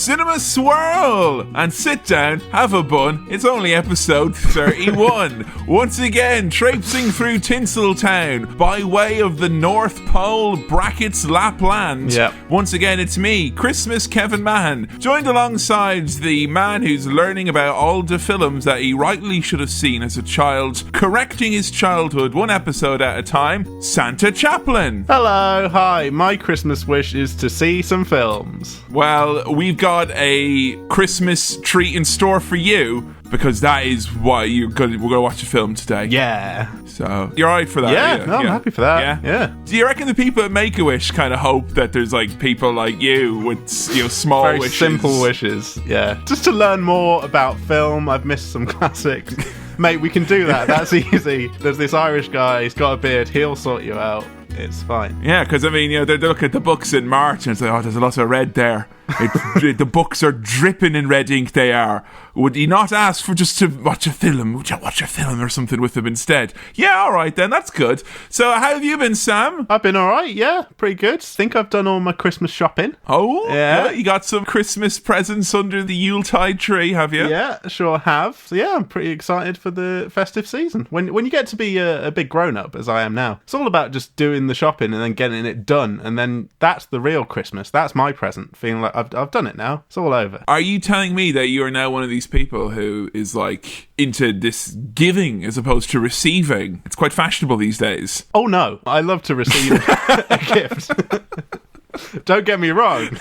Cinema Swirl! And sit down, have a bun. It's only episode 31. Once again, traipsing through Tinseltown by way of the North Pole brackets Lapland. Yep. Once again, it's me, Christmas Kevin Mahan, joined alongside the man who's learning about all the films that he rightly should have seen as a child, correcting his childhood one episode at a time, Santa Chaplin. Hello, hi. My Christmas wish is to see some films. Well, we've got a Christmas treat in store for you, because that is why we're going to watch a film today. Yeah. So, you're alright for that? Yeah, no, I'm happy for that. Yeah. Do you reckon the people at Make-A-Wish kind of hope that there's like people like you with small Very wishes? simple wishes, yeah. Just to learn more about film. I've missed some classics. Mate, we can do that. That's easy. There's this Irish guy, he's got a beard, he'll sort you out. It's fine. Yeah, because I mean, they look at the books in March and it's like, oh, there's a lot of red there. The books are dripping in red ink, they are. Would he not ask for just to watch a film? Would you watch a film or something with him instead? Yeah, alright then, that's good. So how have you been, Sam? I've been alright, yeah, pretty good. Think I've done all my Christmas shopping. Oh, yeah. You got some Christmas presents under the Yuletide tree, have you? Yeah, sure have. So yeah, I'm pretty excited for the festive season. When you get to be a big grown-up, as I am now, it's all about just doing the shopping and then getting it done, and then that's the real Christmas. That's my present, feeling like I've done it now. It's all over. Are you telling me that you are now one of these people who is like into this giving as opposed to receiving? It's quite fashionable these days. Oh no, I love to receive a gift. Don't get me wrong.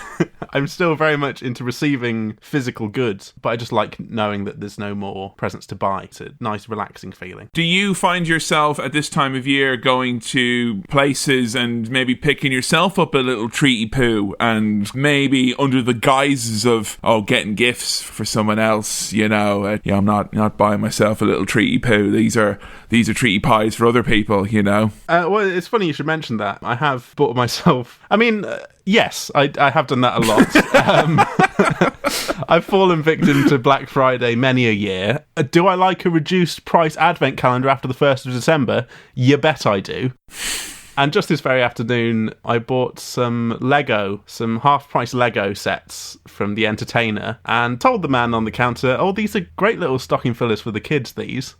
I'm still very much into receiving physical goods, but I just like knowing that there's no more presents to buy. It's a nice, relaxing feeling. Do you find yourself at this time of year going to places and maybe picking yourself up a little treaty poo, and maybe under the guises of, getting gifts for someone else, I'm not buying myself a little treaty poo. These are treaty pies for other people, Well, it's funny you should mention that. I have bought myself... yes, I have done that a lot. I've fallen victim to Black Friday many a year. Do I like a reduced price advent calendar after the 1st of December? You bet I do. And just this very afternoon, I bought some half-price Lego sets from The Entertainer, and told the man on the counter, these are great little stocking fillers for the kids, these.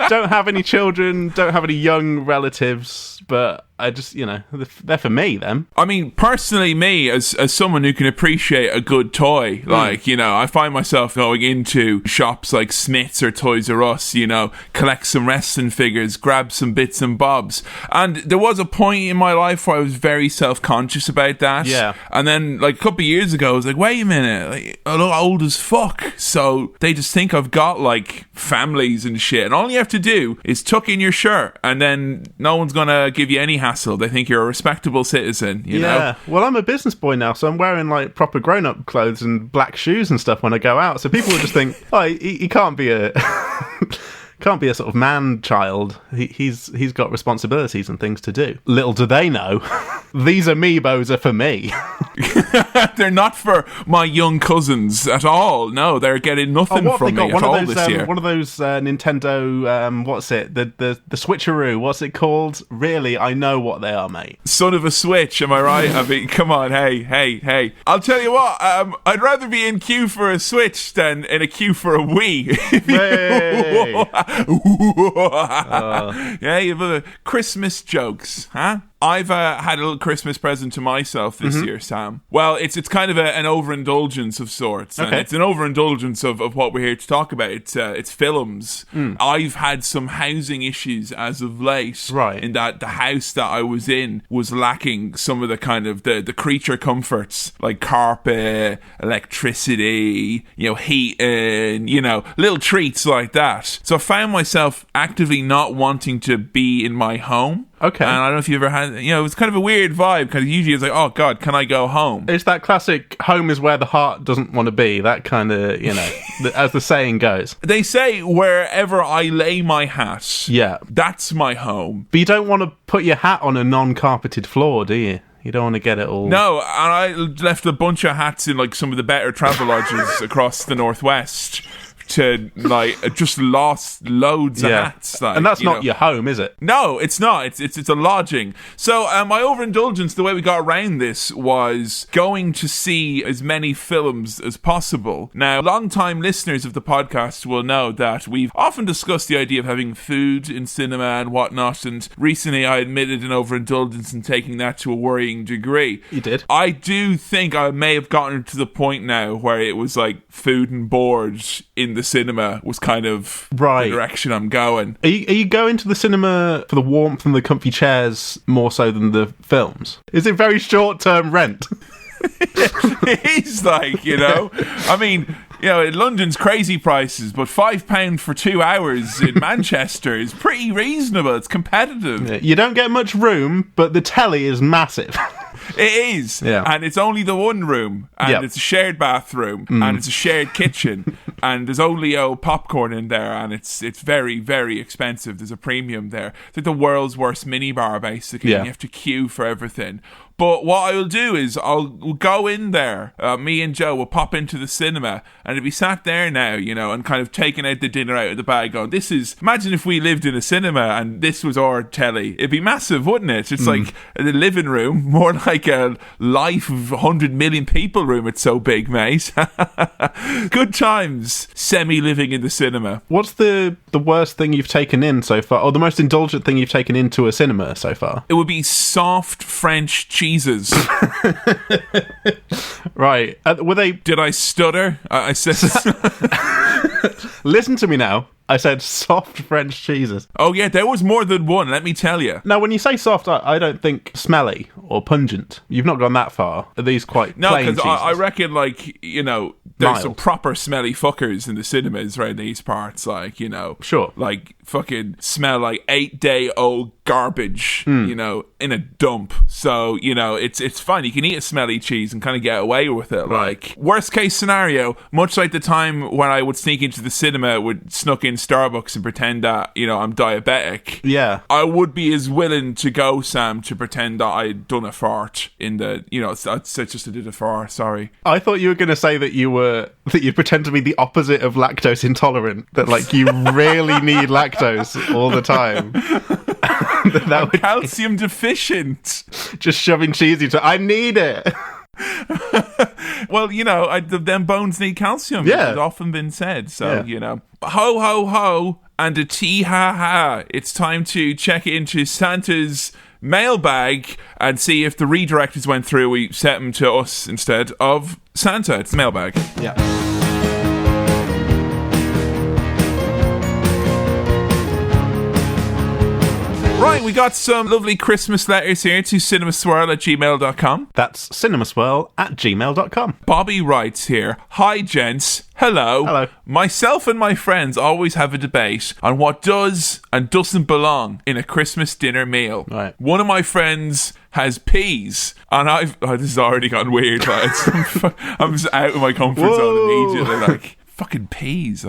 Don't have any children, don't have any young relatives, but I just, they're for me, them. I mean, personally, me, as someone who can appreciate a good toy, I find myself going into shops like Smith's or Toys R Us, collect some wrestling figures, grab some bits and bobs. And there was a point in my life where I was very self-conscious about that. Yeah. And then, a couple of years ago, I was like, wait a minute, I look old as fuck. So they just think I've got, families and shit. And all you have to do is tuck in your shirt, and then no one's going to give you any hassle. They think you're a respectable citizen, you know? Well, I'm a business boy now, so I'm wearing proper grown-up clothes and black shoes and stuff when I go out. So people will just think, he can't be a can't be a sort of man child. He's got responsibilities and things to do. Little do they know, these amiibos are for me. They're not for my young cousins at all. No, they're getting nothing from me at all this year. One of those Nintendo, what's it? The switcheroo. What's it called? Really, I know what they are, mate. Son of a Switch, am I right? I mean, come on, hey. I'll tell you what, I'd rather be in queue for a Switch than in a queue for a Wii. Hey. Yeah, you have Christmas jokes, huh? I've had a little Christmas present to myself this year, Sam. Well, it's kind of an overindulgence of sorts. Okay. And it's an overindulgence of what we're here to talk about. It's films. I've had some housing issues as of late. Right. In that the house that I was in was lacking some of the kind of the creature comforts, like carpet, electricity, heating, little treats like that. So I found myself actively not wanting to be in my home. Okay. And I don't know if you ever had, it was kind of a weird vibe, because usually it's like, oh God, can I go home? It's that classic home is where the heart doesn't want to be, that kind of, as the saying goes. They say wherever I lay my hat, that's my home. But you don't want to put your hat on a non-carpeted floor, do you? You don't want to get it all... No, and I left a bunch of hats in some of the better travel lodges across the northwest, to like just lost loads of hats. Like, and that's not your home, is it? No, it's not. It's a lodging. So my overindulgence, the way we got around this was going to see as many films as possible. Now, long-time listeners of the podcast will know that we've often discussed the idea of having food in cinema and whatnot, and recently I admitted an overindulgence in taking that to a worrying degree. You did. I do think I may have gotten to the point now where it was like food and board in the cinema was kind of the direction I'm going. Are you going to the cinema for the warmth and the comfy chairs more so than the films? Is it very short-term rent? It is like, I mean, London's crazy prices, but £5 for 2 hours in Manchester is pretty reasonable. It's competitive. Yeah, you don't get much room, but the telly is massive. It is. Yeah. And it's only the one room, and it's a shared bathroom, and it's a shared kitchen, and there's only popcorn in there, and it's very, very expensive. There's a premium there. It's like the world's worst minibar, basically, and you have to queue for everything. But what I will do is I'll go in there, me and Joe will pop into the cinema, and it'll be sat there now, and kind of taking out the dinner out of the bag going, imagine if we lived in a cinema and this was our telly. It'd be massive, wouldn't it? It's like the living room, more like a life of 100 million people room. It's so big, mate. Good times, semi-living in the cinema. What's the worst thing you've taken in so far, or the most indulgent thing you've taken into a cinema so far? It would be soft French cheeses. Right. Were they... Did I stutter? I said... Listen to me now. I said soft French cheeses. Oh, yeah, there was more than one, let me tell you. Now, when you say soft, I don't think smelly or pungent. You've not gone that far. Are these quite plain cheeses? No, because I reckon, like, there's some proper smelly fuckers in the cinemas around these parts, like, Sure. Like, fucking smell like 8-day-old garbage, in a dump. So, it's fine. You can eat a smelly cheese and kind of get away with it. Right. Like, worst case scenario, much like the time when I would sneak into the cinema, would snuck in Starbucks and pretend that, I'm diabetic. Yeah. I would be as willing to go, Sam, to pretend that I'd done a fart in the, I just did a fart, sorry. I thought you were going to say that you pretend to be the opposite of lactose intolerant, that like you really need lactose all the time. I'm calcium deficient. Just shoving cheese into I need it. Well, them bones need calcium. Yeah. It's often been said. So, ho, ho, ho, and a tea, ha, ha. It's time to check into Santa's mailbag and see if the redirectors went through. We set them to us instead of Santa. It's the mailbag. Yeah. Right, we got some lovely Christmas letters here to cinemaswirl@gmail.com. That's cinemaswirl@gmail.com. Bobby writes here, "Hi gents, hello. Hello. Myself and my friends always have a debate on what does and doesn't belong in a Christmas dinner meal. Right. One of my friends has peas, and this has already gotten weird. Like, I'm just out of my comfort zone immediately. Like, fucking peas.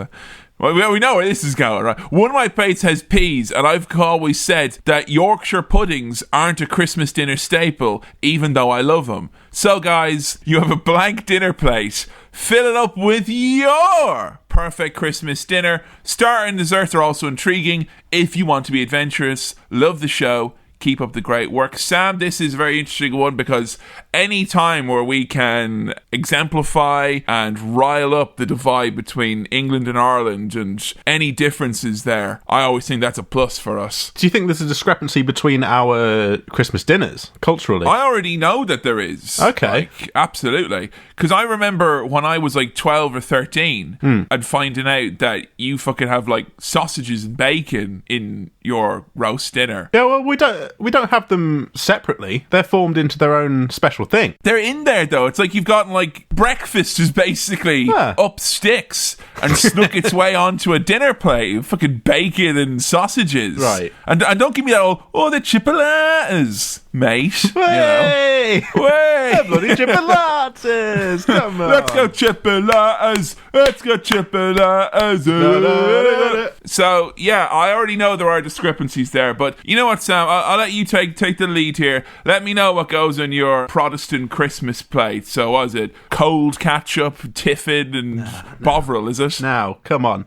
Well, we know where this is going, right? One of my mates has peas, and I've always said that Yorkshire puddings aren't a Christmas dinner staple, even though I love them. So, guys, you have a blank dinner plate. Fill it up with your perfect Christmas dinner. Starter and desserts are also intriguing if you want to be adventurous. Love the show. Keep up the great work." Sam, this is a very interesting one because any time where we can exemplify and rile up the divide between England and Ireland and any differences there, I always think that's a plus for us. Do you think there's a discrepancy between our Christmas dinners, culturally? I already know that there is. Okay. Absolutely. Because I remember when I was like 12 or 13 and finding out that you fucking have like sausages and bacon in your roast dinner. Yeah, well, we don't have them separately. They're formed into their own special thing. They're in there though. It's like you've gotten like breakfast is basically up sticks and snuck its way onto a dinner plate. Fucking bacon and sausages. Right. And don't give me that the chipolatas, mate. Way! Way! Bloody chipolatas! Come on. Let's go chipolatas. Let's go chipolatas. No. So, yeah, I already know there are discrepancies there, but you know what, Sam? I'll let you take the lead here. Let me know what goes on your Protestant Christmas plate. So, was it cold ketchup, tiffin, and Bovril, is it? Now, come on.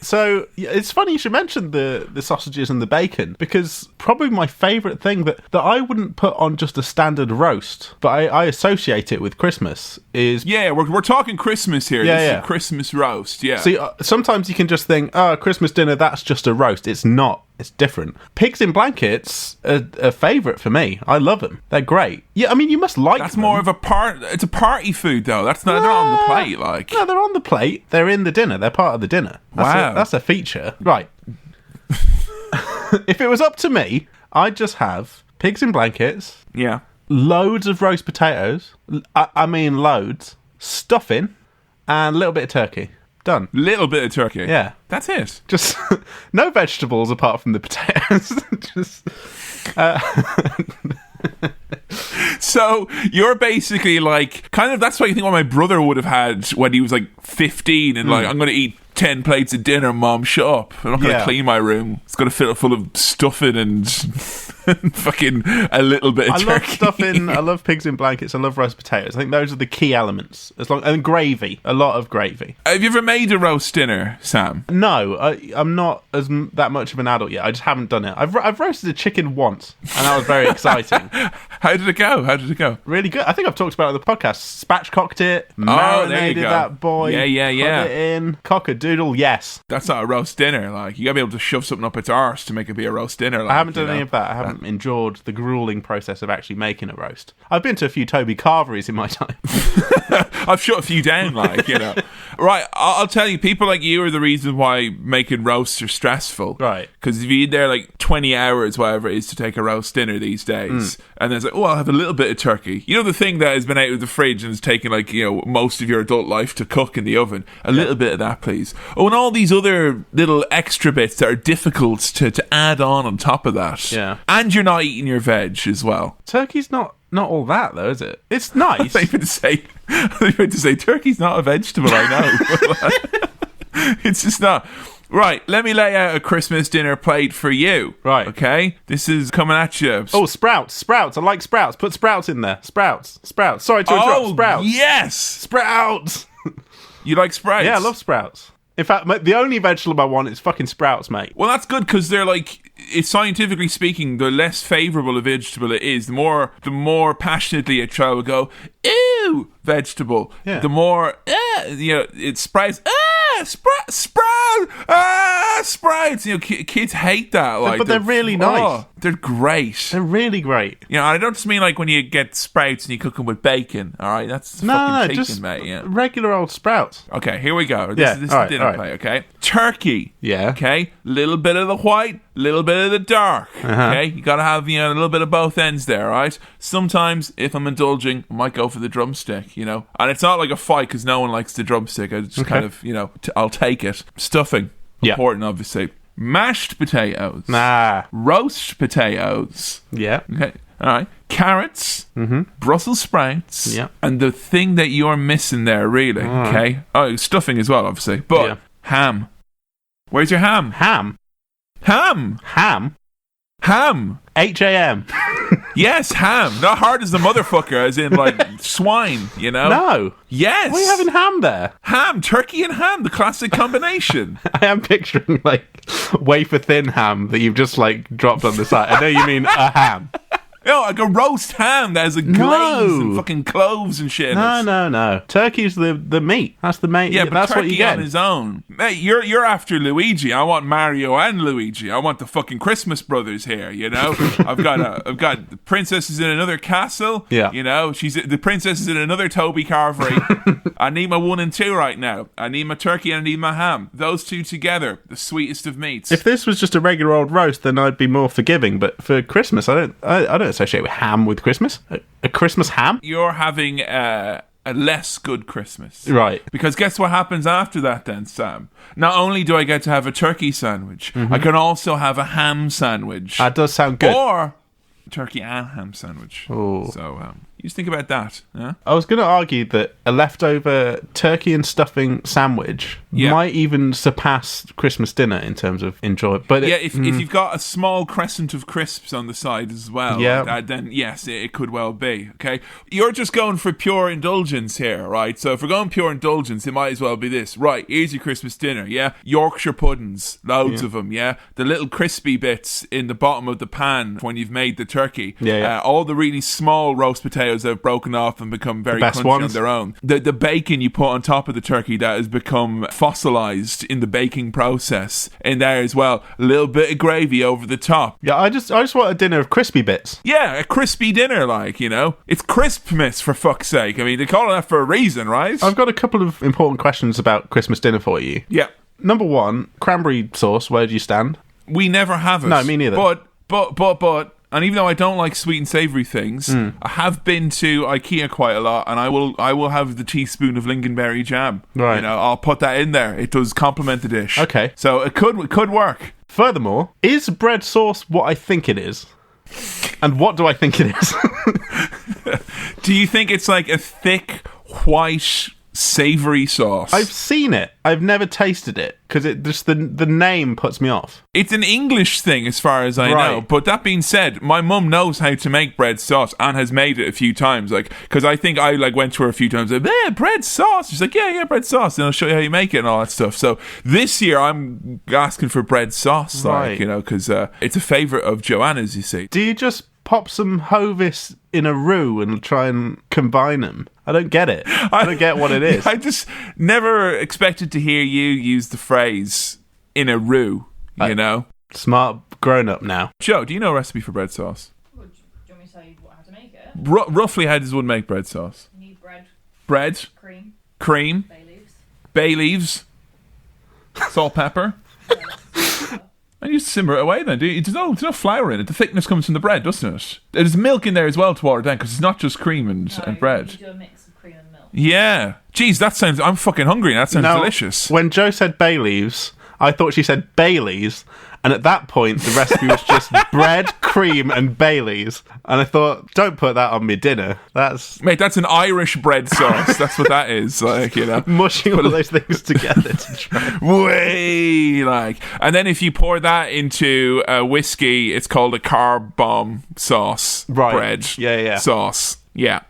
So, it's funny you should mention the sausages and the bacon, because probably my favourite thing that I wouldn't put on just a standard roast, but I associate it with Christmas, is... Yeah, we're talking Christmas here. This is a Christmas roast, yeah. See, sometimes you can just think, Christmas dinner, that's just a roast. It's not. It's different. Pigs in blankets are a favourite for me. I love them. They're great. Yeah, I mean, you must like That's them. more of a it's a party food, though. They're not on the plate, like. No, they're on the plate. They're in the dinner. They're part of the dinner. That's a feature. Right. If it was up to me, I'd just have pigs in blankets. Yeah. Loads of roast potatoes. I mean loads. Stuffing. And a little bit of turkey. Done. Little bit of turkey. Yeah. That's it. Just no vegetables apart from the potatoes. So you're basically like, kind of, that's what you think what my brother would have had when he was like 15 and like, I'm going to eat 10 plates of dinner, Mom, shut up. I'm not going to clean my room. It's going to fill it full of stuffing and fucking a little bit of turkey. I love stuffing. I love pigs in blankets. I love roast potatoes. I think those are the key elements. And gravy. A lot of gravy. Have you ever made a roast dinner, Sam? No, I'm not that much of an adult yet. I just haven't done it. I've roasted a chicken once, and that was very exciting. How did it go? Really good. I think I've talked about it on the podcast. Spatchcocked it, marinated that boy. Yeah. Put it in. Cock-a-doodle, yes. That's not a roast dinner. Like, you gotta be able to shove something up its arse to make it be a roast dinner. Like, I haven't done any of that. I haven't endured the grueling process of actually making a roast. I've been to a few Toby Carveries in my time. I've shut a few down, like, you know. Right, I'll tell you, people like you are the reason why making roasts are stressful. Right. Because if you eat there like 20 hours, whatever it is, to take a roast dinner these days, and there's like, I'll have a little bit of turkey. You know, the thing that has been out of the fridge and has taken like, you know, most of your adult life to cook in the oven. A little bit of that, please. Oh, and all these other little extra bits that are difficult to add on top of that. Yeah. And you're not eating your veg as well. Turkey's not all that, though, is it? It's nice. I was about to say turkey's not a vegetable, I know. It's just not. Right, let me lay out a Christmas dinner plate for you. Right. Okay? This is coming at you. Oh, sprouts. I like sprouts. Put sprouts in there. Sprouts. Sorry to interrupt. Sprouts. Yes! Sprouts! You like sprouts? Yeah, I love sprouts. In fact, the only vegetable I want is fucking sprouts, mate. Well, that's good, because they're like, it's scientifically speaking, the less favourable a vegetable it is, the more passionately a child will go, ew, vegetable. Yeah. The more, it sprouts, sprouts. You know, kids hate that. Like, but they're really nice. Oh, they're great. They're really great. You know, I don't just mean like when you get sprouts and you cook them with bacon. All right, that's fucking chicken, just mate. Yeah. Regular old sprouts. Okay, here we go. This is the dinner plate. Okay, turkey. Yeah. Okay, little bit of the white, little bit of the dark. Okay, you gotta have a little bit of both ends there. All right. Sometimes, if I'm indulging, I might go for the drumstick. You know, and it's not like a fight because no one likes the drumstick. I just kind of I'll take it. Stuffing. Yeah. Important, obviously. Mashed potatoes. Nah. Roast potatoes. Yeah. Okay. All right. Carrots. Brussels sprouts. Yeah. And the thing that you're missing there, really. Okay. Oh, stuffing as well, obviously. But ham. Where's your ham? Ham. Ham. Ham. Yes, ham. Not hard as the motherfucker, as in like swine, you know? No. Yes. Why are you having ham there? Ham, turkey and ham, the classic combination. I am picturing like wafer thin ham that you've just like dropped on the side. I know you mean a ham. No, like a roast ham that has a glaze and fucking cloves and shit. No. Turkey's the meat. That's the main. Yeah, but that's turkey what you get on his own. Mate, you're after Luigi. I want Mario and Luigi. I want the fucking Christmas brothers here. You know, I've got the princess is in another castle. Yeah, you know, the princess is in another Toby Carvery. I need my 1 and 2 right now. I need my turkey and I need my ham. Those two together, the sweetest of meats. If this was just a regular old roast, then I'd be more forgiving. But for Christmas, I don't associate with ham with Christmas. A Christmas ham? You're having a less good Christmas. Right. Because guess what happens after that then, Sam? Not only do I get to have a turkey sandwich, I can also have a ham sandwich. That does sound good. Or turkey and ham sandwich. Oh. So, You just think about that. Yeah? I was going to argue that a leftover turkey and stuffing sandwich might even surpass Christmas dinner in terms of enjoy. But if you've got a small crescent of crisps on the side as well, then yes, it could well be. Okay, you're just going for pure indulgence here, right? So if we're going pure indulgence, it might as well be this. Right, here's your Christmas dinner. Yeah, Yorkshire puddings, loads of them. Yeah, the little crispy bits in the bottom of the pan when you've made the turkey. All the really small roast potatoes that have broken off and become very crunchy on their own. The bacon you put on top of the turkey that has become fossilized in the baking process in there as well. A little bit of gravy over the top. Yeah, I just want a dinner of crispy bits. Yeah, a crispy dinner, like, you know. It's Crispmas, for fuck's sake. I mean, they call it that for a reason, right? I've got a couple of important questions about Christmas dinner for you. Yeah. Number one, cranberry sauce, where do you stand? We never have it. No, me neither. But and even though I don't like sweet and savoury things, I have been to IKEA quite a lot, and I will have the teaspoon of lingonberry jam. Right. You know, I'll put that in there. It does complement the dish. Okay. So it could work. Furthermore, is bread sauce what I think it is? And what do I think it is? Do you think it's like a thick, white, savoury sauce? I've seen it. I've never tasted it because it just the name puts me off. It's an English thing as far as I know. But that being said, my mum knows how to make bread sauce and has made it a few times. Like, because I think I went to her a few times. Like, bread sauce. She's like, yeah, bread sauce. And I'll show you how you make it and all that stuff. So this year I'm asking for bread sauce, like, you know, because it's a favourite of Joanna's. You see. Do you just pop some Hovis in a roux and try and combine them? I don't get it. I don't get what it is. I just never expected to hear you use the phrase in a roux, you know? Smart grown up now. Joe, do you know a recipe for bread sauce? Well, do you want me to tell you how to make it? Roughly, how does one make bread sauce? You need bread. Bread. Cream. Bay leaves. Salt, pepper. And you simmer it away then. There's no flour in it. The thickness comes from the bread, doesn't it? There's milk in there as well to water it down, because it's not just cream and bread. You do a mix of cream and milk. Yeah. Jeez, that sounds... I'm fucking hungry now. That sounds delicious. When Joe said bay leaves, I thought she said Baileys, and at that point the recipe was just bread, cream and Baileys, and I thought, don't put that on me dinner. That's an Irish bread sauce. That's what that is, like, you know, mushing all those things together to try. Way, like, and then if you pour that into a whiskey, it's called a carb bomb sauce. Bread sauce. Yeah.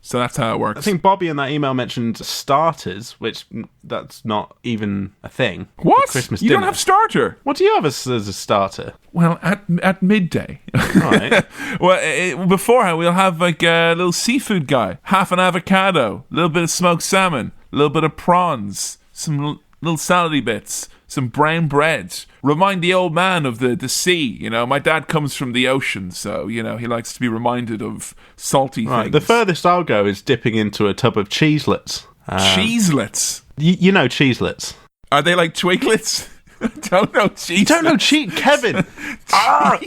So that's how it works. I think Bobby in that email mentioned starters, which that's not even a thing. What? Christmas you dinner. Don't have starter? What do you have as a starter? Well, at midday. Right. Well, beforehand we'll have like a little seafood guy, half an avocado, a little bit of smoked salmon, a little bit of prawns, some little salady bits, some brown bread. Remind the old man of the sea. You know, my dad comes from the ocean, so, you know, he likes to be reminded of salty things. The furthest I'll go is dipping into a tub of cheeselets. Cheeselets? You know cheeselets. Are they like twiglets? I don't know cheeselets. You don't know Kevin.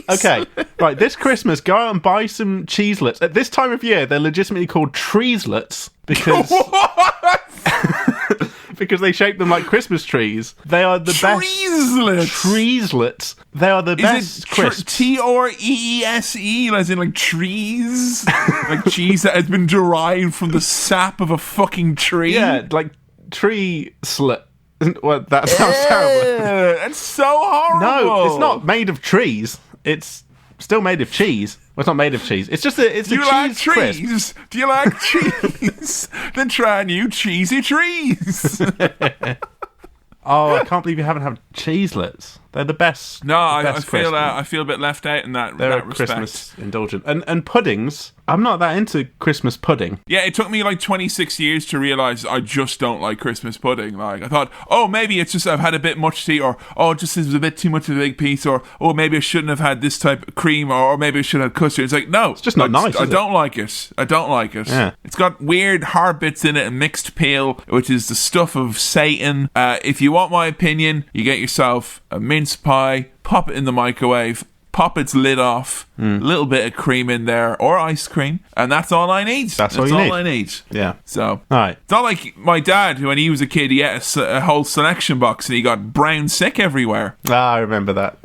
Okay. Right, this Christmas, go out and buy some cheeselets. At this time of year, they're legitimately called treeslets because... because they shape them like Christmas trees. They are the best. Treeslets. They are the best crisps. Treese, as in like trees? Like cheese that has been derived from the sap of a fucking tree? Yeah, like tree slit. Well, that sounds terrible. That's so horrible. No, it's not made of trees. It's still made of cheese. Well, it's not made of cheese. It's just a cheese crisp. Do you like cheese? Then try new cheesy trees. Oh, I can't believe you haven't had cheeselets. They're the best. No, I feel a bit left out in that respect. Christmas indulgent. And puddings, I'm not that into Christmas pudding. Yeah, it took me like 26 years to realise I just don't like Christmas pudding. Like, I thought, maybe it's just I've had a bit much to eat, or, just this was a bit too much of a big piece, or, maybe I shouldn't have had this type of cream, or maybe I should have custard. It's like, no. It's just not nice, I don't like it. Yeah. It's got weird hard bits in it and mixed peel, which is the stuff of Satan. If you want my opinion, you get yourself a mince pie, pop it in the microwave, pop its lid off, a little bit of cream in there, or ice cream, and that's all I need. That's all I need. Yeah. So, all right. It's not like my dad, when he was a kid, he ate a whole selection box and he got brown sick everywhere. I remember that.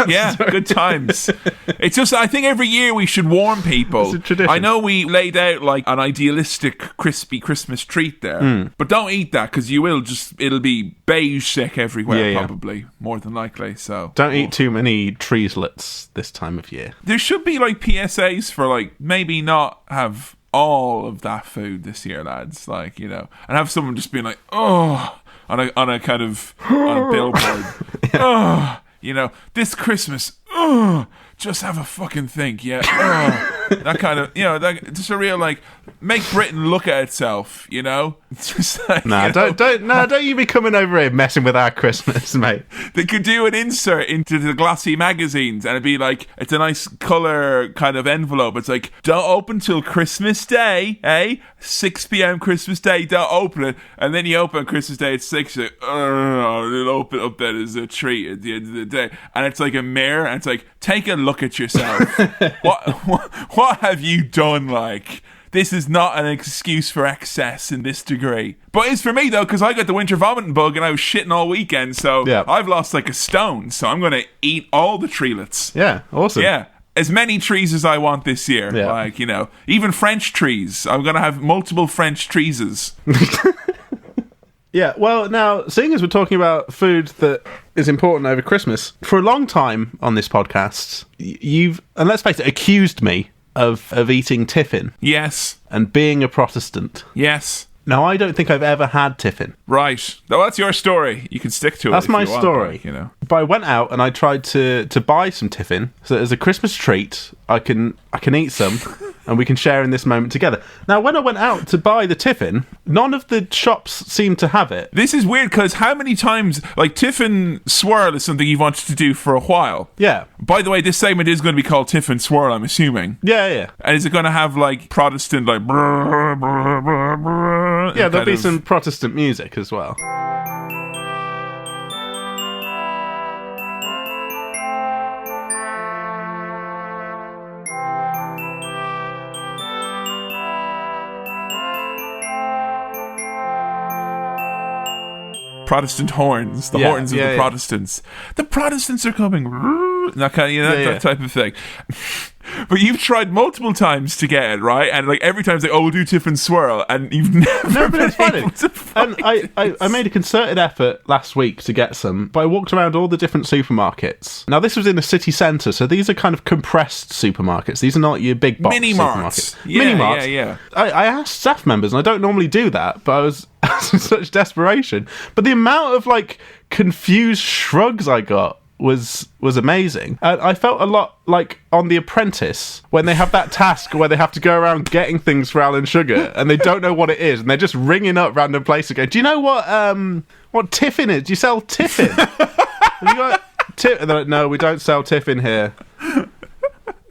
Yeah, good times. It's just, I think every year we should warn people. It's a tradition. I know we laid out like an idealistic, crispy Christmas treat there, but don't eat that because it'll be beige sick everywhere, probably, more than likely. So Don't eat too many treeslets this time of year. there should be like PSAs for like maybe not have all of that food this year, lads. Like, and have someone just being like, oh, on a kind of on a billboard. Oh, this Christmas, just have a fucking think, that kind of, just a real like make Britain look at itself, It's just like, don't you be coming over here messing with our Christmas, mate. They could do an insert into the glossy magazines and it'd be like, it's a nice colour kind of envelope. It's like, don't open till Christmas Day, 6 p.m. Christmas Day, don't open it. And then you open Christmas Day at 6, you're like, it'll open up then as a treat at the end of the day. And it's like a mirror and it's like, take a look at yourself. What have you done? Like, this is not an excuse for excess in this degree. But it's for me, though, because I got the winter vomiting bug and I was shitting all weekend, so I've lost like a stone, so I'm going to eat all the treelets. Yeah, awesome. Yeah, as many trees as I want this year. Yeah. Like, even French trees. I'm going to have multiple French treeses. Yeah, well, now, seeing as we're talking about food that is important over Christmas, for a long time on this podcast, you've, and let's face it, accused me of eating tiffin. Yes. And being a Protestant. Yes. Now, I don't think I've ever had tiffin. Right. Well, that's your story. You can stick to it. That's if my you want, story. like, But I went out and I tried to buy some tiffin, so that as a Christmas treat, I can eat some, and we can share in this moment together. Now, when I went out to buy the tiffin, none of the shops seemed to have it. This is weird because how many times, like, tiffin swirl is something you've wanted to do for a while. Yeah. By the way, this segment is going to be called Tiffin Swirl, I'm assuming. Yeah. And is it going to have, like, Protestant, like... Yeah, there'll be some Protestant music as well. Protestant horns, the horns of the Protestants. The Protestants are coming. That kind of, that type of thing. But you've tried multiple times to get it, right? And like every time it's like, we'll do Tiffin Swirl, and you've never been able to find it. I made a concerted effort last week to get some, but I walked around all the different supermarkets. Now, this was in a city centre, so these are kind of compressed supermarkets. These are not your big box mini-marts. supermarkets. Mini-marts. Yeah. I asked staff members, and I don't normally do that, but I was in such desperation. But the amount of like confused shrugs I got was amazing. I felt a lot like on The Apprentice when they have that task where they have to go around getting things for Alan Sugar and they don't know what it is and they're just ringing up random places going, do you know what tiffin is? Do you sell tiffin? Have you got and they're like, no, we don't sell tiffin here.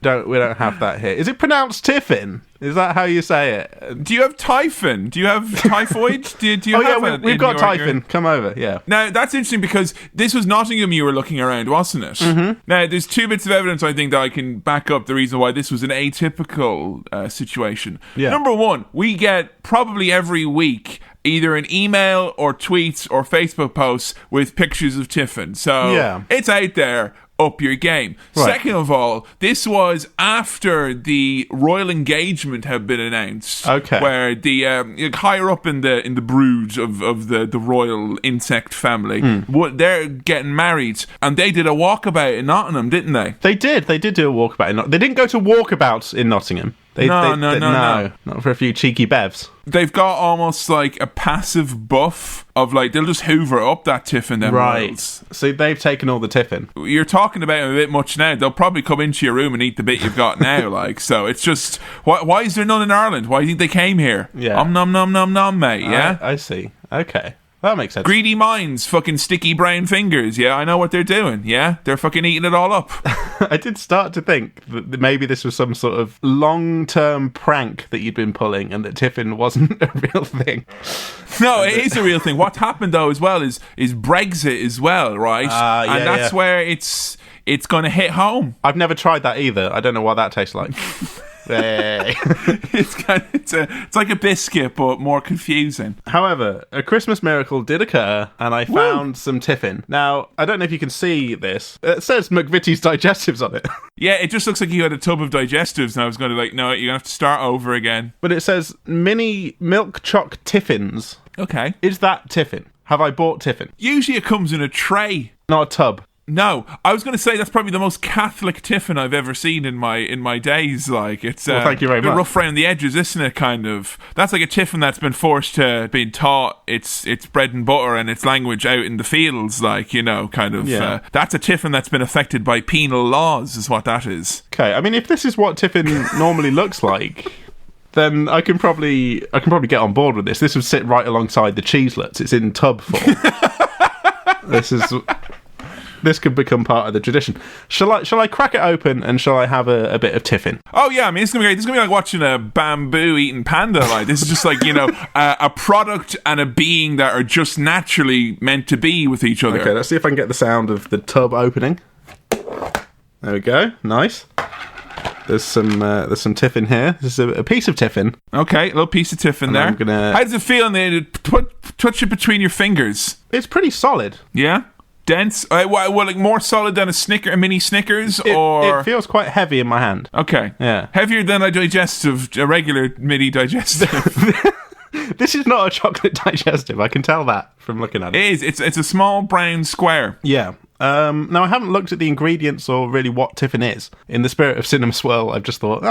We don't have that here. Is it pronounced tiffin? Is that how you say it? Do you have typhon? Do you have typhoid? Do you have it? We've got typhon. Come over, yeah. Now, that's interesting because this was Nottingham you were looking around, wasn't it? Mm-hmm. Now, there's two bits of evidence, I think, that I can back up the reason why this was an atypical situation. Yeah. Number one, we get probably every week either an email or tweets or Facebook posts with pictures of tiffin. So it's out there. Up your game. Right. Second of all, this was after the royal engagement had been announced. Okay. Where the higher up in the brood of the royal insect family, they're getting married, and they did a walkabout in Nottingham, didn't they? They did do a walkabout. They didn't go to walkabouts in Nottingham. No. Not for a few cheeky bevs. They've got almost like a passive buff of like, they'll just hoover up that tiffin then. Right. So they've taken all the tiffin. You're talking about them a bit much now. They'll probably come into your room and eat the bit you've got now. Like, so it's just, why is there none in Ireland? Why do you think they came here? Yeah. Nom nom nom nom, mate. Yeah. I see. Okay. That makes sense. Greedy minds, fucking sticky brown fingers. Yeah, I know what they're doing. Yeah, they're fucking eating it all up. I did start to think that maybe this was some sort of long-term prank that you'd been pulling and that tiffin wasn't a real thing. No, it is a real thing. What happened, though, as well, is Brexit as well, right? And that's where it's going to hit home. I've never tried that either. I don't know what that tastes like. Hey. It's like a biscuit, but more confusing. However, a Christmas miracle did occur, and I found some tiffin. Now, I don't know if you can see this. It says McVitie's Digestives on it. Yeah, it just looks like you had a tub of digestives, and I was going to no, you're going to have to start over again. But it says mini milk choc tiffins. Okay. Is that tiffin? Have I bought tiffin? Usually it comes in a tray. Not a tub. No, I was going to say that's probably the most Catholic tiffin I've ever seen in my days. Like it's thank you very a bit much. rough around the edges, isn't it? Kind of. That's like a tiffin that's been forced to being taught its bread and butter and its language out in the fields. Like kind of. Yeah. That's a tiffin that's been affected by penal laws, is what that is. Okay, I mean, if this is what tiffin normally looks like, then I can probably get on board with this. This would sit right alongside the cheeselets. It's in tub form. This could become part of the tradition. Shall I crack it open and shall I have a bit of tiffin? Oh yeah, I mean it's gonna be great. This is gonna be like watching a bamboo eating panda. Like this is just like a product and a being that are just naturally meant to be with each other. Okay, let's see if I can get the sound of the tub opening. There we go. Nice. There's some tiffin here. This is a piece of tiffin. Okay, a little piece of tiffin there. How does it feel in there? Touch it between your fingers. It's pretty solid. Yeah. Dense? Like more solid than a mini Snickers, or it feels quite heavy in my hand. Okay, yeah, heavier than a regular mini digestive. This is not a chocolate digestive. I can tell that from looking at it. It is. It's a small brown square. Yeah. Now I haven't looked at the ingredients or really what tiffin is. In the spirit of Cinema Swirl, I've just thought,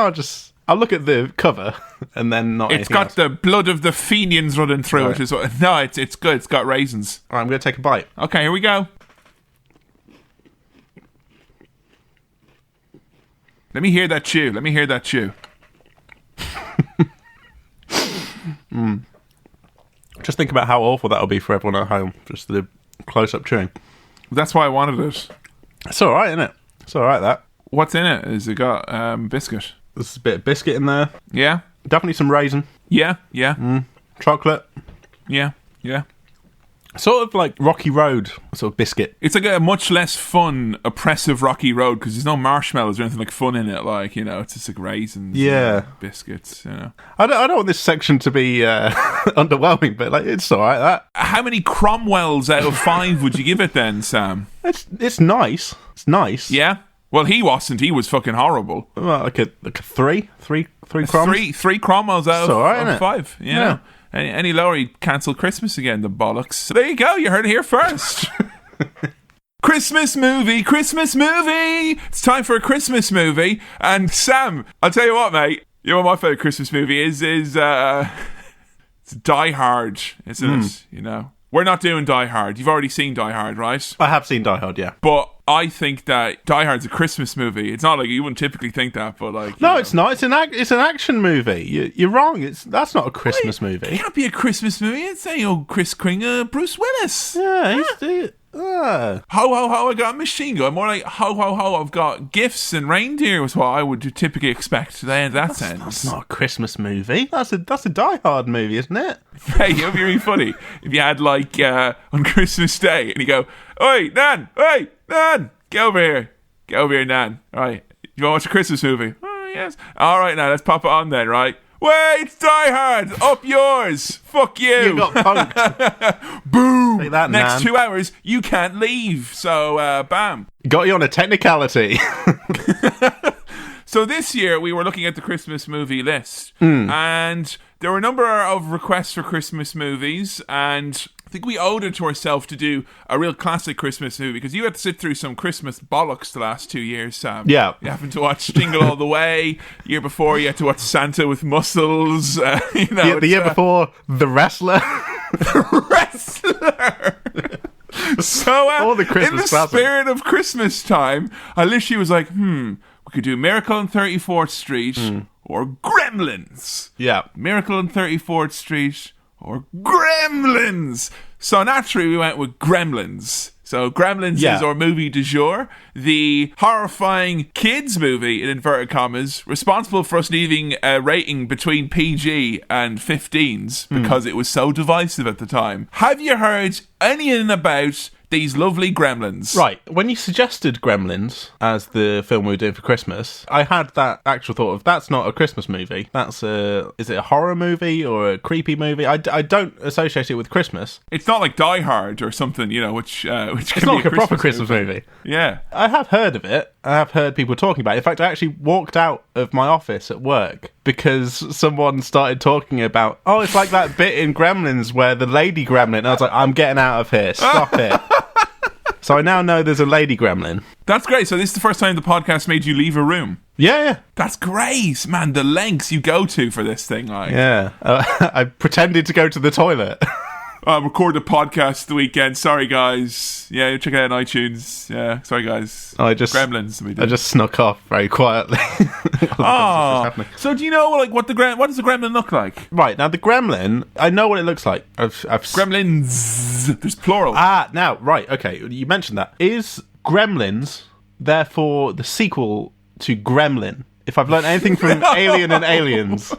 I'll look at the cover and then not. It's got the blood of the Fenians running through it. No, it's good. It's got raisins. All right, I'm going to take a bite. Okay, here we go. Let me hear that chew. Just think about how awful that'll be for everyone at home. Just the close-up chewing. That's why I wanted it. It's all right, isn't it? It's all right, that. What's in it? Has it got biscuit? There's a bit of biscuit in there. Yeah? Definitely some raisin. Yeah. Chocolate. Yeah. Sort of like Rocky Road sort of biscuit. It's like a much less fun, oppressive Rocky Road because there's no marshmallows or anything like fun in it. Like, it's just like raisins, biscuits. I don't want this section to be underwhelming, but like it's all right. That. How many Cromwells out of 5 would you give it then, Sam? It's nice. It's nice. Yeah. Well, he wasn't. He was fucking horrible. Well, like a three Croms. Three Cromwells out of 5. Yeah. Any lower, he'd cancel Christmas again, the bollocks. So there you go, you heard it here first. Christmas movie! It's time for a Christmas movie. And Sam, I'll tell you what, mate. You know what my favourite Christmas movie is? It's Die Hard, isn't it? We're not doing Die Hard. You've already seen Die Hard, right? I have seen Die Hard, yeah. But I think that Die Hard's a Christmas movie. It's not like you wouldn't typically think that, but like no, it's not. It's an action movie. You're wrong. That's not a Christmas movie. It can't be a Christmas movie. It's Chris Kringle, Bruce Willis. Yeah, Ho ho ho! I got a machine gun. More like ho ho ho! I've got gifts and reindeer. Was what I would typically expect. That sense. That's not a Christmas movie. That's a Die Hard movie, isn't it? Hey, it would be really funny if you had like on Christmas Day and you go, "Oi, Nan! Oi, Nan! Get over here, Nan! All right, you want to watch a Christmas movie? Oh yes. All right, now let's pop it on then, right?" Wait, it's Die Hard! Up yours! Fuck you! You got punked. Boom! Take that, Next Nan. 2 hours, you can't leave. So, bam. Got you on a technicality. So this year, we were looking at the Christmas movie list. And there were a number of requests for Christmas movies. And I think we owed it to ourselves to do a real classic Christmas movie. Because you had to sit through some Christmas bollocks the last 2 years, Sam. Yeah. You happened to watch Jingle All the Way. Year before, you had to watch Santa with Muscles. The year before, The Wrestler. The Wrestler! So, all the Christmas in the classics. spirit of Christmas time, I literally was like, we could do Miracle on 34th Street or Gremlins. Yeah. Miracle on 34th Street or Gremlins. So naturally, we went with Gremlins. So Gremlins is our movie du jour, the horrifying kids movie, in inverted commas, responsible for us needing a rating between PG and 15s because it was so divisive at the time. Have you heard anything about these lovely gremlins. Right, when you suggested Gremlins as the film we were doing for Christmas, I had that actual thought of, that's not a Christmas movie. Is it a horror movie or a creepy movie? I don't associate it with Christmas. It's not like Die Hard or something, which can It's not like a proper Christmas movie. Yeah. I have heard of it. I have heard people talking about it. In fact, I actually walked out of my office at work because someone started talking about, oh, it's like that bit in Gremlins where the lady gremlin. And I was like, I'm getting out of here. Stop it. So I now know there's a lady gremlin. That's great. So this is the first time the podcast made you leave a room. Yeah. That's great, man. The lengths you go to for this thing, like. Yeah. I pretended to go to the toilet. Record a podcast the weekend. Sorry, guys. Yeah, check it out on iTunes. Yeah, sorry, guys. Gremlins. We did. I just snuck off very quietly. Oh, so do you know what does the gremlin look like? Right, now the gremlin, I know what it looks like. Gremlins. There's plural. Now, right, okay, you mentioned that. Is Gremlins therefore the sequel to Gremlin? If I've learned anything from Alien and Aliens,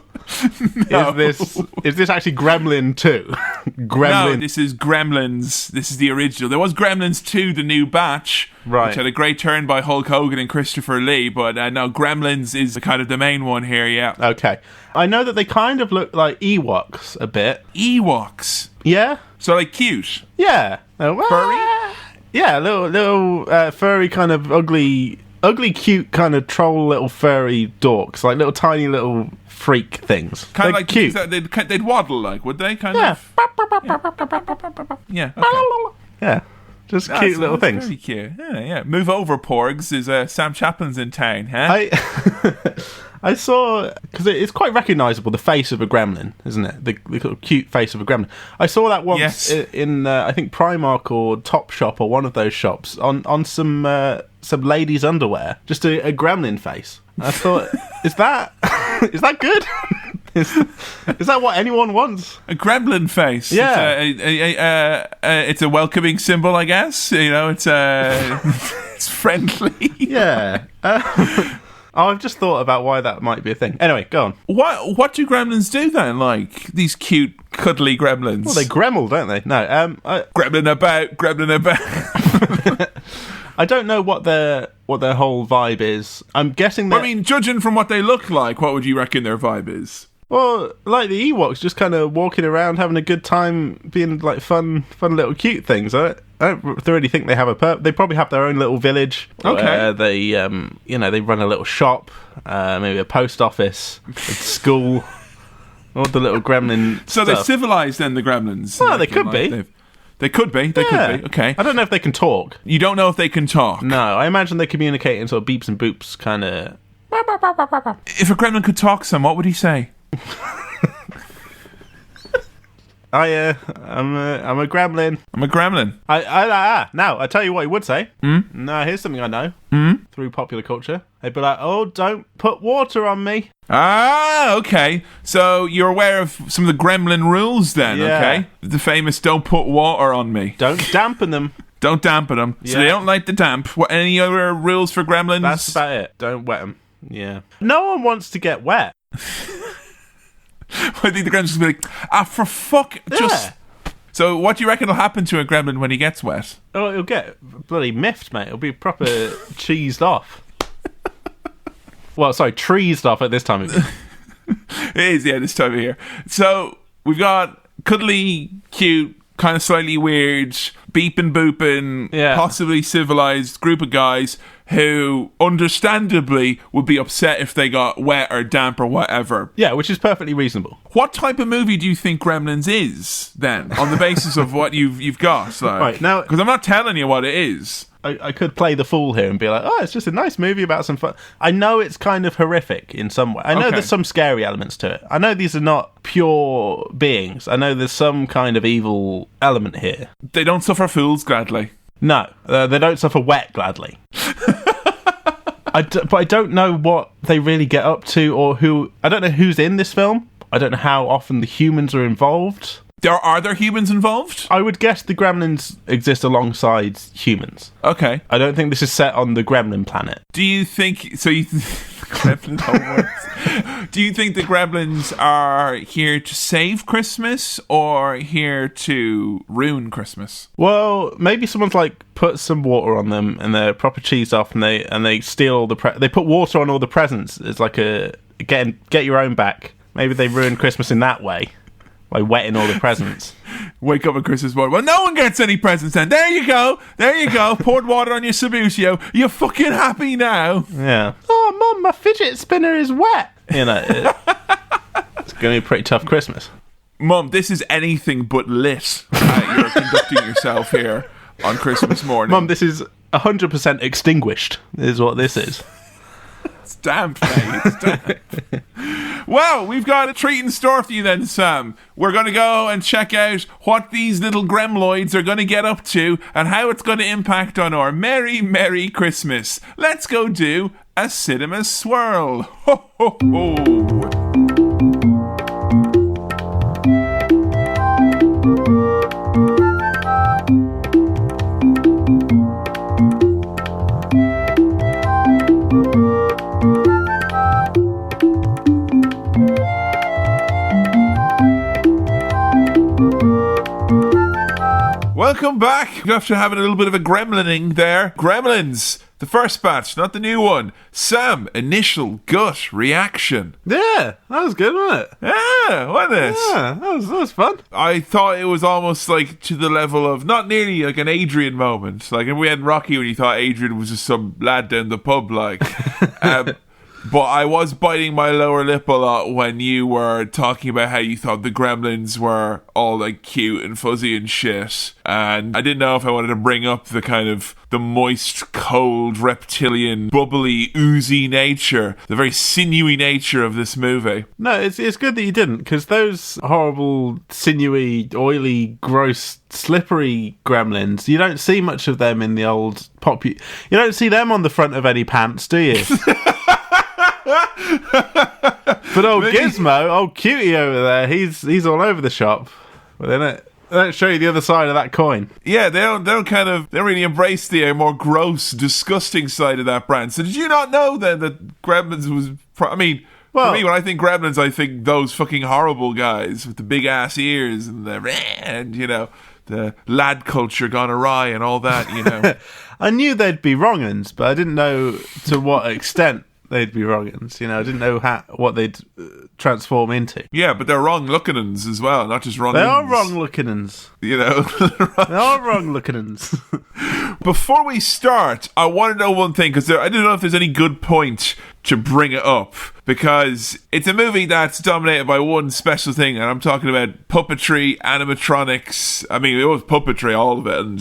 No. is this actually Gremlin 2? No, this is Gremlins. This is the original. There was Gremlins 2, the new batch, Right. which had a great turn by Hulk Hogan and Christopher Lee, but no, Gremlins is kind of the main one here, yeah. Okay. I know that they kind of look like Ewoks a bit. Ewoks. Yeah? So, like, cute. Yeah. Furry? Yeah, little furry kind of ugly, cute kind of troll little furry dorks, like little tiny little freak things. Kind of They're like cute. they'd waddle, like, would they? Kind Yeah. of. Yeah. Okay. Yeah. Just cute little That's things. very cute. Yeah. Move over, Porgs. Is Sam Chaplin's in town, huh? I saw, because it's quite recognisable, the face of a gremlin, isn't it? The little cute face of a gremlin. I saw that once Yes. in I think Primark or Topshop or one of those shops on some ladies' underwear. Just a gremlin face. I thought, is that good? Is that what anyone wants? A gremlin face. Yeah. It's a welcoming symbol, I guess. It's it's friendly. Yeah. I've just thought about why that might be a thing. Anyway, go on. What do gremlins do then? Like these cute, cuddly gremlins? Well, they gremel, don't they? No. Gremlin about. I don't know what their whole vibe is. I'm guessing that. I mean, judging from what they look like, what would you reckon their vibe is? Well, like the Ewoks, just kind of walking around, having a good time, being like fun little cute things. I don't really think they have a They probably have their own little village. Okay. Where they, they run a little shop, maybe a post office, a school, all the little gremlin. So stuff. they're civilized then, the gremlins. Well, they could be. They could be. They Yeah. could be. Okay. I don't know if they can talk. You don't know if they can talk. No, I imagine they communicate in sort of beeps and boops kind of. If a gremlin could talk, Sam, what would he say? I'm a gremlin. I'm a gremlin. Now, I tell you what he would say. No, here's something I know through popular culture. They'd be like, oh, don't put water on me. Ah, okay. So you're aware of some of the gremlin rules then, Yeah. okay? The famous don't put water on me. Don't dampen them. Don't dampen them. So Yeah. they don't like the damp. What, any other rules for gremlins? That's about it. Don't wet them. Yeah. No one wants to get wet. I think the gremlins will be like, for fuck, just... So what do you reckon will happen to a gremlin when he gets wet? Oh, it'll get bloody miffed, mate. It'll be proper cheesed off. Well, sorry, treesed off at this time of year. It is, yeah, this time of year. So we've got cuddly, cute, kind of slightly weird, beeping, booping, possibly civilized group of guys who, understandably, would be upset if they got wet or damp or whatever. Yeah, which is perfectly reasonable. What type of movie do you think Gremlins is, then, on the basis of what you've got? Like, Right, now... because I'm not telling you what it is. I could play the fool here and be like, oh, it's just a nice movie about some fun. I know it's kind of horrific in some way. I know there's some scary elements to it. I know these are not pure beings. I know there's some kind of evil element here. They don't suffer fools gladly. No, they don't suffer wet gladly. But I don't know what they really get up to or who... I don't know who's in this film. I don't know how often the humans are involved. Are there humans involved? I would guess the gremlins exist alongside humans. Okay. I don't think this is set on the gremlin planet. Do you think... So you... Gremlin homeworks. Do you think the gremlins are here to save Christmas or here to ruin Christmas? Well, maybe someone's like put some water on them and they're proper cheesed off, and they steal all the they put water on all the presents. It's like a get your own back. Maybe they ruined Christmas in that way by wetting all the presents. Wake up on Christmas morning. Well, no one gets any presents then. There you go. Poured water on your Sabutio. You're fucking happy now. Yeah. Oh, Mum, my fidget spinner is wet. You know, it's going to be a pretty tough Christmas. Mum, this is anything but lit. You're conducting yourself here on Christmas morning. Mum, this is 100% extinguished, is what this is. It's damp, mate. It's damp. Well, we've got a treat in store for you then, Sam. We're going to go and check out what these little gremloids are going to get up to and how it's going to impact on our merry, merry Christmas. Let's go do a cinema swirl. Ho, ho, ho. Welcome back. After having a little bit of a gremlining there. Gremlins, the first batch, not the new one. Sam, initial gut reaction. Yeah, that was good, wasn't it? Yeah, wasn't it? Yeah, that was fun. I thought it was almost like to the level of not nearly like an Adrian moment. Like we had Rocky when you thought Adrian was just some lad down the pub, like. But I was biting my lower lip a lot when you were talking about how you thought the gremlins were all like cute and fuzzy and shit. And I didn't know if I wanted to bring up the kind of the moist, cold, reptilian, bubbly, oozy nature, the very sinewy nature of this movie. No, it's good that you didn't, because those horrible, sinewy, oily, gross, slippery gremlins, you don't see much of them in the old pop. You don't see them on the front of any pants, do you? But old Gizmo, old cutie over there, he's all over the shop. But they don't show you the other side of that coin. Yeah, they don't really embrace the more gross, disgusting side of that brand. So did you not know then that Gremlins was? For me, when I think Gremlins, I think those fucking horrible guys with the big ass ears and the lad culture gone awry and all that. I knew they'd be wrong-uns, but I didn't know to what extent they'd be wrong-uns. I didn't know what they'd transform into. Yeah, but they're wrong-looking-uns as well, not just wrong-uns. They are wrong-looking-uns. They are wrong-looking-uns. Before we start, I want to know one thing, because I don't know if there's any good point to bring it up, because it's a movie that's dominated by one special thing, and I'm talking about puppetry, animatronics. I mean, it was puppetry, all of it, and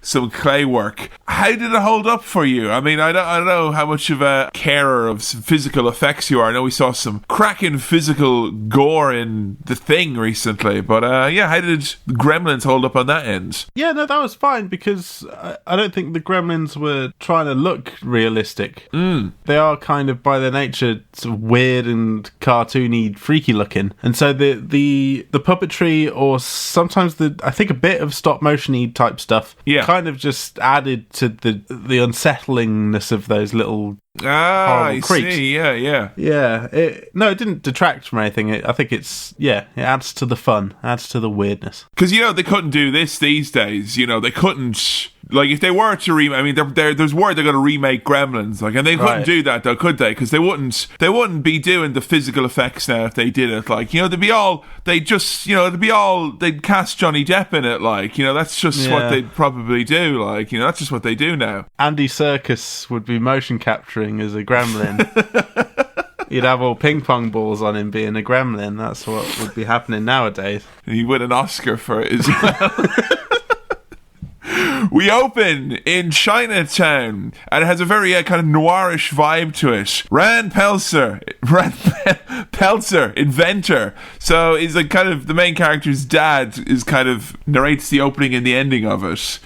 some clay work. How did it hold up for you? I mean, I don't know how much of a carer of some physical effects you are. I know we saw some cracking physical gore in The Thing recently, but how did Gremlins hold up on that end? Yeah, no, that was fine, because I don't think the Gremlins were trying to look realistic. They are kind of, by their nature, sort of weird and cartoony, freaky looking, and so the puppetry, or sometimes I think a bit of stop motion-y type stuff, kind of just added to the unsettlingness of those little horrible creeps. See, yeah. It didn't detract from anything. I think it adds to the fun, adds to the weirdness. Because they couldn't do this these days. They couldn't. Like, if they were to remake, I mean, there's word they're going to remake Gremlins, like, and they couldn't do that, though, could they? Because they wouldn't be doing the physical effects now if they did it. Like, they'd cast Johnny Depp in it, like, that's just what they'd probably do, like, that's just what they do now. Andy Serkis would be motion capturing as a gremlin. You'd have all ping pong balls on him being a gremlin. That's what would be happening nowadays. And he'd win an Oscar for it as well. We open in Chinatown, and it has a very kind of noirish vibe to it. Rand Peltzer, inventor. So he's like kind of the main character's dad is kind of narrates the opening and the ending of it.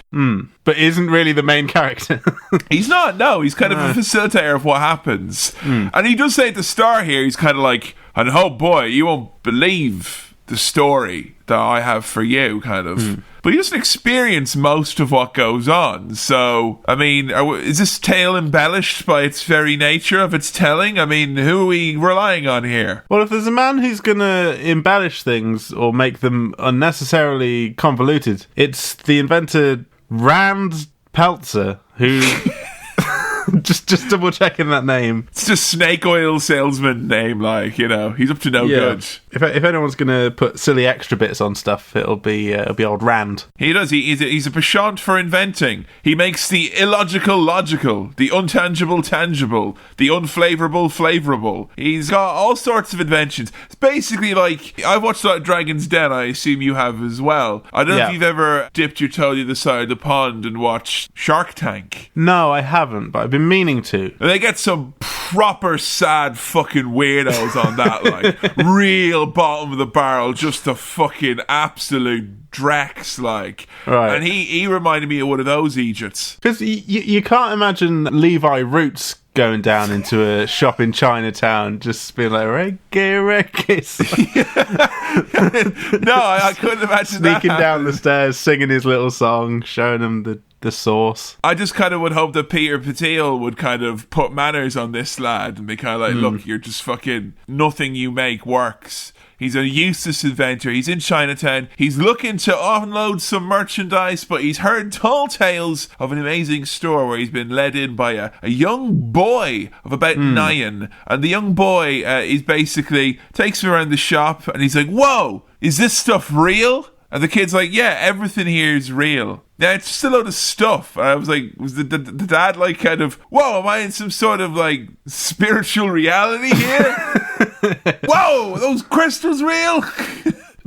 But isn't really the main character. He's not, no. He's kind of a facilitator of what happens. And he does say at the start here, he's kind of like, and oh boy, you won't believe the story that I have for you, kind of. But he doesn't experience most of what goes on. So, I mean, is this tale embellished by its very nature of its telling? I mean, who are we relying on here? Well, if there's a man who's going to embellish things or make them unnecessarily convoluted, it's the inventor Rand Peltzer, who... just double checking that name. It's just snake oil salesman name, like, you know, he's up to no good. If anyone's going to put silly extra bits on stuff, it'll be old Rand. He does. He's a penchant for inventing. He makes the illogical logical, the untangible tangible, the unflavorable flavorable. He's got all sorts of inventions. It's basically like, I've watched a lot of Dragon's Den. I assume you have as well. I don't know if you've ever dipped your toe the other side of the pond and watched Shark Tank. No, I haven't, but I've been meaning to. And they get some proper sad fucking weirdos on that, like real bottom of the barrel, just a fucking absolute drex, like. Right. And he reminded me of one of those Egypts. Because you can't imagine Levi Roots going down into a shop in Chinatown just being like, reggae. No, I couldn't imagine that sneaking down the stairs, singing his little song, showing him the sauce. I just kind of would hope that Peter Patil would kind of put manners on this lad and be kind of like, look, you're just fucking, nothing you make works. He's a useless inventor. He's in Chinatown. He's looking to unload some merchandise, but he's heard tall tales of an amazing store where he's been led in by a young boy of about 9. And the young boy is basically takes him around the shop and he's like, whoa, is this stuff real? And the kid's like, yeah, everything here is real. Yeah, it's just a load of stuff. And I was like, was the dad like kind of, whoa, am I in some sort of like spiritual reality here? Whoa, are those crystals real?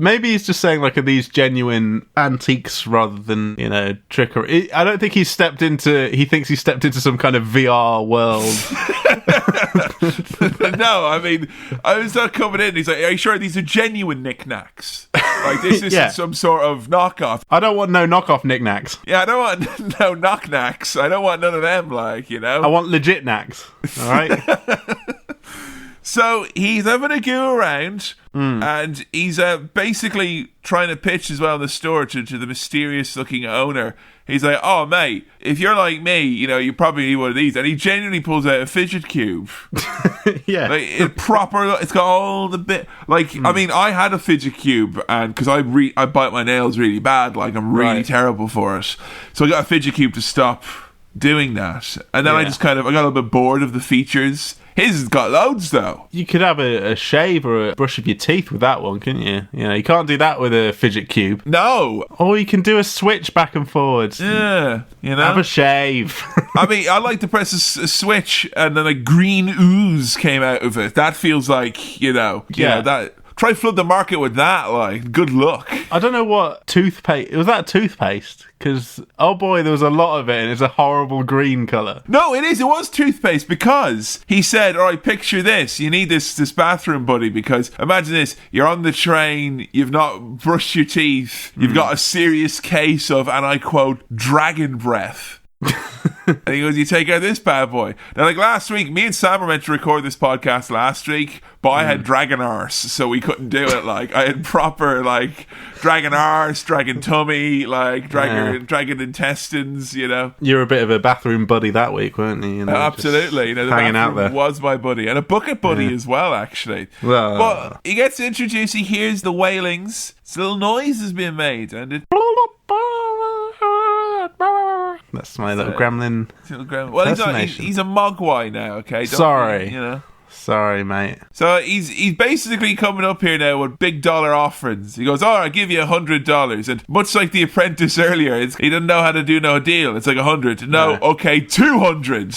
Maybe he's just saying, like, are these genuine antiques rather than, you know, trickery? I don't think he thinks he stepped into some kind of VR world. No, I mean, I was not coming in. He's like, are you sure these are genuine knickknacks? Like, this isn't some sort of knockoff. I don't want no knockoff knickknacks. Yeah, I don't want no knockknacks. I don't want none of them, like, you know? I want legit knacks, all right? So he's having a go around, and he's basically trying to pitch as well in the store to the mysterious-looking owner. He's like, oh, mate, if you're like me, you know, you probably need one of these. And he genuinely pulls out a fidget cube. Yeah. Like, it's got all the bit. Like, I mean, I had a fidget cube, and because I bite my nails really bad, like, I'm really terrible for it. So I got a fidget cube to stop doing that. And then I got a little bit bored of the features. His has got loads, though. You could have a shave or a brush of your teeth with that one, couldn't you? You know, you can't do that with a fidget cube. No. Or you can do a switch back and forwards. Yeah, you know. Have a shave. I mean, I like to press a switch and then a green ooze came out of it. That feels like, you know, that... Try flood the market with that, like, good luck. I don't know what toothpaste... Was that toothpaste? Because, oh boy, there was a lot of it, and it's a horrible green colour. No, it is. It was toothpaste, because he said, all right, picture this. You need this bathroom buddy, because imagine this. You're on the train, you've not brushed your teeth, you've got a serious case of, and I quote, dragon breath. And he goes, you take out this bad boy. Now, like last week, me and Sam were meant to record this podcast last week, but I had dragon arse, so we couldn't do it. Like, I had proper, like, dragon arse, dragon tummy, like, dragon intestines, you know. You were a bit of a bathroom buddy that week, weren't you? know, absolutely. You know, the hanging out there was my buddy. And a bucket buddy as well, actually. Well, but he gets introduced, he hears the wailings, this little noise is being made, and it... That's my little gremlin. Well, he's a mogwai now, okay? Sorry. You know? Sorry, mate. So he's basically coming up here now with big dollar offerings. He goes, I'll give you $100. And much like The Apprentice earlier, he doesn't know how to do no deal. It's like 100. No, okay, 200.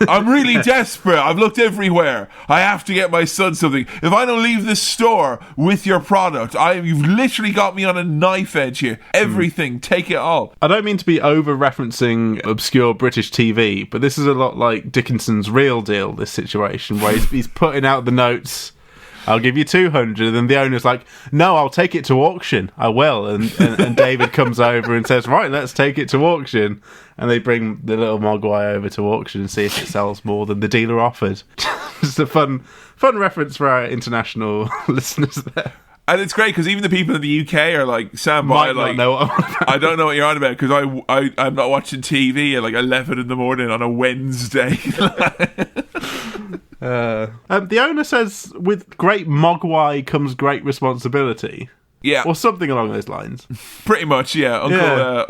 I'm really desperate. I've looked everywhere. I have to get my son something. If I don't leave this store with your product, you've literally got me on a knife edge here. Everything, take it all. I don't mean to be over-referencing obscure British TV, but this is a lot like Dickinson's Real Deal, this situation, where he's putting out the notes, I'll give you 200, and the owner's like, no, I'll take it to auction. I will. And David comes over and says, right, let's take it to auction. And they bring the little mogwai over to auction and see if it sells more than the dealer offered. Just a fun reference for our international listeners there. And it's great because even the people in the UK are like, Sam, Might not know what I'm on about. I don't know what you're on about because I'm not watching TV at like 11 in the morning on a Wednesday. The owner says, with great mogwai comes great responsibility. Yeah. Or something along those lines. Pretty much, yeah.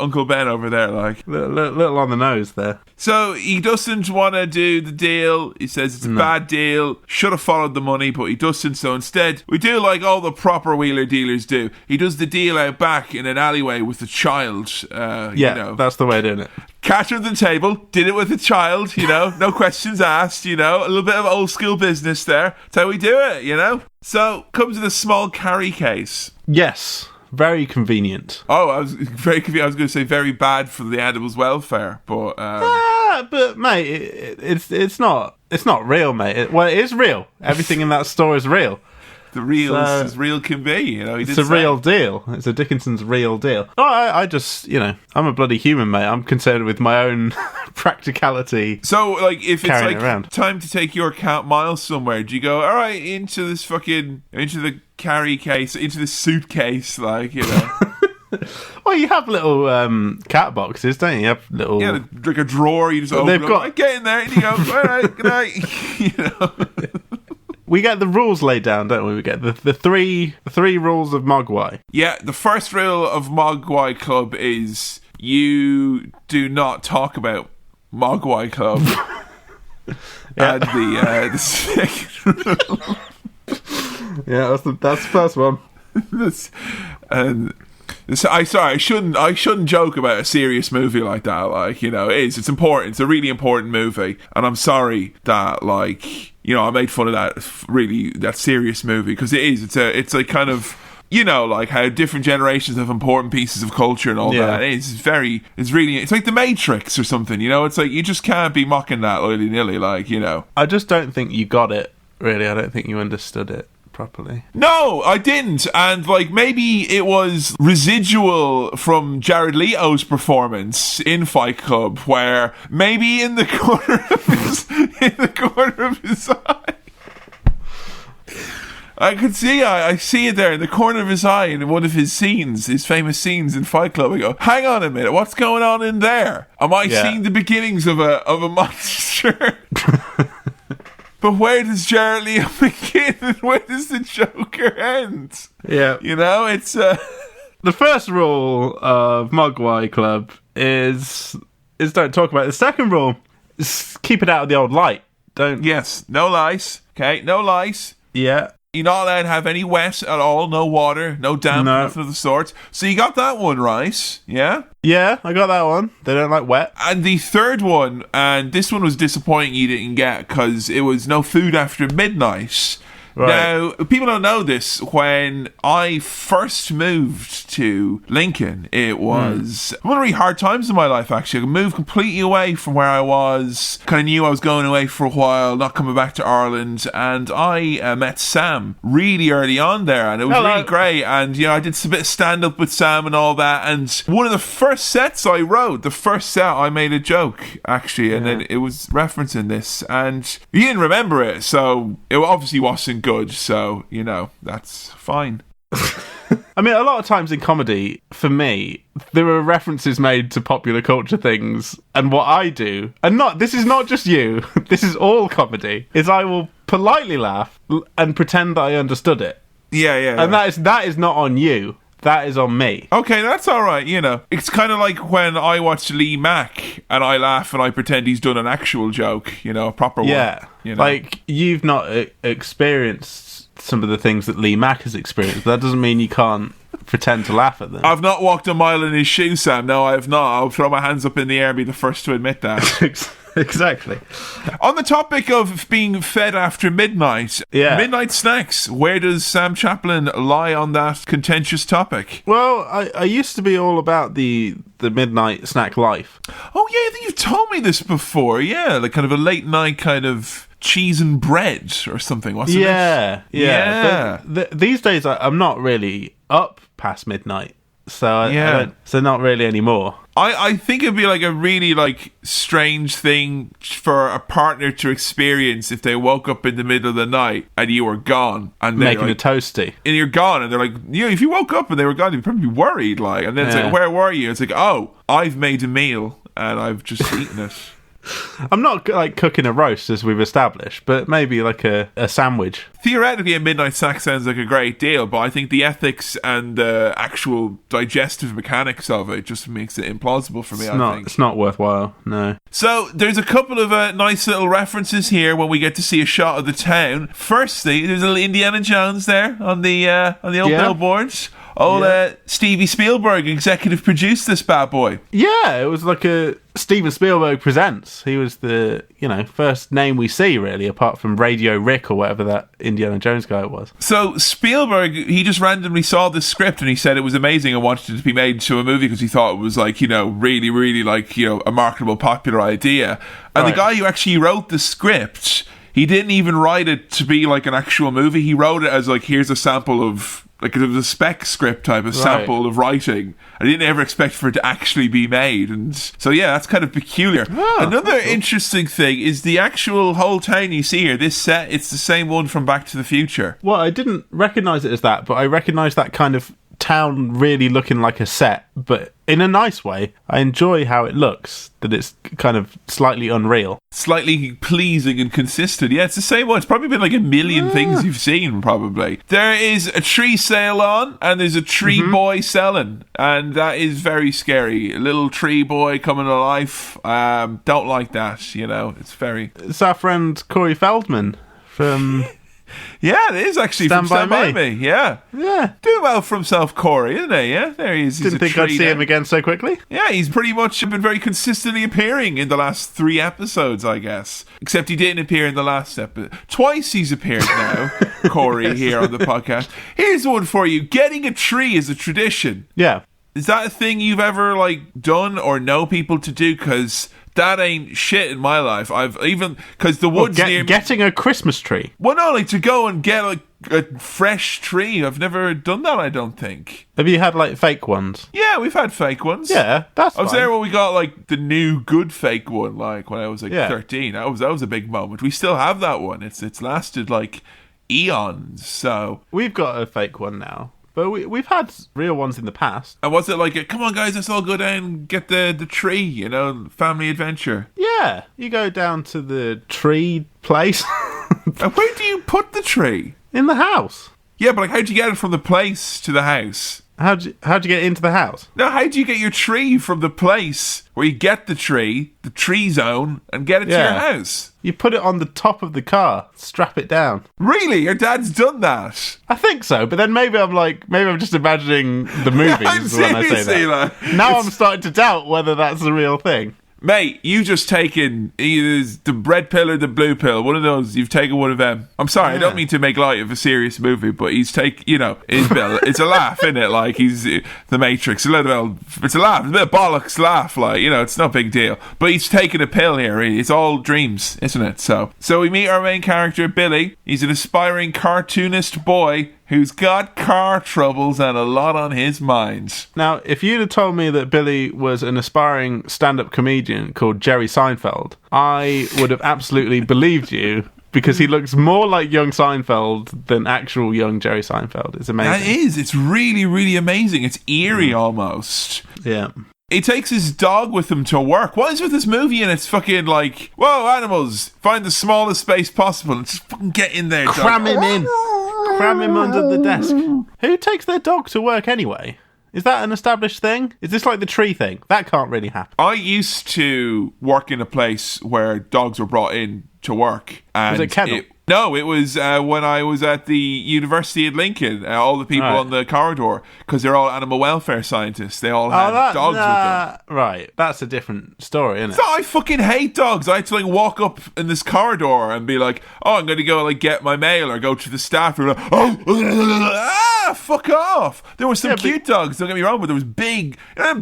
Uncle Ben over there, like. Little on the nose there. So he doesn't want to do the deal. He says it's a bad deal. Should have followed the money, but he doesn't. So instead, we do like all the proper wheeler dealers do. He does the deal out back in an alleyway with a child. That's the way of doing it. Cash under the table, did it with a child, no questions asked, a little bit of old school business there. That's how we do it, So, comes in a small carry case. Yes, very convenient. Oh, I was very confused. I was going to say very bad for the animal's welfare, but... But mate, it's not real, mate. It is real. Everything in that store is real. The real as real can be, It's a real deal. It's a Dickinson's real deal. Oh, I just, I'm a bloody human, mate. I'm concerned with my own practicality. So, like, if it's like around. Time to take your cat Miles somewhere, do you go, all right, into the carry case, into the suitcase, like, Well, you have little cat boxes, don't you? You have little... Yeah, like a drawer, you just open up, get in there, and you go, all right, good night, We get the rules laid down, don't we? We get the three rules of Mogwai. Yeah, the first rule of Mogwai Club is you do not talk about Mogwai Club. And the second... Yeah, that's the first one. I shouldn't joke about a serious movie like that. Like, it's important. It's a really important movie, and I'm sorry that, like, I made fun of that serious movie, because it is. It's like kind of, like how different generations have important pieces of culture and all that. It's like The Matrix or something. It's like you just can't be mocking that willy nilly. Like, I just don't think you got it. Really, I don't think you understood it properly. No, I didn't. And like, maybe it was residual from Jared Leto's performance in Fight Club, where maybe in the corner of his eye, I could see I see it there in the corner of his eye in one of his scenes, his famous scenes in Fight Club. I go, hang on a minute, what's going on in there? Am I seeing the beginnings of a monster? But where does Jared Leto begin and where does the Joker end? Yeah. It's... The first rule of Mogwai Club is don't talk about it. The second rule is keep it out of the old light. Yes, no lice. Okay, no lice. Yeah. You're not allowed to have any wet at all, no water, no damp, nothing of the sort. So you got that one right, yeah? Yeah, I got that one. They don't like wet. And the third one, and this one was disappointing you didn't get, because it was no food after midnight. Right. Now, people don't know this. When I first moved to Lincoln, it was one of the really hard times in my life, actually. I moved completely away from where I was. Kind of knew I was going away for a while, not coming back to Ireland. And I met Sam really early on there, and it was really great. And, I did a bit of stand-up with Sam and all that. And one of the first sets I wrote, I made a joke, actually. And then it was referencing this. And you didn't remember it, so it obviously wasn't good, so that's fine. I mean, a lot of times in comedy, for me, there are references made to popular culture things, and what I do, and this is not just you, this is all comedy, is I will politely laugh and pretend that I understood it. Yeah. And that is not on you. That is on me. Okay, that's all right, It's kind of like when I watch Lee Mack and I laugh and I pretend he's done an actual joke, a proper one. Yeah. Like, you've not experienced some of the things that Lee Mack has experienced. That doesn't mean you can't pretend to laugh at them. I've not walked a mile in his shoes, Sam. No, I have not. I'll throw my hands up in the air and be the first to admit that. Exactly. On the topic of being fed after midnight, midnight snacks, where does Sam Chaplin lie on that contentious topic? Well, I used to be all about the midnight snack life. Oh, yeah, I think you've told me this before. Yeah, like kind of a late night kind of cheese and bread or something, wasn't it? Yeah. These days, I'm not really up past midnight So not really anymore. I think it'd be like a really like strange thing for a partner to experience if they woke up in the middle of the night and you were gone and they're Making like, a toasty. and you're gone and they're like, if you woke up and they were gone, you'd probably be worried, like, and then it's like, where were you? It's like, oh, I've made a meal and I've just eaten it. I'm not like cooking a roast as we've established, but maybe like a sandwich. Theoretically, a midnight snack sounds like a great deal, but I think the ethics and the actual digestive mechanics of it just makes it implausible for me. I think It's not worthwhile. No. So there's a couple of nice little references here when we get to see a shot of the town. Firstly, there's a little Indiana Jones there on the old billboards. Stevie Spielberg executive produced this bad boy. Yeah, it was like a Steven Spielberg Presents. He was the, first name we see, really, apart from Radio Rick or whatever that Indiana Jones guy was. So Spielberg, he just randomly saw this script and he said it was amazing and wanted it to be made into a movie because he thought it was like, really, really like, a marketable, popular idea. And the guy who actually wrote the script, he didn't even write it to be like an actual movie. He wrote it as like, here's a sample of... Like, it was a spec script type of sample of writing. I didn't ever expect for it to actually be made. And so, yeah, that's kind of peculiar. Another interesting thing is the actual whole town you see here, this set, it's the same one from Back to the Future. Well, I didn't recognise it as that, but I recognised that kind of town really looking like a set, but in a nice way. I enjoy how it looks, that it's kind of slightly unreal. Slightly pleasing and consistent. Yeah, it's the same one. It's probably been like a million things you've seen, probably. There is a tree sale on, and there's a tree boy selling, and that is very scary. A little tree boy coming to life. Don't like that, It's very... It's our friend Corey Feldman from... Yeah, it is actually Stand from Stand By By Me. Yeah. Doing well for himself, Corey, isn't he? Yeah, there he is. Didn't think I'd see him again so quickly. Yeah, he's pretty much been very consistently appearing in the last 3 episodes, I guess. Except he didn't appear in the last episode. Twice he's appeared now, Corey, here on the podcast. Here's one for you. Getting a tree is a tradition. Yeah. Is that a thing you've ever, done or know people to do? Because... that ain't shit in my life. Because the woods near me... Getting a Christmas tree? Well, no, to go and get a fresh tree. I've never done that, I don't think. Have you had, fake ones? Yeah, we've had fake ones. Yeah, that's I was there when we got, the new good fake one, when I was, 13. That was a big moment. We still have that one. It's lasted, eons, so... We've got a fake one now. But we've had real ones in the past. And was it come on guys, let's all go down and get the tree, family adventure? Yeah, you go down to the tree place. And where do you put the tree? In the house. Yeah, but how'd you get it from the place to the house? How'd you get into the house? No, how do you get your tree from the place where you get the tree zone, and get it to your house? You put it on the top of the car, strap it down. Really? Your dad's done that? I think so, but then maybe I'm just imagining the movies when I say that. Now I'm starting to doubt whether that's a real thing. Mate, you just taken either the red pill or the blue pill. One of those. You've taken one of them. I'm sorry, I don't mean to make light of a serious movie, but he's it's a laugh, isn't it? He's the Matrix. It's a laugh. It's a bit of bollocks laugh. It's no big deal. But he's taking a pill here. Really. It's all dreams, isn't it? So we meet our main character, Billy. He's an aspiring cartoonist boy who's got car troubles and a lot on his mind. Now, if you'd have told me that Billy was an aspiring stand-up comedian called Jerry Seinfeld, I would have absolutely believed you, because he looks more like young Seinfeld than actual young Jerry Seinfeld. It's amazing. That is. It's really, really amazing. It's eerie almost. Yeah. He takes his dog with him to work. What is with this movie? And it's fucking whoa, animals, find the smallest space possible and just fucking get in there, dog. Cram him in. Cram him under the desk. Who takes their dog to work anyway? Is that an established thing? Is this like the tree thing? That can't really happen. I used to work in a place where dogs were brought in to work. And was it kennel? No, it was when I was at the University of Lincoln. All the people on the corridor, because they're all animal welfare scientists. They all had dogs with them. Right, that's a different story, isn't it? So I fucking hate dogs. I had to walk up in this corridor and be like, oh, I'm going to go get my mail, or go to the staff room. Oh, Nah, fuck off. There were some Yeah, cute dogs, don't get me wrong, but there was big,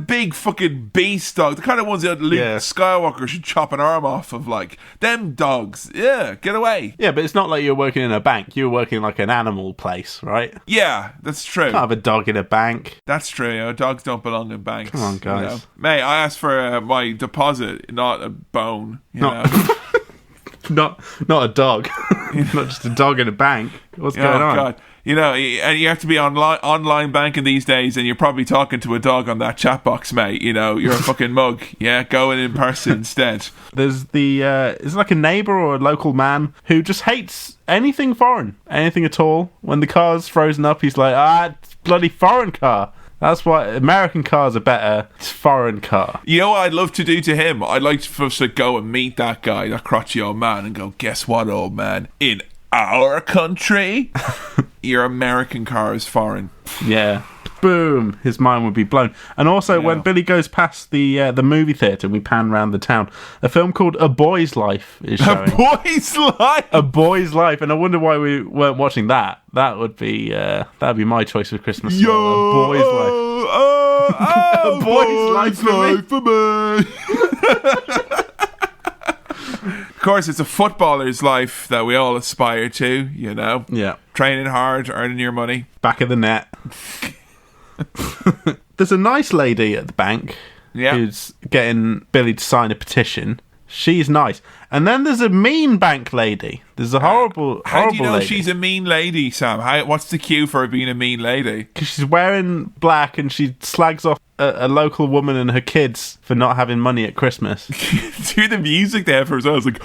big fucking beast dogs. The kind of ones that Luke Skywalker should chop an arm off of, like, them dogs. Yeah, get away. Yeah, but it's not like you're working in a bank. You're working in, like, an animal place, right? Yeah, that's true. Can't have a dog in a bank. That's true. Dogs don't belong in banks. Come on, guys. You know? Mate, I asked for my deposit, not a bone. You know? Not a dog. Not just a dog in a bank. What's going on? God. You know, and you have to be online banking these days, and you're probably talking to a dog on that chat box, mate. You know, you're a fucking mug. Yeah, go in person instead. There's it's like a neighbour or a local man who just hates anything foreign, anything at all. When the car's frozen up, he's like, it's a bloody foreign car. That's why American cars are better. It's foreign car. You know what I'd love to do to him? I'd like for us to go and meet that guy, that crotchety old man, and go, guess what, old man? In our country, your American car is foreign. Yeah. Boom. His mind would be blown. And also, when Billy goes past the movie theatre and we pan around the town, a film called A Boy's Life is showing. A Boy's Life? A Boy's Life. And I wonder why we weren't watching that. That would be that'd be my choice for Christmas. Yo, A Boy's Life. A Boy's Life for me. Of course, it's a footballer's life that we all aspire to, you know? Yeah. Training hard, earning your money. Back of the net. There's a nice lady at the bank who's getting Billy to sign a petition. She's nice. And then there's a mean bank lady. There's a horrible How do you know lady. she's a mean lady, Sam? What's the cue for her being a mean lady? Because she's wearing black and she slags off a local woman and her kids for not having money at Christmas. Do the music there for as well. It's like...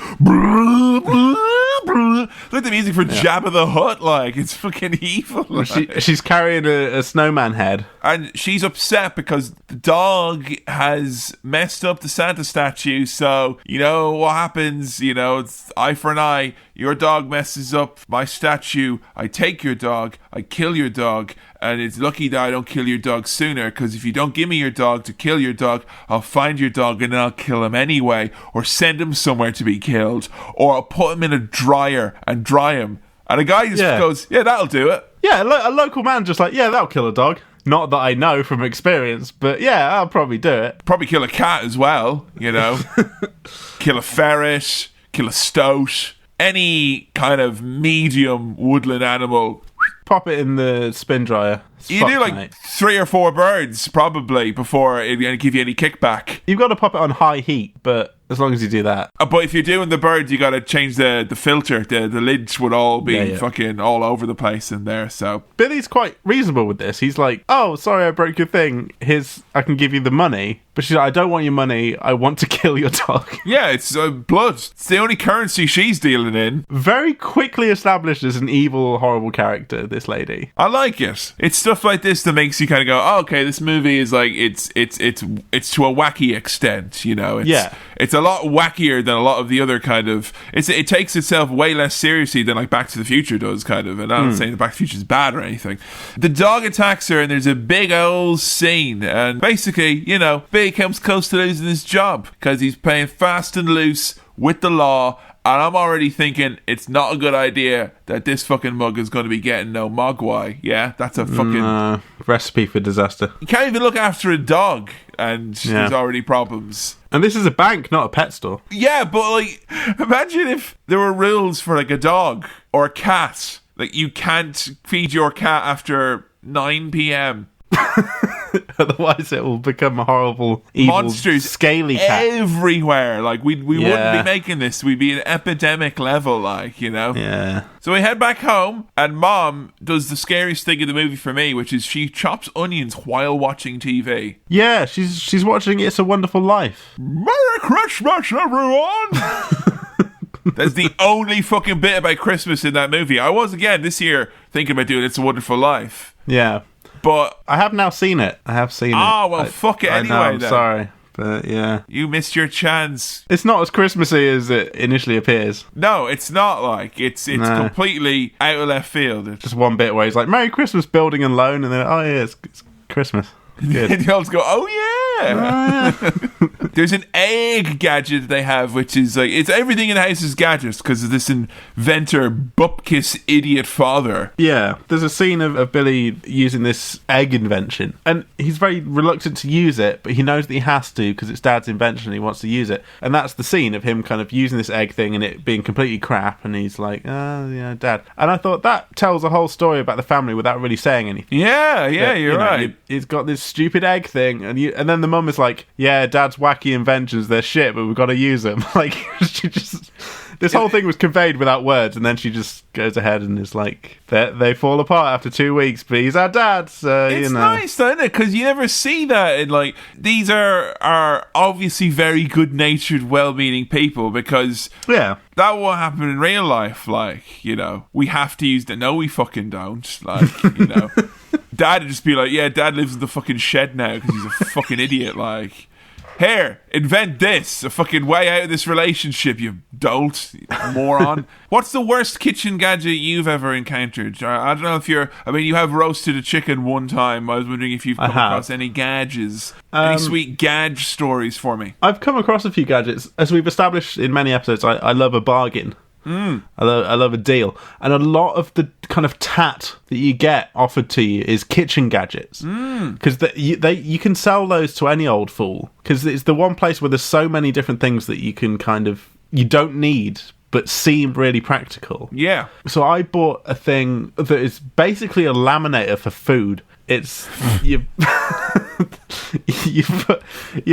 like the music for Jabba the Hutt, like it's fucking evil. Like. She's carrying a snowman head, and she's upset because the dog has messed up the Santa statue. So you know what happens. You know, it's eye for an eye. Your dog messes up my statue. I take your dog. I kill your dog. And it's lucky that I don't kill your dog sooner, because if you don't give me your dog to kill your dog, I'll find your dog and then I'll kill him anyway, or send him somewhere to be killed, or I'll put him in a dryer and dry him. And a guy just goes, yeah, that'll do it. Yeah, a local man just like, yeah, that'll kill a dog. Not that I know from experience, but yeah, I'll probably do it. Probably kill a cat as well, you know. Kill a ferret, kill a stoat, any kind of medium woodland animal. Pop it in the spin dryer. You do like 3 or 4 birds probably before it'll give you any kickback. You've got to pop it on high heat, but as long as you do that. But if you're doing the birds, you got to change the filter. The lids would all be fucking all over the place in there. So Billy's quite reasonable with this. He's like, "Oh, sorry, I broke your thing. I can give you the money." But she's like, "I don't want your money. I want to kill your dog." Yeah, it's blood. It's the only currency she's dealing in. Very quickly established as an evil, horrible character. This lady. I like it. It's stuff like this that makes you kind of go, "Oh, okay, this movie is like it's to a wacky extent." You know, it's a lot wackier than a lot of the other kind of. It takes itself way less seriously than like Back to the Future does, kind of. And I'm not saying that Back to the Future is bad or anything. The dog attacks her, and there's a big old scene, and basically, you know, Billy comes close to losing his job because he's playing fast and loose with the law. And I'm already thinking it's not a good idea that this fucking mug is going to be getting no mogwai. Yeah, that's a fucking recipe for disaster. You can't even look after a dog, and there's already problems. And this is a bank, not a pet store. Yeah, but like, imagine if there were rules for like a dog or a cat. Like, you can't feed your cat after 9 p.m. Otherwise it will become a horrible, evil, monsters scaly cat everywhere. Like, we wouldn't be making this. We'd be an epidemic level, like, you know. Yeah. So we head back home, and Mom does the scariest thing in the movie for me, which is she chops onions while watching TV. Yeah, she's watching It's a Wonderful Life. Merry Christmas, everyone. That's the only fucking bit about Christmas in that movie. I was, again, this year thinking about doing It's a Wonderful Life. Yeah. But I have now seen it. Oh, well, fuck it anyway, I'm then. sorry. But, yeah. You missed your chance. It's not as Christmassy as it initially appears. No, it's not like. It's completely out of left field. Just one bit where he's like, Merry Christmas, building and loan, and then, oh, yeah, it's Christmas. Good. And you all go, oh, yeah. There's an egg gadget they have, which is like, it's everything in the house is gadgets because of this inventor, Bupkis idiot father. Yeah, there's a scene of Billy using this egg invention, and he's very reluctant to use it, but he knows that he has to because it's Dad's invention and he wants to use it. And that's the scene of him kind of using this egg thing and it being completely crap, and he's like, oh, yeah, Dad. And I thought that tells a whole story about the family without really saying anything. Yeah, you're right. He's got this stupid egg thing, and then the mum is like, yeah, Dad's wacky inventions, they're shit, but we've got to use them. Like, she just... This whole thing was conveyed without words, and then she just goes ahead and is like, they fall apart after 2 weeks, but he's our dad, so, it's nice, isn't it? Because you never see that. And, like, these are obviously very good-natured, well-meaning people, because that won't happen in real life. Like, you know, we have to use that. No, we fucking don't. Like, you know, Dad would just be like, yeah, Dad lives in the fucking shed now because he's a fucking idiot, like... Here, invent this. A fucking way out of this relationship, you dolt, moron. What's the worst kitchen gadget you've ever encountered? I don't know if you have roasted a chicken one time. I was wondering if you've come across any gadgets. Any sweet gadge stories for me? I've come across a few gadgets. As we've established in many episodes, I love a bargain. I love a deal, and a lot of the kind of tat that you get offered to you is kitchen gadgets, because you can sell those to any old fool, because it's the one place where there's so many different things that you can you don't need but seem really practical. Yeah. So I bought a thing that is basically a laminator for food. It's you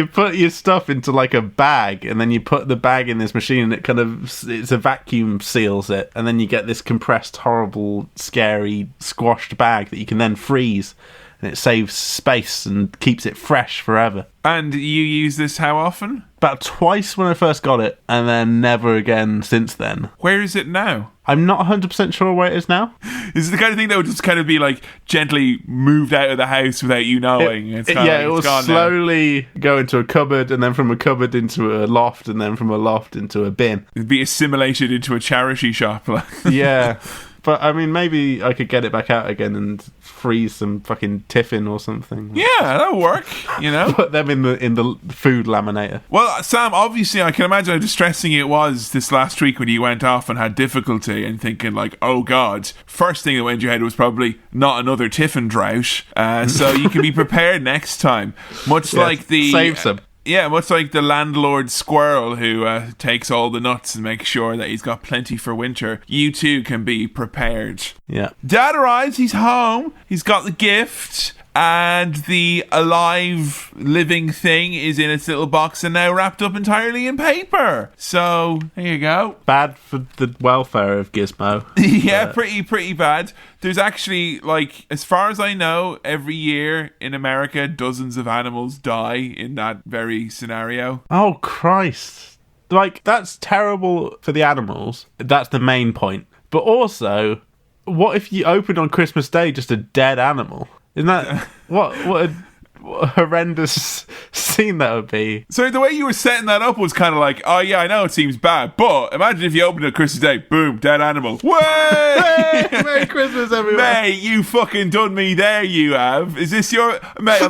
put your stuff into like a bag, and then you put the bag in this machine, and it's a vacuum seals it, and then you get this compressed, horrible, scary, squashed bag that you can then freeze, and it saves space and keeps it fresh forever. And you use this how often? About twice when I first got it, and then never again since then. Where is it now? I'm not 100% sure where it is now. Is it the kind of thing that would just kind of be like gently moved out of the house without you knowing? It will slowly go into a cupboard, and then from a cupboard into a loft, and then from a loft into a bin. It'd be assimilated into a charity shop. Yeah. But, I mean, maybe I could get it back out again and freeze some fucking tiffin or something. Yeah, that'll work, you know? Put them in the food laminator. Well, Sam, obviously, I can imagine how distressing it was this last week when you went off and had difficulty and thinking, like, oh, God. First thing that went in your head was probably not another tiffin drought. So you can be prepared next time. Much like the... Save some. Yeah, much like the landlord squirrel who takes all the nuts and makes sure that he's got plenty for winter. You too can be prepared. Yeah. Dad arrives, he's home, he's got the gift, and the alive living thing is in its little box and now wrapped up entirely in paper. So, there you go. Bad for the welfare of Gizmo. Yeah, pretty bad. There's actually, like, as far as I know, every year in America, dozens of animals die in that very scenario. Oh, Christ. Like, that's terrible for the animals. That's the main point. But also, what if you opened on Christmas Day just a dead animal? Isn't that... What a horrendous scene that would be. So the way you were setting that up was kind of like, oh yeah, I know it seems bad, but imagine if you opened it Christmas Day, boom, dead animal. Way! Merry Christmas, everyone. Mate, you fucking done me there, you have. Is this your... Mate,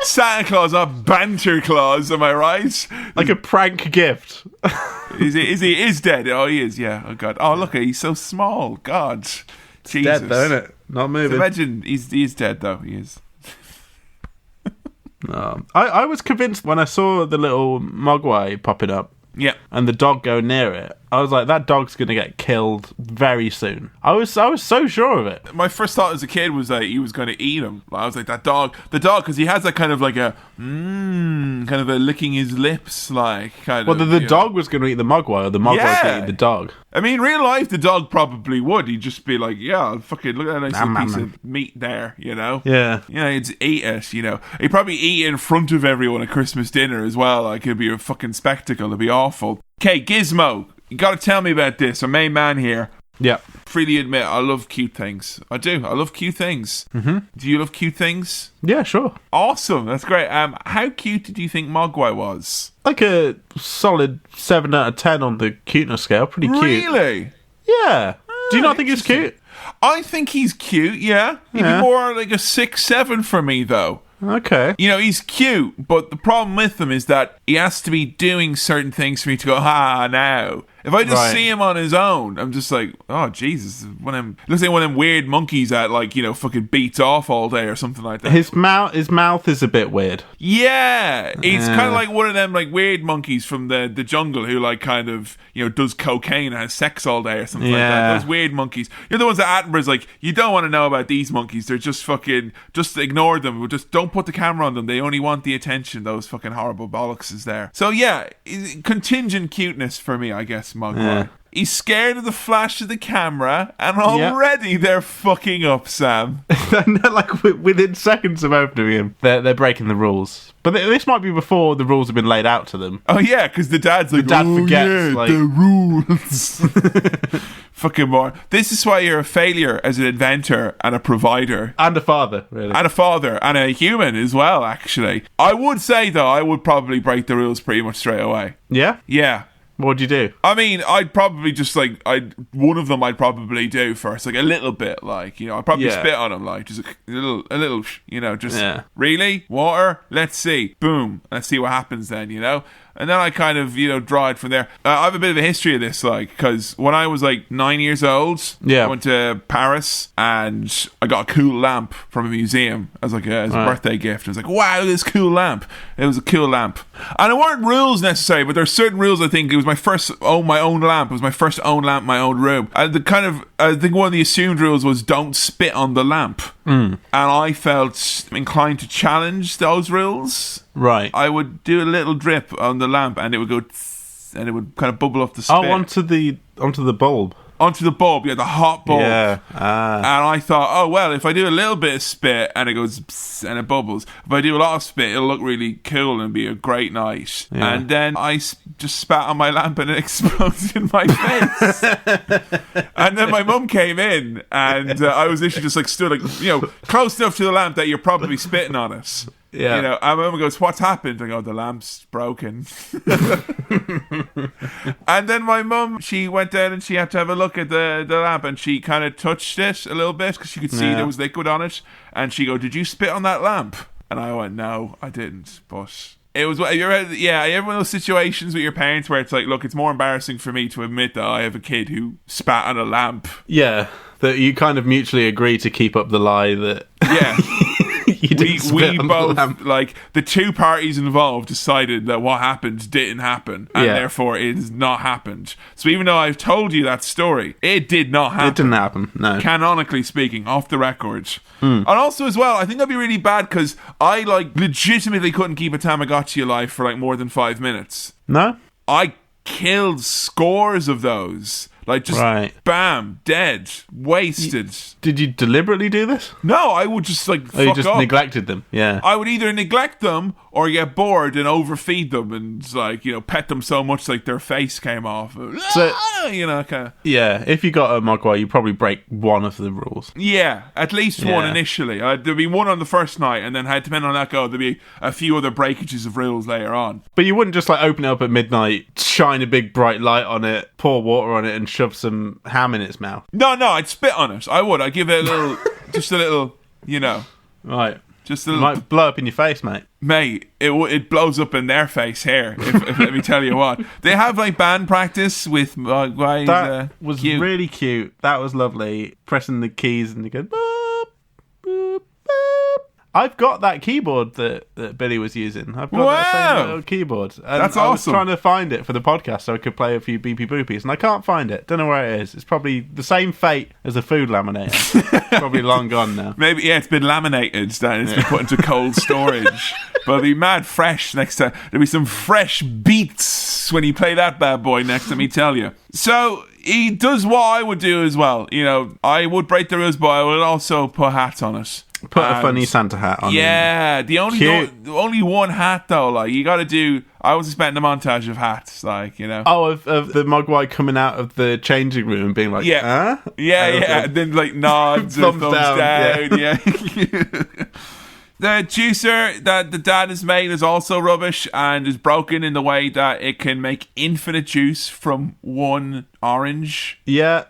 Santa Claus, not Banter Claus, am I right? Like a prank gift. Is he dead? Oh, he is, yeah. Oh, God. Oh, look, he's so small. God. Jesus. Dead, though, isn't it? Not moving. So imagine he's dead, though. He is. I was convinced when I saw the little mogwai popping up, and the dog going near it. I was like, that dog's going to get killed very soon. I was so sure of it. My first thought as a kid was that he was going to eat him. I was like, the dog, because he has that kind of like a kind of a licking his lips like kind of. Well, the dog was going to eat the mogwai, or the mogwai was going to eat the dog. I mean, real life, the dog probably would. He'd just be like, yeah, fucking look at that nice little piece of meat there, you know? Yeah. Yeah, he'd eat it, you know. He'd probably eat it in front of everyone at Christmas dinner as well. Like, it'd be a fucking spectacle. It'd be awful. Okay, Gizmo, you got to tell me about this. Our main man here. Yeah. Freely admit, I love cute things. I do. I love cute things. Mm-hmm. Do you love cute things? Yeah, sure. Awesome. That's great. How cute did you think Mogwai was? Like a solid 7 out of 10 on the cuteness scale. Pretty cute. Really? Yeah. Do you not think he's cute? I think he's cute, yeah. He'd be more like a 6-7 for me, though. Okay. You know, he's cute, but the problem with him is that he has to be doing certain things for me to go, now. If I just see him on his own, I'm just like, oh, Jesus. Looks like one of them weird monkeys that, like, you know, fucking beats off all day or something like that. His mouth is a bit weird. Yeah. He's kind of like one of them, like, weird monkeys from the jungle who, like, kind of, you know, does cocaine and has sex all day or something like that. Those weird monkeys. You're the ones that Attenborough's like, you don't want to know about these monkeys. They're just fucking, just ignore them. Just don't put the camera on them. They only want the attention. Those fucking horrible bollocks is there. So, yeah, contingent cuteness for me, I guess. Mogwai. Yeah. He's scared of the flash of the camera, and already they're fucking up, Sam. Like within seconds of opening him, they're breaking the rules. But this might be before the rules have been laid out to them. Oh yeah, because the dad's like, forgets the rules. Fucking more. This is why you're a failure as an inventor and a provider. And a father, really. And a father, and a human as well, actually. I would say, though, I would probably break the rules pretty much straight away. Yeah? Yeah. What'd you do? I mean, I'd probably just one of them I'd probably do first, like a little bit, like, you know, I'd probably spit on him, like, just a little, you know, just, really? Water? Let's see. Boom. Let's see what happens then, you know? And then I kind of, you know, draw it from there. I have a bit of a history of this, like, because when I was, like, 9 years old, I went to Paris, and I got a cool lamp from a museum as a birthday gift. I was like, wow, look at this cool lamp. It was a cool lamp. And it weren't rules necessarily, but there are certain rules, I think. It was my own lamp. It was my first own lamp, my own room. And I think one of the assumed rules was don't spit on the lamp. And I felt inclined to challenge those rules. Right. I would do a little drip on the lamp, and it would go, and it would kind of bubble up the spit. Oh, onto the bulb. Onto the bulb, the hot bulb. Yeah. And I thought, oh, well, if I do a little bit of spit and it goes and it bubbles, if I do a lot of spit, it'll look really cool and be a great night. Yeah. And then I just spat on my lamp and it exploded in my face. And then my mum came in, and I was literally just like stood, like, you know, close enough to the lamp that you're probably spitting on us. Yeah. You know, and my mum goes, what's happened? I go, the lamp's broken. And then my mum, she went down and she had to have a look at the lamp, and she kind of touched it a little bit because she could see there was liquid on it. And she go, did you spit on that lamp? And I went, no, I didn't. But it was, you ever one of those situations with your parents where it's like, look, it's more embarrassing for me to admit that I have a kid who spat on a lamp. Yeah, that you kind of mutually agree to keep up the lie that... Yeah. We both, like, the two parties involved decided that what happened didn't happen, and therefore it has not happened. So even though I've told you that story, it did not happen. It didn't happen, no. Canonically speaking, off the record. And also as well, I think that'd be really bad because I, like, legitimately couldn't keep a Tamagotchi alive for, like, more than 5 minutes. No? I killed scores of those. Like, just bam, dead, wasted. Did you deliberately do this? No, I would just, like, fuck you just up. Neglected them, yeah. I would either neglect them or get bored and overfeed them and, like, you know, pet them so much, like, their face came off. So, you know, kind of. Yeah, if you got a Mogwai, you probably break one of the rules. Yeah, at least one initially. There'd be one on the first night, and then, depending on that go, there'd be a few other breakages of rules later on. But you wouldn't just, like, open it up at midnight, shine a big bright light on it, pour water on it, and shove some ham in its mouth. No, I'd spit on it. I would. I'd give it a little, just a little, you know. Right. Just a little. It might blow up in your face, mate. Mate, it blows up in their face here, if let me tell you what. They have, like, band practice with Mogwais. That was cute. really cute. That was lovely. Pressing the keys and you go, boop, boop, boop. I've got that keyboard that Billy was using. I've got that same little keyboard. And that's I awesome. was trying to find it for the podcast so I could play a few beepy boopies, and I can't find it. Don't know where it is. It's probably the same fate as a food laminator. Probably long gone now. Maybe, it's been laminated, and it's been put into cold storage. But it'll be mad fresh next time. There'll be some fresh beats when you play that bad boy next, let me tell you. So he does what I would do as well. You know, I would break the rules, but I would also put hats on it. Put a funny Santa hat on. Yeah, the only one hat though. Like, you got to do. I was expecting a montage of hats, like, you know. Oh, of the Mogwai coming out of the changing room and being like, yeah, huh? Yeah, and then, like, nods or thumbs down. Yeah. The juicer that the dad has made is also rubbish and is broken in the way that it can make infinite juice from one orange. Yeah.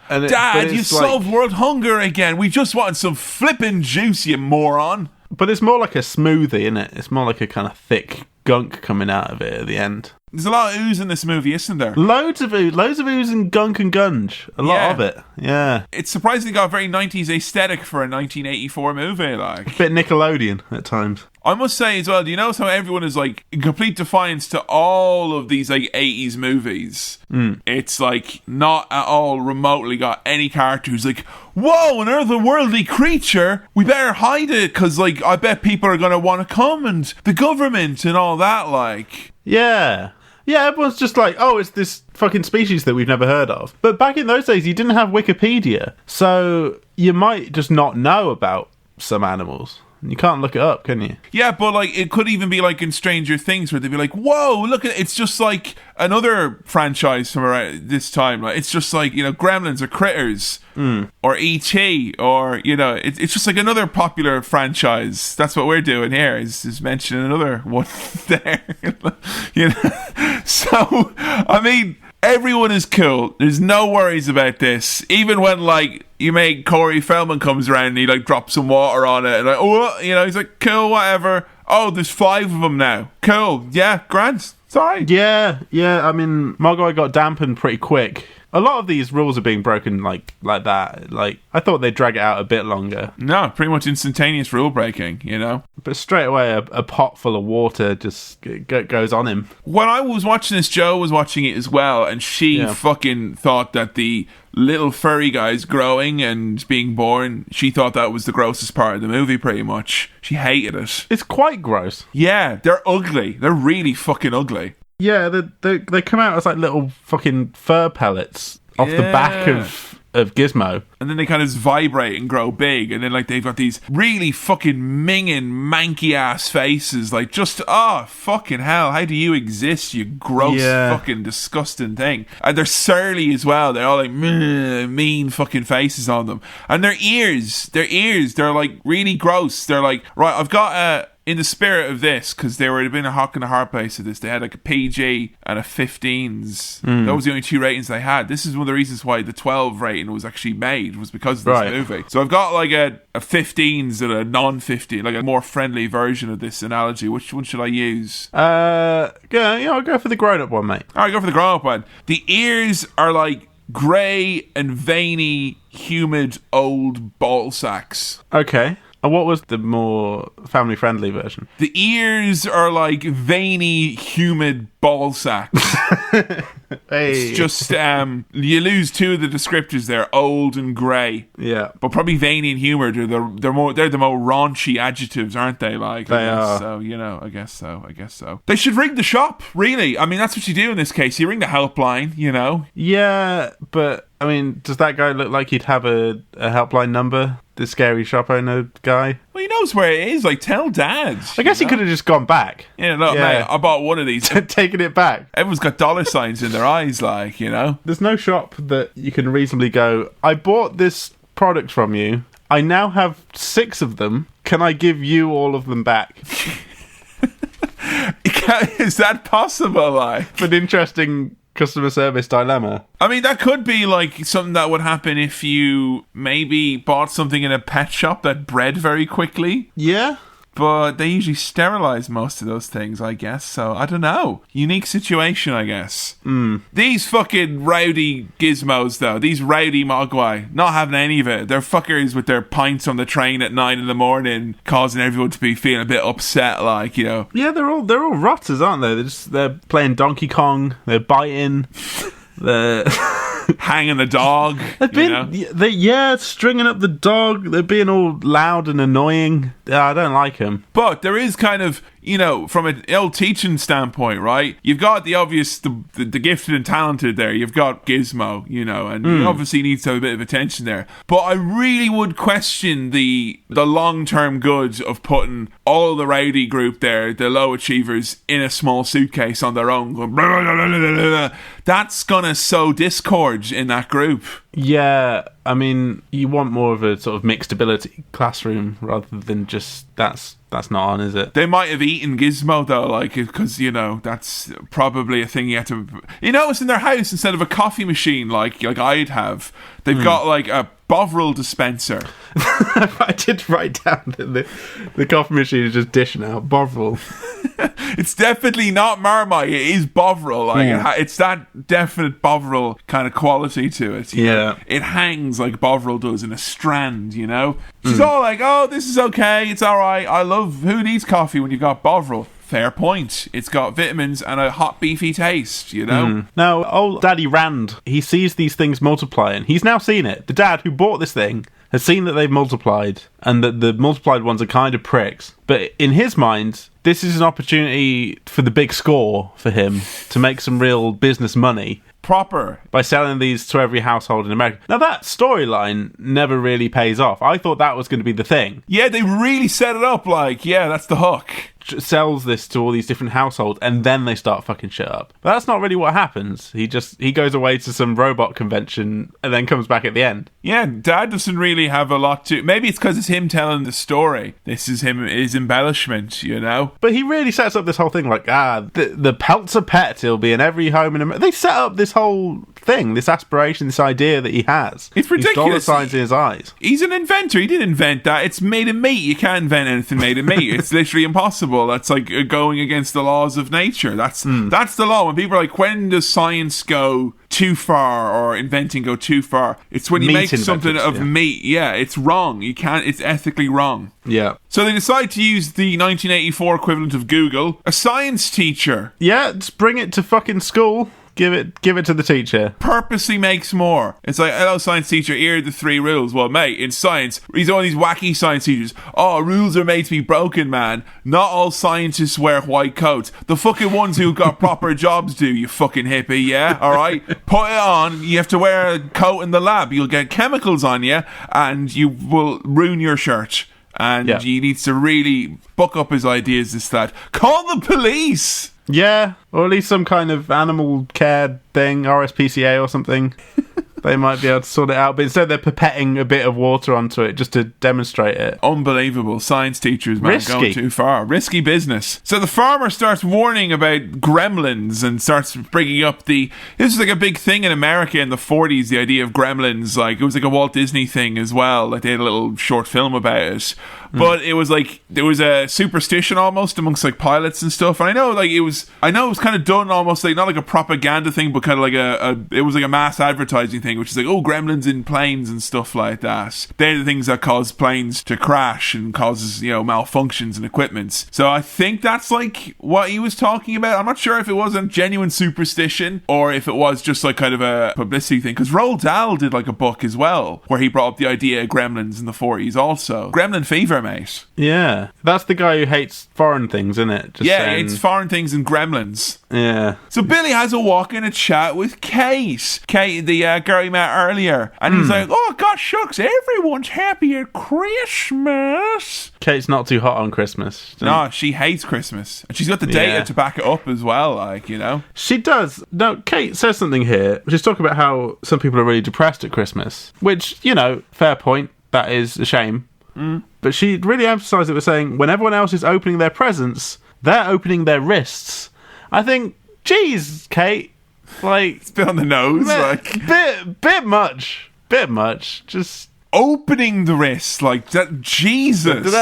Dad, you solved world hunger again. We just wanted some flippin' juice, you moron. But it's more like a smoothie, isn't it? It's more like a kind of thick gunk coming out of it at the end. There's a lot of ooze in this movie, isn't there? Loads of ooze and gunk and gunge. A lot of it. Yeah. It's surprisingly got a very 90s aesthetic for a 1984 movie, like. A bit Nickelodeon at times. I must say as well, do you notice how everyone is like in complete defiance to all of these like 80s movies? It's like not at all remotely got any character who's like, whoa, an otherworldly creature, we better hide it because like I bet people are going to want to come and the government and all that, like. Yeah. Yeah, everyone's just like, oh, it's this fucking species that we've never heard of. But back in those days, you didn't have Wikipedia, so you might just not know about some animals. You can't look it up, can you? Yeah, but like it could even be like in Stranger Things where they'd be like, whoa, look at it. It's just like another franchise from around this time. Like it's just like, you know, Gremlins or Critters or E.T. or, you know, it's just like another popular franchise. That's what we're doing here is mentioning another one there. You know? So, I mean, everyone is cool. There's no worries about this. Even when, like, you make Corey Feldman comes around and he, like, drops some water on it and, like, oh, you know, he's like, cool, whatever. Oh, there's 5 of them now. Cool. Yeah, grand. It's all right. Yeah. I mean, Mogwai got dampened pretty quick. A lot of these rules are being broken like that. Like, I thought they'd drag it out a bit longer. No, pretty much instantaneous rule breaking, you know? But straight away, a pot full of water just goes on him. When I was watching this, Jo was watching it as well, and she fucking thought that the little furry guys growing and being born, she thought that was the grossest part of the movie, pretty much. She hated it. It's quite gross. Yeah, they're ugly. They're really fucking ugly. Yeah, they come out as like little fucking fur pellets off the back of Gizmo. And then they kind of just vibrate and grow big. And then like they've got these really fucking minging, manky ass faces. Like just, fucking hell, how do you exist, you gross fucking disgusting thing? And they're surly as well. They're all like mean fucking faces on them. And their ears, they're like really gross. They're like, right, I've got in the spirit of this, because they were been a hock and a hard place of this, they had like a PG and a 15s. That was the only 2 ratings they had. This is one of the reasons why the 12 rating was actually made, was because of this movie. So I've got like a 15s and a non-15, like a more friendly version of this analogy. Which one should I use? I'll go for the grown-up one, mate. Alright, go for the grown-up one. The ears are like grey and veiny, humid, old ball sacks. Okay. And what was the more family-friendly version? The ears are like veiny, humid ball sacks. Hey. It's just, you lose 2 of the descriptors there, old and grey. Yeah. But probably veiny and humid are they're the more raunchy adjectives, aren't they? Like, they are. So, you know, I guess so. They should ring the shop, really. I mean, that's what you do in this case. You ring the helpline, you know? Yeah, but, I mean, does that guy look like he'd have a helpline number? The scary shop owner guy? Well, he knows where it is. Like, tell Dad. I guess he could have just gone back. Yeah, look, mate, I bought one of these. Taking it back. Everyone's got dollar signs in their eyes, like, you know? There's no shop that you can reasonably go, I bought this product from you. I now have 6 of them. Can I give you all of them back? Is that possible, like? An interesting customer service dilemma. I mean, that could be like something that would happen if you maybe bought something in a pet shop that bred very quickly. Yeah. But they usually sterilize most of those things, I guess. So, I don't know. Unique situation, I guess. These fucking rowdy gizmos, though. These rowdy mogwai. Not having any of it. They're fuckers with their pints on the train at 9 a.m, causing everyone to be feeling a bit upset, like, you know. Yeah, they're all rotters, aren't they? They're playing Donkey Kong. They're biting. They're hanging the dog. They've been, stringing up the dog. They're being all loud and annoying. I don't like them. But there is kind of, you know, from an old teaching standpoint, right? You've got the obvious, the gifted and talented there. You've got Gizmo, you know, and he obviously needs to have a bit of attention there. But I really would question the long-term good of putting all the rowdy group there, the low achievers, in a small suitcase on their own. Going, blah, blah, blah, blah, blah. That's gonna sow discord in that group. Yeah, I mean, you want more of a sort of mixed ability classroom rather than just that's not on, is it? They might have eaten Gizmo though, like, because, you know, that's probably a thing you have to, you know, it's in their house instead of a coffee machine like I'd have. They've got like a Bovril dispenser. I did write down that the coffee machine is just dishing out Bovril. It's definitely not Marmite. It is Bovril. Like it's that definite Bovril kind of quality to it. You know? It hangs like Bovril does in a strand. You know, she's all like, "Oh, this is okay. It's all right. I love who needs coffee when you got Bovril." Fair point. It's got vitamins and a hot beefy taste, you know? Now, old Daddy Rand, he sees these things multiplying. He's now seen it. The dad who bought this thing has seen that they've multiplied and that the multiplied ones are kind of pricks. But in his mind, this is an opportunity for the big score for him to make some real business money. Proper. By selling these to every household in America. Now, that storyline never really pays off. I thought that was going to be the thing. Yeah, they really set it up like, yeah, that's the hook. Sells this to all these different households and then they start fucking shit up. But that's not really what happens. He goes away to some robot convention and then comes back at the end. Yeah, Dad doesn't really have a lot to... Maybe it's because it's him telling the story. This is his embellishment, you know? But he really sets up this whole thing like, the Peltzer pet, he'll be in every home in America. They set up this whole thing, this aspiration, this idea that he has. It's ridiculous. These dollar signs in his eyes. He's an inventor. He didn't invent that. It's made of meat. You can't invent anything made of meat. It's literally impossible. That's like going against the laws of nature. That's the law. When people are like, when does science go too far or inventing go too far? It's when you make something of meat. Yeah, it's wrong. You can't. It's ethically wrong. Yeah. So they decide to use the 1984 equivalent of Google, a science teacher. Yeah, just bring it to fucking school. Give it to the teacher. Purposely makes more. It's like, hello, science teacher, here are the 3 rules. Well, mate, in science, he's one of these wacky science teachers. Oh, rules are made to be broken, man. Not all scientists wear white coats. The fucking ones who got proper jobs do, you fucking hippie, yeah? All right? Put it on. You have to wear a coat in the lab. You'll get chemicals on you, and you will ruin your shirt. And he needs to really buck up his ideas, this, that. Call the police! Yeah, or at least some kind of animal care thing, RSPCA or something. They might be able to sort it out, but instead they're pipetting a bit of water onto it just to demonstrate it. Unbelievable. Science teachers, man, going too far. Risky business. So the farmer starts warning about gremlins and starts bringing up this is like a big thing in America in the 40s, the idea of gremlins. Like, it was like a Walt Disney thing as well. Like, they had a little short film about it. But it was like, there was a superstition almost amongst like pilots and stuff. And I know it was kind of done almost like, not like a propaganda thing, but kind of like it was like a mass advertising thing, which is like, oh, gremlins in planes and stuff like that. They're the things that cause planes to crash and causes, malfunctions in equipments. So I think that's like what he was talking about. I'm not sure if it was a genuine superstition or if it was just like kind of a publicity thing. Because Roald Dahl did like a book as well, where he brought up the idea of gremlins in the 40s also. Gremlin fever, mate. Yeah. That's the guy who hates foreign things, isn't it? It's foreign things and gremlins. Yeah. So Billy has a walk and a chat with Kate. Kate, the girl he met earlier. And he's like, oh, gosh, shucks, everyone's happy at Christmas. Kate's not too hot on Christmas. No, she hates Christmas. And she's got the data to back it up as well, She does. No, Kate says something here. She's talking about how some people are really depressed at Christmas. Which, fair point. That is a shame. But she really emphasised it with saying, when everyone else is opening their presents, they're opening their wrists. I think, geez, Kate, like... It's a bit on the nose, Bit much. Just... Opening the wrist, like that, Jesus.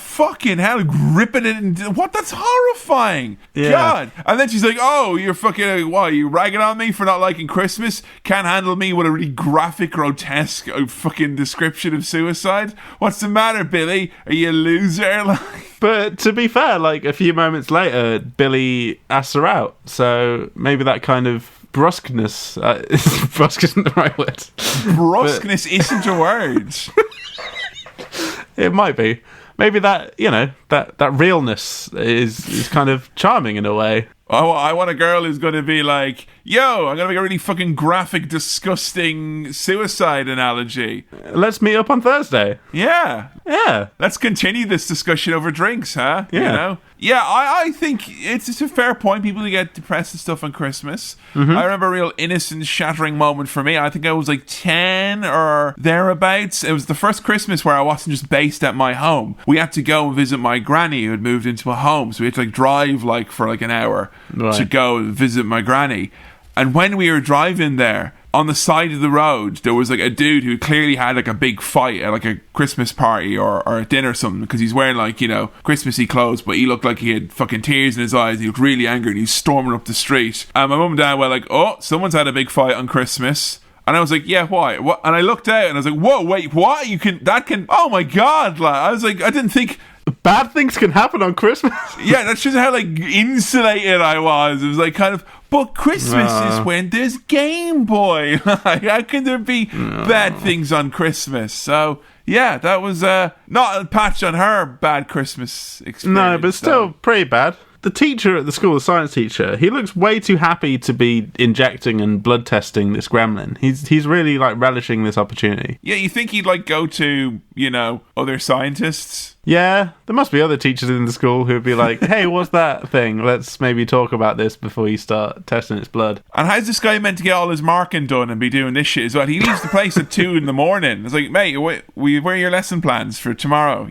Fucking hell, gripping it and what? That's horrifying. Yeah. God. And then she's like, oh, you're fucking, what, you ragging on me for not liking Christmas? Can't handle me with a really graphic, grotesque fucking description of suicide? What's the matter, Billy? Are you a loser? But to be fair, like a few moments later, Billy asks her out. So maybe that kind of brusqueness, brusque isn't the right word. Brusqueness isn't a word. It might be. Maybe that, that realness is kind of charming in a way. I want a girl who's going to be like, yo, I'm going to make a really fucking graphic, disgusting suicide analogy. Let's meet up on Thursday. Yeah. Yeah. Let's continue this discussion over drinks, huh? Yeah. Yeah, I think it's a fair point. People who get depressed and stuff on Christmas. Mm-hmm. I remember a real innocent, shattering moment for me. I think I was like 10 or thereabouts. It was the first Christmas where I wasn't just based at my home. We had to go and visit my granny who had moved into a home. So we had to drive for an hour to go and visit my granny. And when we were driving there, on the side of the road, there was like a dude who clearly had like a big fight at like a Christmas party or a dinner or something, because he's wearing like, Christmassy clothes, but he looked like he had fucking tears in his eyes. He looked really angry and he was storming up the street. And my mum and dad were like, oh, someone's had a big fight on Christmas. And I was like, yeah, why? What? And I looked out and I was like, whoa, wait, what? Oh my God. Like, I was like, I didn't think... Bad things can happen on Christmas. Yeah, that's just how like insulated I was. It was like kind of, but Christmas is when there's Game Boy. Like, how can there be bad things on Christmas? So yeah, that was not a patch on her bad Christmas experience. No, but still pretty bad. The teacher at the school, the science teacher, he looks way too happy to be injecting and blood testing this gremlin. He's really like relishing this opportunity. Yeah, you think he'd like go to, other scientists? Yeah, there must be other teachers in the school who'd be like, hey, what's that thing? Let's maybe talk about this before you start testing its blood. And how's this guy meant to get all his marking done and be doing this shit as well? He leaves the place at 2 a.m. It's like, mate, where are your lesson plans for tomorrow?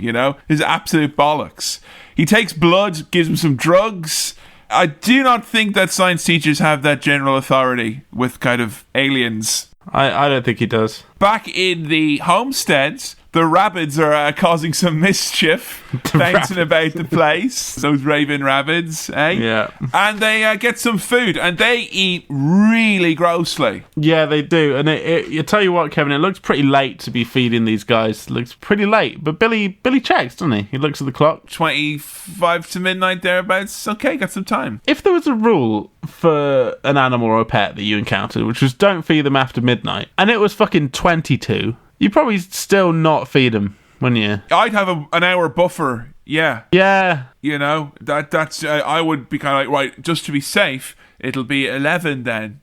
His absolute bollocks. He takes blood, gives him some drugs. I do not think that science teachers have that general authority with kind of aliens. I don't think he does. Back in the homesteads, the rabbits are causing some mischief, bouncing about the place. Those raven rabbits, eh? Yeah. And they get some food, and they eat really grossly. Yeah, they do. And I tell you what, Kevin, it looks pretty late to be feeding these guys. It looks pretty late. But Billy checks, doesn't he? He looks at the clock. 25 to midnight, thereabouts. Okay, got some time. If there was a rule for an animal or a pet that you encountered, which was don't feed them after midnight, and it was fucking 22... you'd probably still not feed them, wouldn't you? I'd have an hour buffer, yeah. Yeah. That's I would be kind of like, right, just to be safe, it'll be 11 then,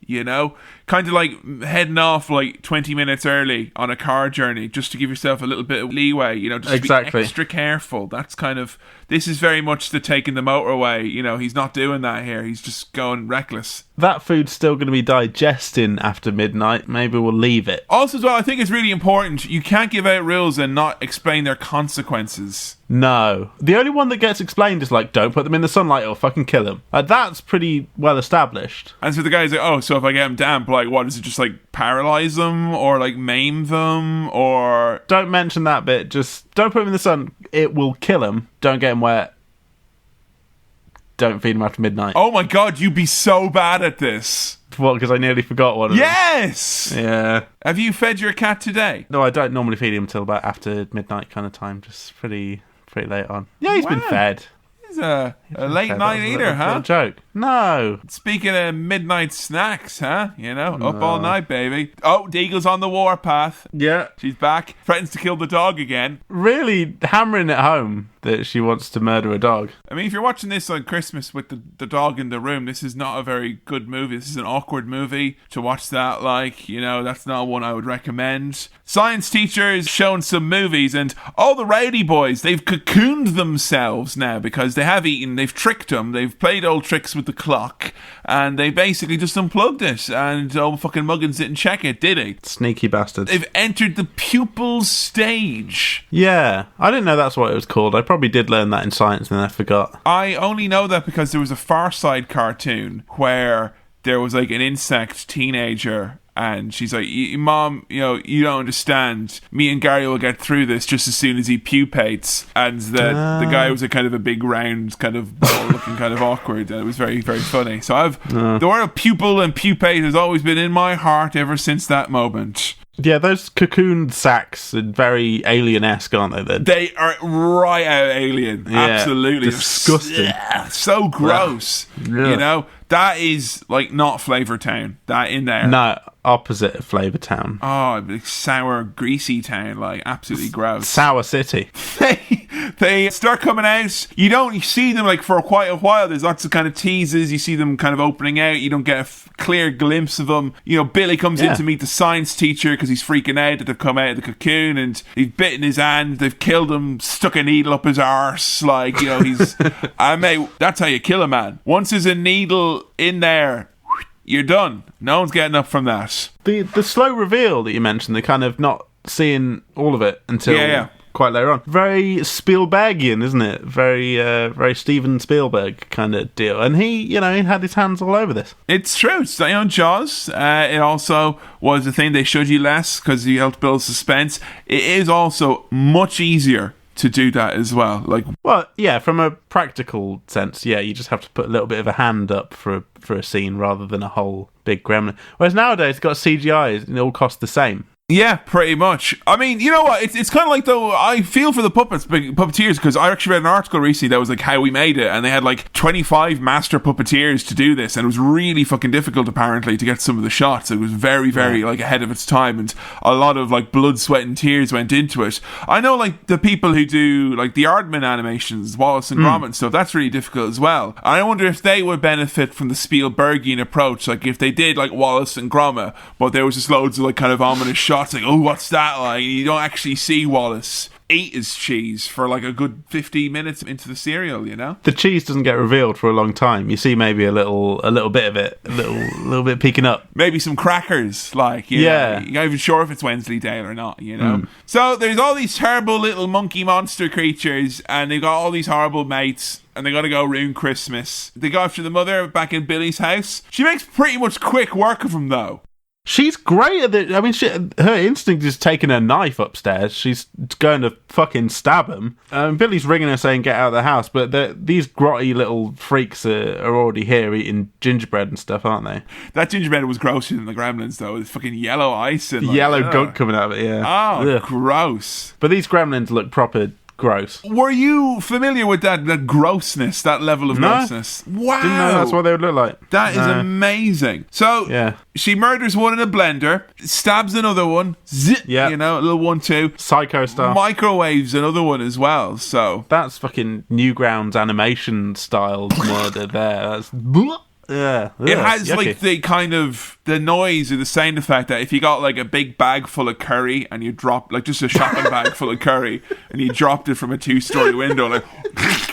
Kind of like heading off like 20 minutes early on a car journey, just to give yourself a little bit of leeway, just exactly. To be extra careful. That's kind of, this is very much the taking the motorway, he's not doing that here. He's just going reckless. That food's still going to be digesting after midnight. Maybe we'll leave it. Also as well, I think it's really important, you can't give out rules and not explain their consequences. No. The only one that gets explained is like, don't put them in the sunlight or fucking kill them. That's pretty well established. And so the guy's like, oh, so if I get them damp, like, what, is it just like paralyze them or like maim them or... Don't mention that bit. Just don't put them in the sun. It will kill them. Don't get them wet. Don't feed them after midnight. Oh my God, you'd be so bad at this. What, because I nearly forgot one of them? Yes! Yeah. Have you fed your cat today? No, I don't normally feed him until about after midnight kind of time. Just pretty late on. Yeah, he's been fed. He's a late night eater, huh? Joke. No. Speaking of midnight snacks, huh? Up all night, baby. Oh, Deagle's on the warpath. Yeah. She's back. Threatens to kill the dog again. Really hammering it home that she wants to murder a dog. I mean, if you're watching this on Christmas with the dog in the room, this is not a very good movie. This is an awkward movie to watch that, that's not one I would recommend. Science teachers showing some movies, and all the rowdy boys, they've cocooned themselves now because they have eaten, they've tricked them, they've played old tricks with the clock, and they basically just unplugged it, and old fucking Muggins didn't check it, did he? Sneaky bastards. They've entered the pupil stage. Yeah, I didn't know that's what it was called. I probably did learn that in science and then I forgot. I only know that because there was a Far Side cartoon where there was like an insect teenager, and she's like, Mom, you don't understand. Me and Gary will get through this just as soon as he pupates. And the guy was a kind of a big round, kind of ball looking, kind of awkward, and it was very, very funny. So the word of pupil and pupate has always been in my heart ever since that moment. Yeah, those cocooned sacks are very alien-esque, aren't they? Then they are right out alien. Yeah, absolutely disgusting. So gross. Yeah. That is like not Flavor Town. That in there. No, opposite of Flavor Town. Oh, like sour, greasy town, like absolutely gross. Sour City. They start coming out. You don't see them like for quite a while. There's lots of kind of teases. You see them kind of opening out. You don't get a clear glimpse of them. Billy comes in to meet the science teacher because he's freaking out that they've come out of the cocoon and he's bitten his hand. They've killed him, stuck a needle up his arse. He's... mate, that's how you kill a man. Once there's a needle in there, you're done. No one's getting up from that. The slow reveal that you mentioned, the kind of not seeing all of it until quite later on. Very Spielbergian, isn't it? Very Steven Spielberg kind of deal. And he had his hands all over this. It's true. It's, Jaws. It also was a thing they showed you less because you helped build suspense. It is also much easier to do that as well. Well, yeah, from a practical sense, yeah, you just have to put a little bit of a hand up for a scene rather than a whole big gremlin. Whereas nowadays, it's got CGI and it all costs the same. Yeah, pretty much. I mean, you know what? It's kind of like, though, I feel for the puppeteers, because I actually read an article recently that was like how we made it, and they had like 25 master puppeteers to do this, and it was really fucking difficult, apparently, to get some of the shots. It was very, very like ahead of its time, and a lot of like blood, sweat, and tears went into it. I know like the people who do like the Aardman animations, Wallace and Gromit and stuff, that's really difficult as well. And I wonder if they would benefit from the Spielbergian approach, like if they did like Wallace and Gromit, but there was just loads of like kind of ominous shots, like, oh, what's that like? You don't actually see Wallace eat his cheese for like a good 15 minutes into the cereal, you know? The cheese doesn't get revealed for a long time. You see maybe a little bit of it, a little bit peeking up. Maybe some crackers, like, you know, you're not even sure if it's Wensleydale or not, you know? So there's all these terrible little monkey monster creatures, and they've got all these horrible mates, and they gotta go ruin Christmas. They go after the mother back in Billy's house. She makes pretty much quick work of him, though. She's great at it. I mean, her instinct is taking a knife upstairs. She's going to fucking stab him. Billy's ringing her saying, get out of the house. But these grotty little freaks are already here eating gingerbread and stuff, aren't they? That gingerbread was grosser than the Gremlins, though. It's fucking yellow ice. And yellow gunk coming out of it, yeah. Oh, gross. But these Gremlins look proper gross. Were you familiar with that grossness, that level of grossness? Wow. Didn't know that's what they would look like. That is amazing. So, she murders one in a blender, stabs another one, you know, a little 1-2. Psycho style. Microwaves another one as well, so. That's fucking Newgrounds animation style murder there. That's... Yeah, it has yucky. like the kind of the noise or the sound effect that if you got like a big bag full of curry and you drop like just a shopping bag full of curry and you dropped it from a 2-story window, like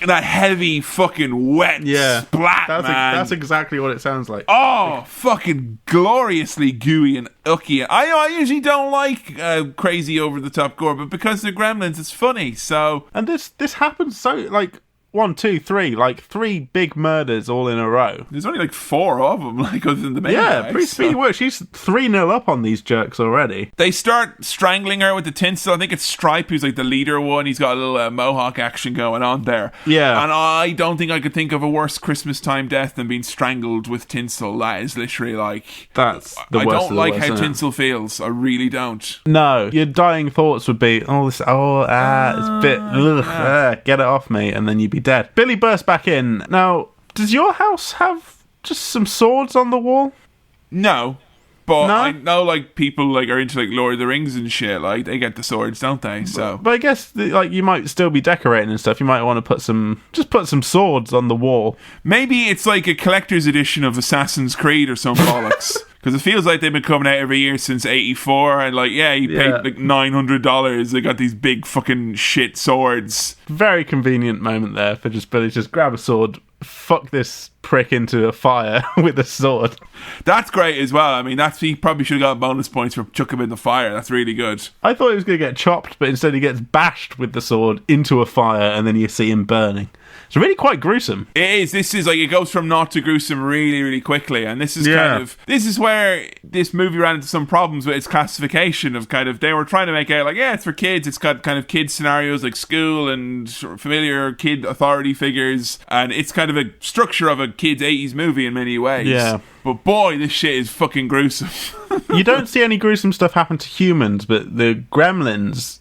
that heavy fucking wet splat, man. That's exactly what it sounds like. Oh, fucking gloriously gooey and ucky. I usually don't like crazy over the top gore, but because they're Gremlins, it's funny. So, and this happens so like. 1, 2, 3, like 3 big murders all in a row. There's only like 4 of them, like other than the main guy. Pretty speedy work. She's 3-0 up on these jerks already. They start strangling her with the tinsel. I think it's Stripe who's like the leader one. He's got a little mohawk action going on there. Yeah. And I don't think I could think of a worse Christmas time death than being strangled with tinsel. That is literally like... That's the worst. I don't like how tinsel feels. I really don't. No. Your dying thoughts would be, it's a bit... get it off me, and then you'd be dead. Billy bursts back in. Now, does your house have just some swords on the wall? No. But I know like people like are into like Lord of the Rings and shit, like they get the swords, don't they? So but I guess like you might still be decorating and stuff. You might want to put some swords on the wall. Maybe it's like a collector's edition of Assassin's Creed or some bollocks. Because it feels like they've been coming out every year since '84, and like, you paid like $900. They got these big fucking shit swords. Very convenient moment there for Billy just grab a sword, fuck this prick into a fire with a sword. That's great as well. I mean, he probably should have got bonus points for chuck him in the fire. That's really good. I thought he was going to get chopped, but instead he gets bashed with the sword into a fire, and then you see him burning. It's really quite gruesome. It is. This is like, it goes from not to gruesome really, really quickly. And this is this is where this movie ran into some problems with its classification of kind of, they were trying to make out like, it's for kids. It's got kind of kid scenarios like school and sort of familiar kid authority figures. And it's kind of a structure of a kid's 80s movie in many ways. Yeah. But boy, this shit is fucking gruesome. You don't see any gruesome stuff happen to humans, but the Gremlins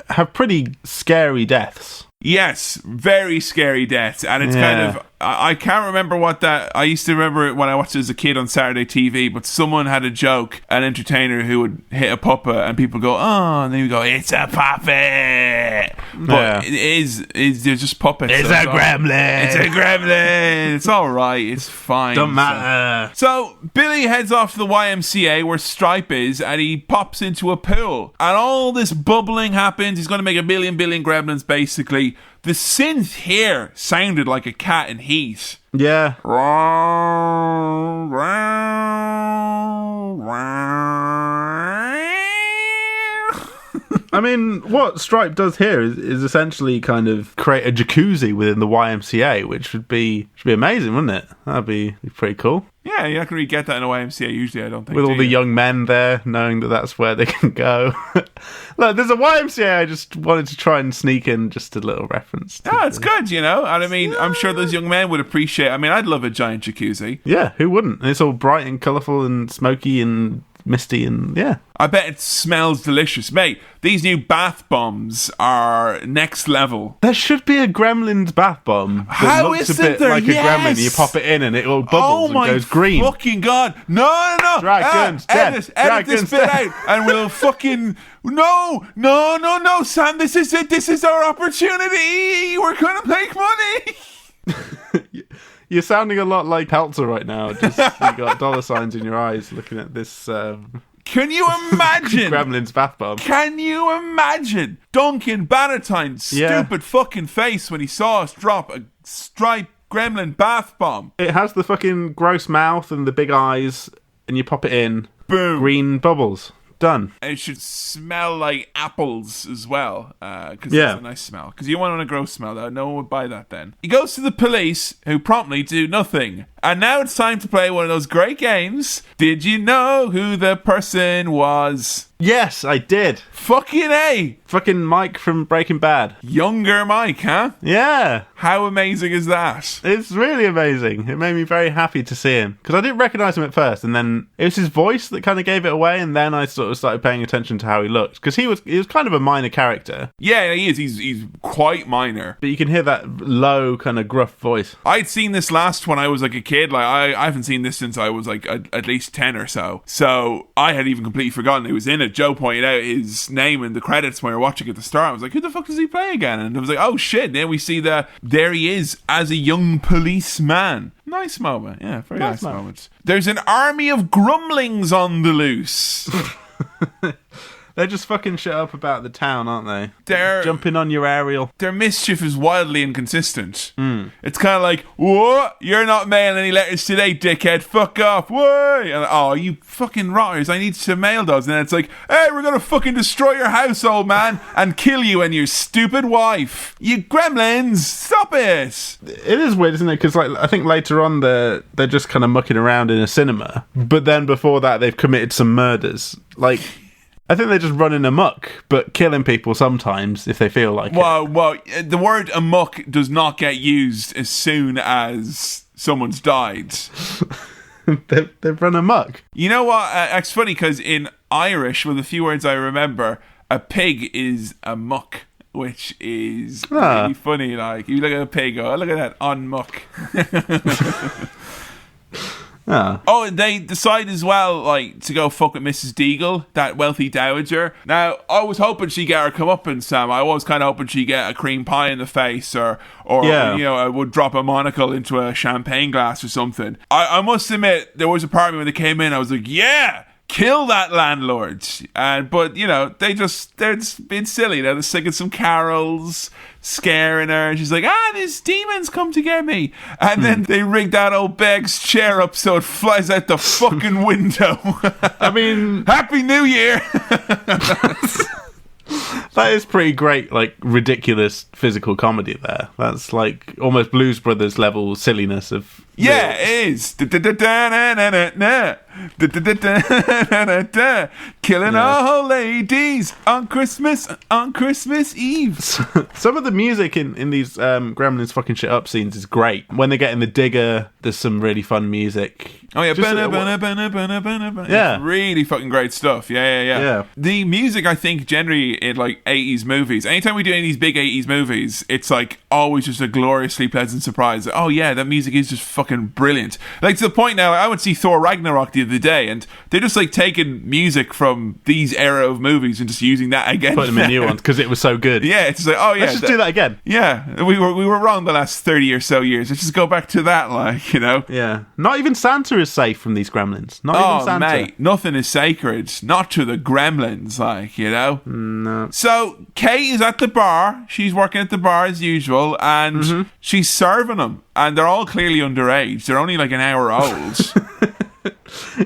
have pretty scary deaths. Yes, very scary deaths. And it's kind of, I can't remember what that, I used to remember it when I watched it as a kid on Saturday TV, but someone had a joke, an entertainer who would hit a puppet and people go, oh, and then you go, it's a puppet. But it is they're just puppets. It's a gremlin. It's a gremlin. It's all right. It's fine. Don't matter. So Billy heads off to the YMCA where Stripe is, and he pops into a pool. And all this bubbling happens. He's going to make a billion gremlins, basically. The synth here sounded like a cat in heat. Yeah. I I mean, what Stripe does here is essentially kind of create a jacuzzi within the YMCA, which should be amazing, wouldn't it? That'd be pretty cool. Yeah, you're not going to really get that in a YMCA usually, I don't think. With all the young men there, knowing that that's where they can go. Look, there's a YMCA I just wanted to try and sneak in just a little reference. Yeah, it's good, And I mean, I'm sure those young men would appreciate. I mean, I'd love a giant jacuzzi. Yeah, who wouldn't? And it's all bright and colourful and smoky and misty and yeah. I bet it smells delicious. Mate, these new bath bombs are next level. There should be a Gremlins bath bomb that How looks isn't a bit there? like Yes! a gremlin. You pop it in and it all bubbles and goes green. Oh my fucking god. No. Dragons dead. Edit this bit out and we'll fucking... No, Sam, this is it. This is our opportunity. We're going to make money. You're sounding a lot like Peltzer right now. Just you got dollar signs in your eyes looking at this... Can you imagine? Gremlins bath bomb. Can you imagine Duncan Bannatyne's stupid fucking face when he saw us drop a Stripe Gremlin bath bomb? It has the fucking gross mouth and the big eyes, and you pop it in. Boom. Green bubbles. Done. And it should smell like apples as well, because it's a nice smell. Because you want a gross smell, though. No one would buy that then. He goes to the police, who promptly do nothing. And now it's time to play one of those great games. Did you know who the person was? Yes, I did. Fucking A. Fucking Mike from Breaking Bad. Younger Mike, huh? Yeah. How amazing is that? It's really amazing. It made me very happy to see him. Because I didn't recognise him at first, and then it was his voice that kind of gave it away, and then I sort of started paying attention to how he looked. Because he was kind of a minor character. Yeah, he is. He's quite minor. But you can hear that low, kind of gruff voice. I'd seen this last when I was like a kid. Like I haven't seen this since I was like at least 10 or so. So I had even completely forgotten he was in it. Joe pointed out his name in the credits when we were watching at the start. I was like, who the fuck does he play again? And I was like, oh shit. Then we see there he is as a young policeman. Nice moment. Yeah, very nice moment. There's an army of grumlings on the loose. They're just fucking shit up about the town, aren't they? They're jumping on your aerial. Their mischief is wildly inconsistent. It's kind of like, what? You're not mailing any letters today, dickhead. Fuck off. Way. And oh, you fucking rotters. I need to mail those. And then it's like, hey, we're going to fucking destroy your house, old man, and kill you and your stupid wife. You gremlins. Stop it. It is weird, isn't it? Because like, I think later on they're just kind of mucking around in a cinema. But then before that, they've committed some murders. Like... I think they're just running amok, but killing people sometimes if they feel like it. Well, the word amok does not get used as soon as someone's died. They've run amok. You know what? It's funny because in Irish, with a few words I remember, a pig is a muck, which is really funny. Like, you look at a pig, oh, look at that, on muck. Oh, and they decide as well, like, to go fuck with Mrs. Deagle, that wealthy dowager. Now, I was hoping she'd get her comeuppance, Sam. I was kind of hoping she'd get a cream pie in the face, or you know, I would drop a monocle into a champagne glass or something. I must admit, there was a part of me when they came in, I was like, yeah! Kill that landlord. But, you know, they're just being silly. They're just singing some carols, scaring her. And she's like, these demons come to get me. And then they rig that old Beg's chair up so it flies out the fucking window. I mean... Happy New Year! That is pretty great, like, ridiculous physical comedy there. That's, like, almost Blues Brothers level silliness of... Yeah, it is. Killing all ladies on Christmas Eve. Some of the music in these Gremlins fucking shit up scenes is great. When they get in the digger, there's some really fun music. Oh yeah, yeah, it's really fucking great stuff. Yeah. The music, I think, generally in like 80s movies, anytime we do any of these big 80s movies, it's like always just a gloriously pleasant surprise. Oh yeah, that music is just fucking brilliant. Like, to the point now, I went to see Thor Ragnarok the other day, and they're just like taking music from these era of movies and just using that again. Put them in new ones because it was so good. Yeah, it's just like, oh yeah, let's just do that again. Yeah, we were wrong the last 30 or so years. Let's just go back to that, like, you know. Yeah, not even Santa is safe from these Gremlins. Not even Santa. Mate, nothing is sacred. Not to the Gremlins, like, you know. No. So Kate is at the bar. She's working at the bar as usual, and she's serving them. And they're all clearly underage. They're only like an hour old.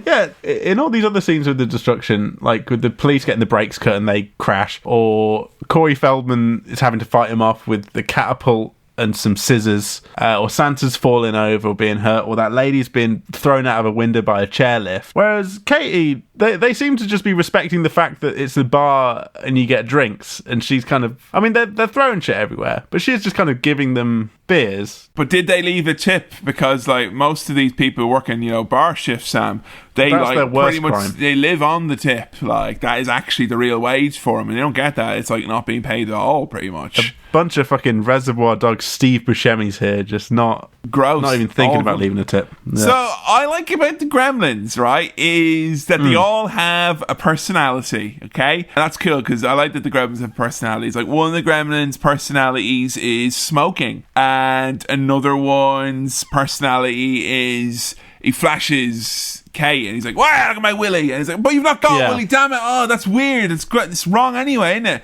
Yeah, in all these other scenes with the destruction, like with the police getting the brakes cut and they crash, or Corey Feldman is having to fight him off with the catapult and some scissors, or Santa's falling over or being hurt, or that lady's been thrown out of a window by a chairlift. Whereas Katie, they seem to just be respecting the fact that it's a bar and you get drinks, and she's kind of, I mean, they're throwing shit everywhere, but she's just kind of giving them beers. But did they leave a tip? Because like most of these people working, bar shifts, Sam, they That's like their worst pretty much crime. they live on the tip. Like that is actually the real wage for them, and they don't get that. It's like not being paid at all, pretty much. Bunch of fucking Reservoir Dogs Steve Buscemi's here, just not even thinking about leaving a tip. Yeah. So I like about the Gremlins, right, is that they all have a personality, okay? And that's cool because I like that the Gremlins have personalities. Like one of the Gremlins' personalities is smoking, and another one's personality is he flashes Kate and he's like, wow, look at my willy. And he's like, but you've not got willy, damn it. Oh, that's weird. It's wrong anyway, isn't it?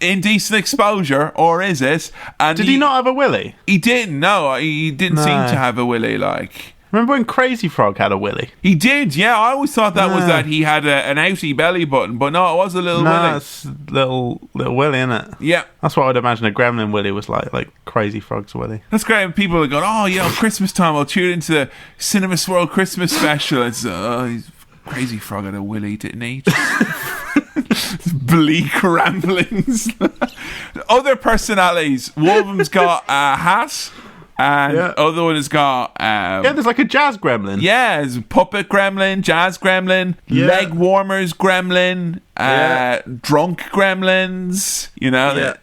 Indecent exposure, or is it? And Did he not have a willy? He didn't, no. He didn't seem to have a willy, like. Remember when Crazy Frog had a willy? He did, yeah. I always thought that was that he had an outie belly button, but no, it was a little willy. It's little willy, innit? Yeah. That's what I'd imagine a gremlin willy was like Crazy Frog's willy. That's great. And people are going, oh, Christmas time, I'll tune into the Cinema Swirl Christmas special. It's Crazy Frog had a willy, didn't he? Bleak ramblings. Other personalities. One of them's got a hat, and other one has got there's like a jazz gremlin. Yeah, there's a puppet gremlin, jazz gremlin, leg warmers gremlin, drunk gremlins,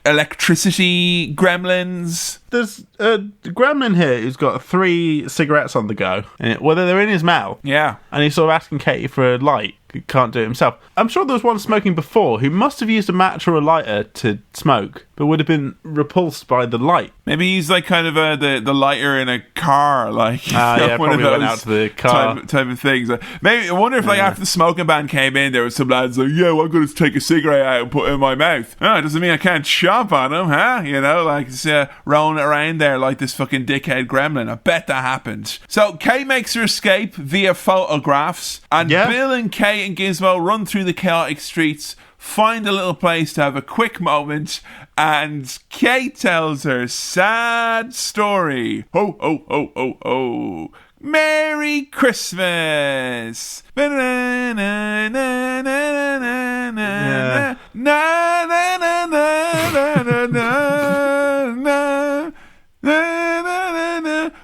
electricity gremlins. There's a gremlin here who's got 3 cigarettes on the go, whether they're in his mouth. Yeah. And he's sort of asking Katie for a light. He can't do it himself. I'm sure there was one smoking before who must have used a match or a lighter to smoke, but would have been repulsed by the light. Maybe he's like kind of the lighter in a car, like one one of probably those went out to the car type of things. Maybe I wonder if like after the smoking ban came in, there was some lads like, I'm going to take a cigarette out and put it in my mouth. Oh, it doesn't mean I can't chomp on him, huh? Like it's rolling around there like this fucking dickhead gremlin. I bet that happened. So Kate makes her escape via photographs, and Bill and Kate and Gizmo run through the chaotic streets, find a little place to have a quick moment, and Kate tells her sad story. Ho, ho, ho, ho, ho. Merry Christmas!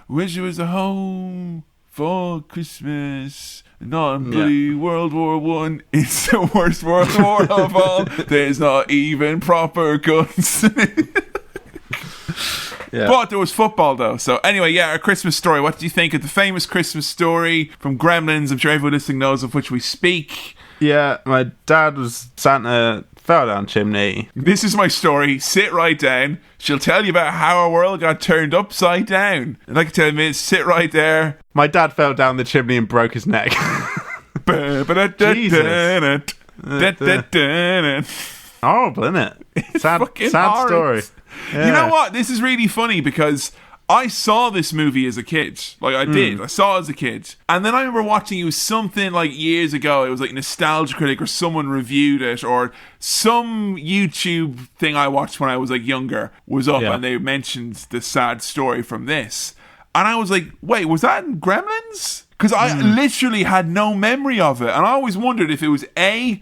Wish it was a home for Christmas. Not in bloody World War One. It's the worst World War of all. There's not even proper guns. But there was football though. So anyway, our Christmas story. What do you think of the famous Christmas story from Gremlins? I'm sure everyone listening knows of which we speak. Yeah, my dad was Santa, fell down chimney. This is my story. Sit right down. She'll tell you about how our world got turned upside down. And I can tell you, sit right there. My dad fell down the chimney and broke his neck. Jesus. Horrible, isn't it? Sad story. Yeah. You know what? This is really funny because I saw this movie as a kid. Like, I did. I saw it as a kid. And then I remember watching it was something like years ago. It was like Nostalgia Critic or someone reviewed it, or some YouTube thing I watched when I was like younger was up and they mentioned the sad story from this. And I was like, wait, was that in Gremlins? Because I literally had no memory of it. And I always wondered if it was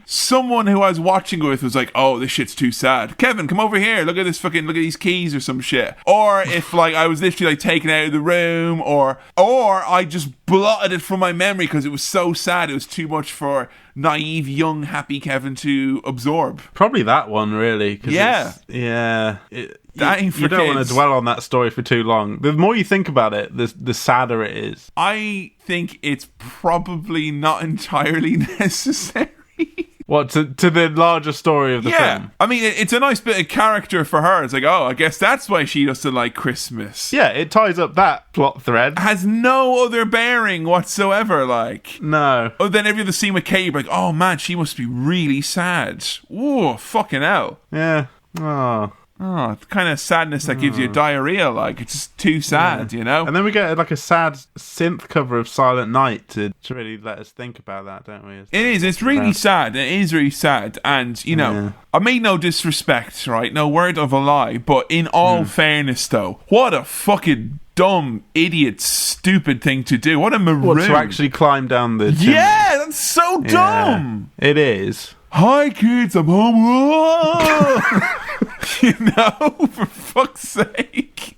someone who I was watching with was like, oh, this shit's too sad. Kevin, come over here. Look at these keys or some shit. Or if like I was literally like taken out of the room, or I just blotted it from my memory because it was so sad. It was too much for naive, young, happy Kevin to absorb. Probably that one, really. Yeah. You don't want to dwell on that story for too long. The more you think about it, the sadder it is. I think it's probably not entirely necessary. What, to the larger story of the film? I mean, it's a nice bit of character for her. It's like, oh, I guess that's why she doesn't like Christmas. Yeah, it ties up that plot thread. Has no other bearing whatsoever, like. No. Oh, then every other scene with Kate, you're like, oh man, she must be really sad. Ooh, fucking hell. Yeah. Oh. Oh, it's kind of sadness that gives you diarrhea. Like, it's just too sad, you know? And then we get like a sad synth cover of Silent Night to really let us think about that, don't we? It is. It's really sad. It is really sad. And, you know, I mean no disrespect, right? No word of a lie. But in all fairness, though, what a fucking dumb, idiot, stupid thing to do. What a maroon. What, to actually climb down the chimney? Yeah, that's so dumb. Yeah, it is. Hi, kids, I'm home. You know, for fuck's sake.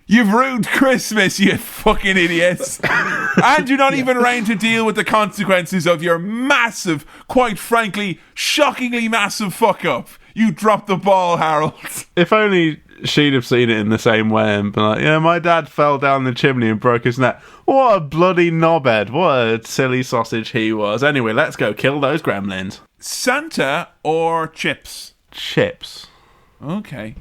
You've ruined Christmas, you fucking idiots. And you're not even around to deal with the consequences of your massive, quite frankly, shockingly massive fuck up. You dropped the ball, Harold. If only she'd have seen it in the same way and been like, yeah, my dad fell down the chimney and broke his neck. What a bloody knobhead. What a silly sausage he was. Anyway, let's go kill those gremlins. Santa or chips? Chips. Okay.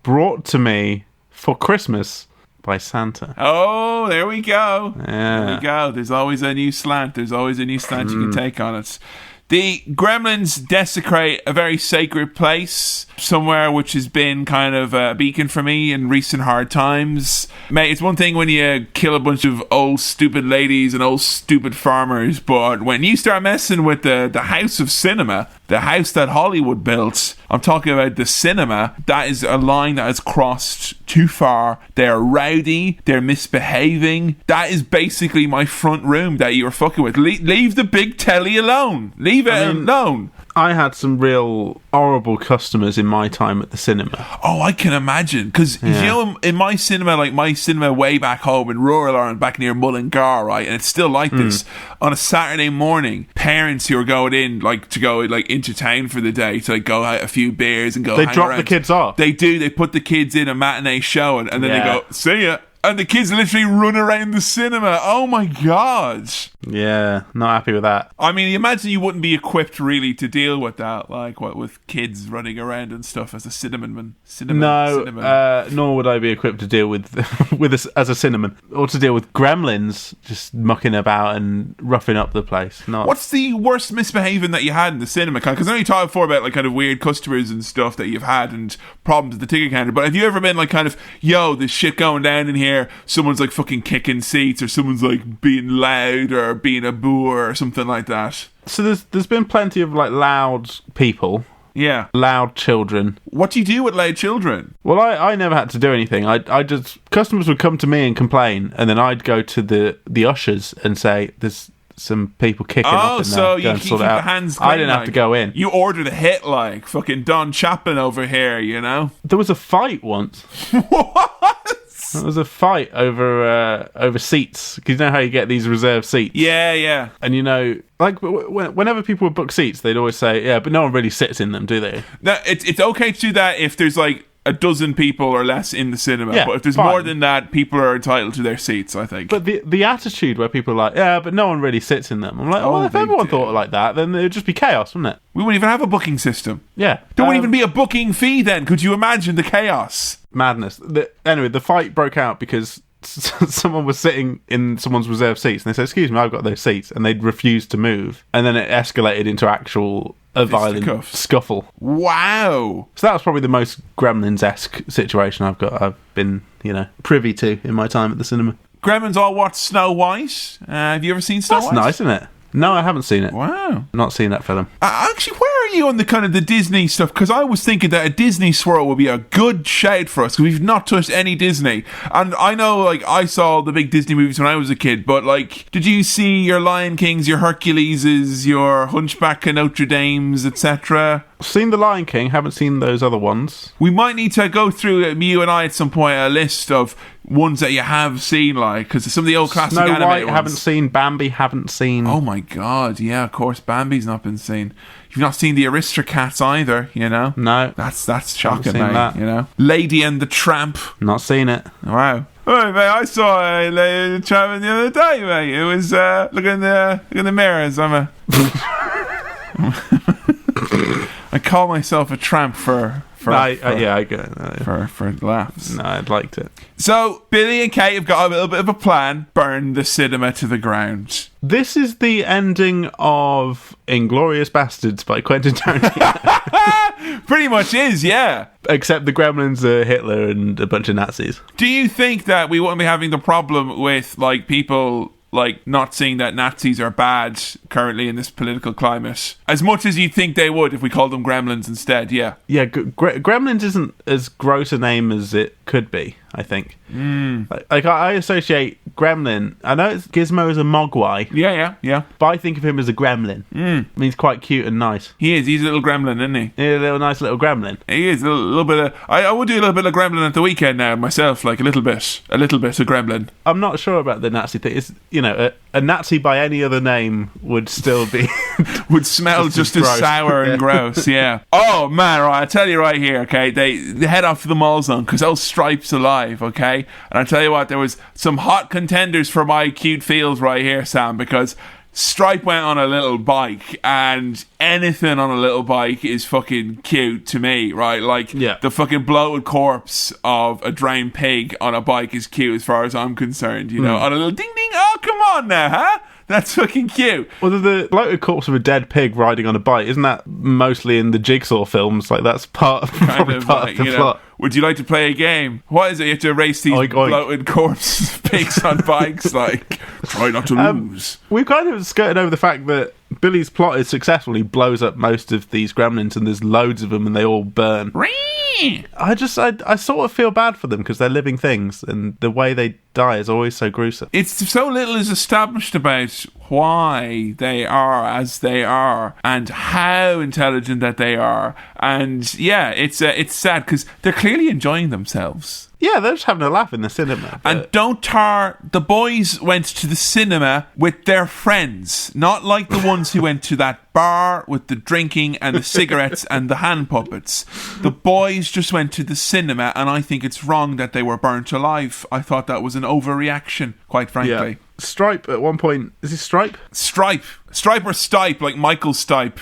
Brought to me for Christmas by Santa. Oh, there we go. Yeah. There we go. There's always a new slant. There's always a new slant you can take on it. The Gremlins desecrate a very sacred place, somewhere which has been kind of a beacon for me in recent hard times. Mate, it's one thing when you kill a bunch of old stupid ladies and old stupid farmers, but when you start messing with the house of cinema, the house that Hollywood built, I'm talking about the cinema, that is a line that has crossed too far. They're rowdy, they're misbehaving. That is basically my front room that you're fucking with. Leave the big telly alone. Leave it alone. I had some real horrible customers in my time at the cinema. Oh, I can imagine. Because, you know, in my cinema, like my cinema way back home in rural Ireland, back near Mullingar, right? And it's still like this. On a Saturday morning, parents who are going in, like, to go, like, into town for the day to, like, go out a few beers and go They hang drop around. the kids off. They do. They put the kids in a matinee show and then they go, see ya. And the kids literally run around the cinema. Oh my God. Yeah, not happy with that. I mean, imagine you wouldn't be equipped really to deal with that, like what with kids running around and stuff as a cinnamon. Nor would I be equipped to deal with as a cinnamon, or to deal with gremlins just mucking about and roughing up the place. What's the worst misbehaving that you had in the cinema? Because I know you talked before about like kind of weird customers and stuff that you've had and problems at the ticket counter, but have you ever been like kind of, yo, there's shit going down in here, someone's like fucking kicking seats, or someone's like being loud or being a boor or something like that? So there's been plenty of like loud people. Yeah. Loud children. What do you do with loud children? Well, I never had to do anything. I just, customers would come to me and complain, and then I'd go to the ushers and say, there's some people kicking off in there. So you keep the hands clean. I didn't have to go in. You ordered a hit like fucking Don Chaplin over here, you know? There was a fight once. What? There was a fight over seats, because you know how you get these reserved seats. Yeah. And you know, like whenever people would book seats, they'd always say, "Yeah, but no one really sits in them, do they?" Now, it's okay to do that if there's like a dozen people or less in the cinema. Yeah, but if there's fine. more than that, people are entitled to their seats, I think. But the attitude where people are like, "Yeah, but no one really sits in them," I'm like, well, if everyone thought like that, then it would just be chaos, wouldn't it? We wouldn't even have a booking system. Yeah, There wouldn't even be a booking fee then. Could you imagine the chaos? Madness. Anyway, the fight broke out because someone was sitting in someone's reserved seats, and they said, "Excuse me, I've got those seats," and they'd refused to move, and then it escalated into a violent scuffle. Wow. So that was probably the most Gremlins-esque situation I've been, privy to in my time at the cinema. Gremlins all watched Snow White. Have you ever seen Snow White? That's nice, isn't it? No, I haven't seen it. Wow. Not seen that film. Actually, where are you on the kind of the Disney stuff? Because I was thinking that a Disney swirl would be a good shout for us, because we've not touched any Disney. And I know, like, I saw the big Disney movies when I was a kid, but, like, did you see your Lion Kings, your Herculeses, your Hunchback of Notre Dames, etc.? Seen The Lion King, haven't seen those other ones. We might need to go through, you and I at some point, a list of ones that you have seen, like, because some of the old classic Snow animated White, ones. haven't seen. Bambi, haven't seen. Oh my God, yeah, of course, Bambi's not been seen. You've not seen the Aristocats either, you know? No. That's shocking, seen mate, that. you know? Lady and the Tramp. Not seen it. Wow. Oh, mate, I saw Lady and the Tramp the other day, mate. It was, look in the mirrors, I call myself a tramp for I get it. for laughs. No, I liked it. So Billy and Kate have got a little bit of a plan: burn the cinema to the ground. This is the ending of Inglourious Bastards by Quentin Tarantino. Pretty much is, yeah. Except the Gremlins are Hitler and a bunch of Nazis. Do you think that we won't be having the problem with like people like not seeing that Nazis are bad currently in this political climate as much as you think they would if we called them Gremlins instead? Yeah. Yeah, Gremlins isn't as gross a name as it could be, I think. Like I associate Gremlin, I know Gizmo is a mogwai, Yeah. but I think of him as a gremlin. I mean, he's quite cute and nice. He is. He's a little gremlin, isn't he? He's a nice little gremlin. He is a little bit of. I would do a little bit of gremlin at the weekend now myself, like a little bit of gremlin. I'm not sure about the Nazi thing. It's, you know, a Nazi by any other name would still be would smell just as gross. sour and gross. Yeah. Oh man, right. I tell you right here. Okay, they head off to the mall zone because those Stripes alive. Okay, and I tell you what, there was some hot contenders for my cute feels right here, Sam, because Stripe went on a little bike, and anything on a little bike is fucking cute to me, right? Like, the fucking bloated corpse of a drowned pig on a bike is cute as far as I'm concerned, you know? On a little ding ding, oh, come on now, huh? That's fucking cute. Well, the bloated corpse of a dead pig riding on a bike, isn't that mostly in the Jigsaw films? Like, that's part of the plot. Would you like to play a game? What is it? You have to race these bloated corpses of pigs on bikes. Like, try not to lose. We've kind of skirted over the fact that Billy's plot is successful. He blows up most of these gremlins, and there's loads of them, and they all burn. I sort of feel bad for them because they're living things, and the way they die is always so gruesome. It's so little is established about why they are as they are and how intelligent that they are, and yeah, it's sad because they're clearly enjoying themselves. Yeah, they're just having a laugh in the cinema. And the boys went to the cinema with their friends, not like the ones who went to that bar with the drinking and the cigarettes and the hand puppets. The boys just went to the cinema, and I think it's wrong that they were burnt alive. I thought that was an overreaction, quite frankly. Yeah. Stripe at one point, is he Stripe? Stripe or Stipe, like Michael Stipe.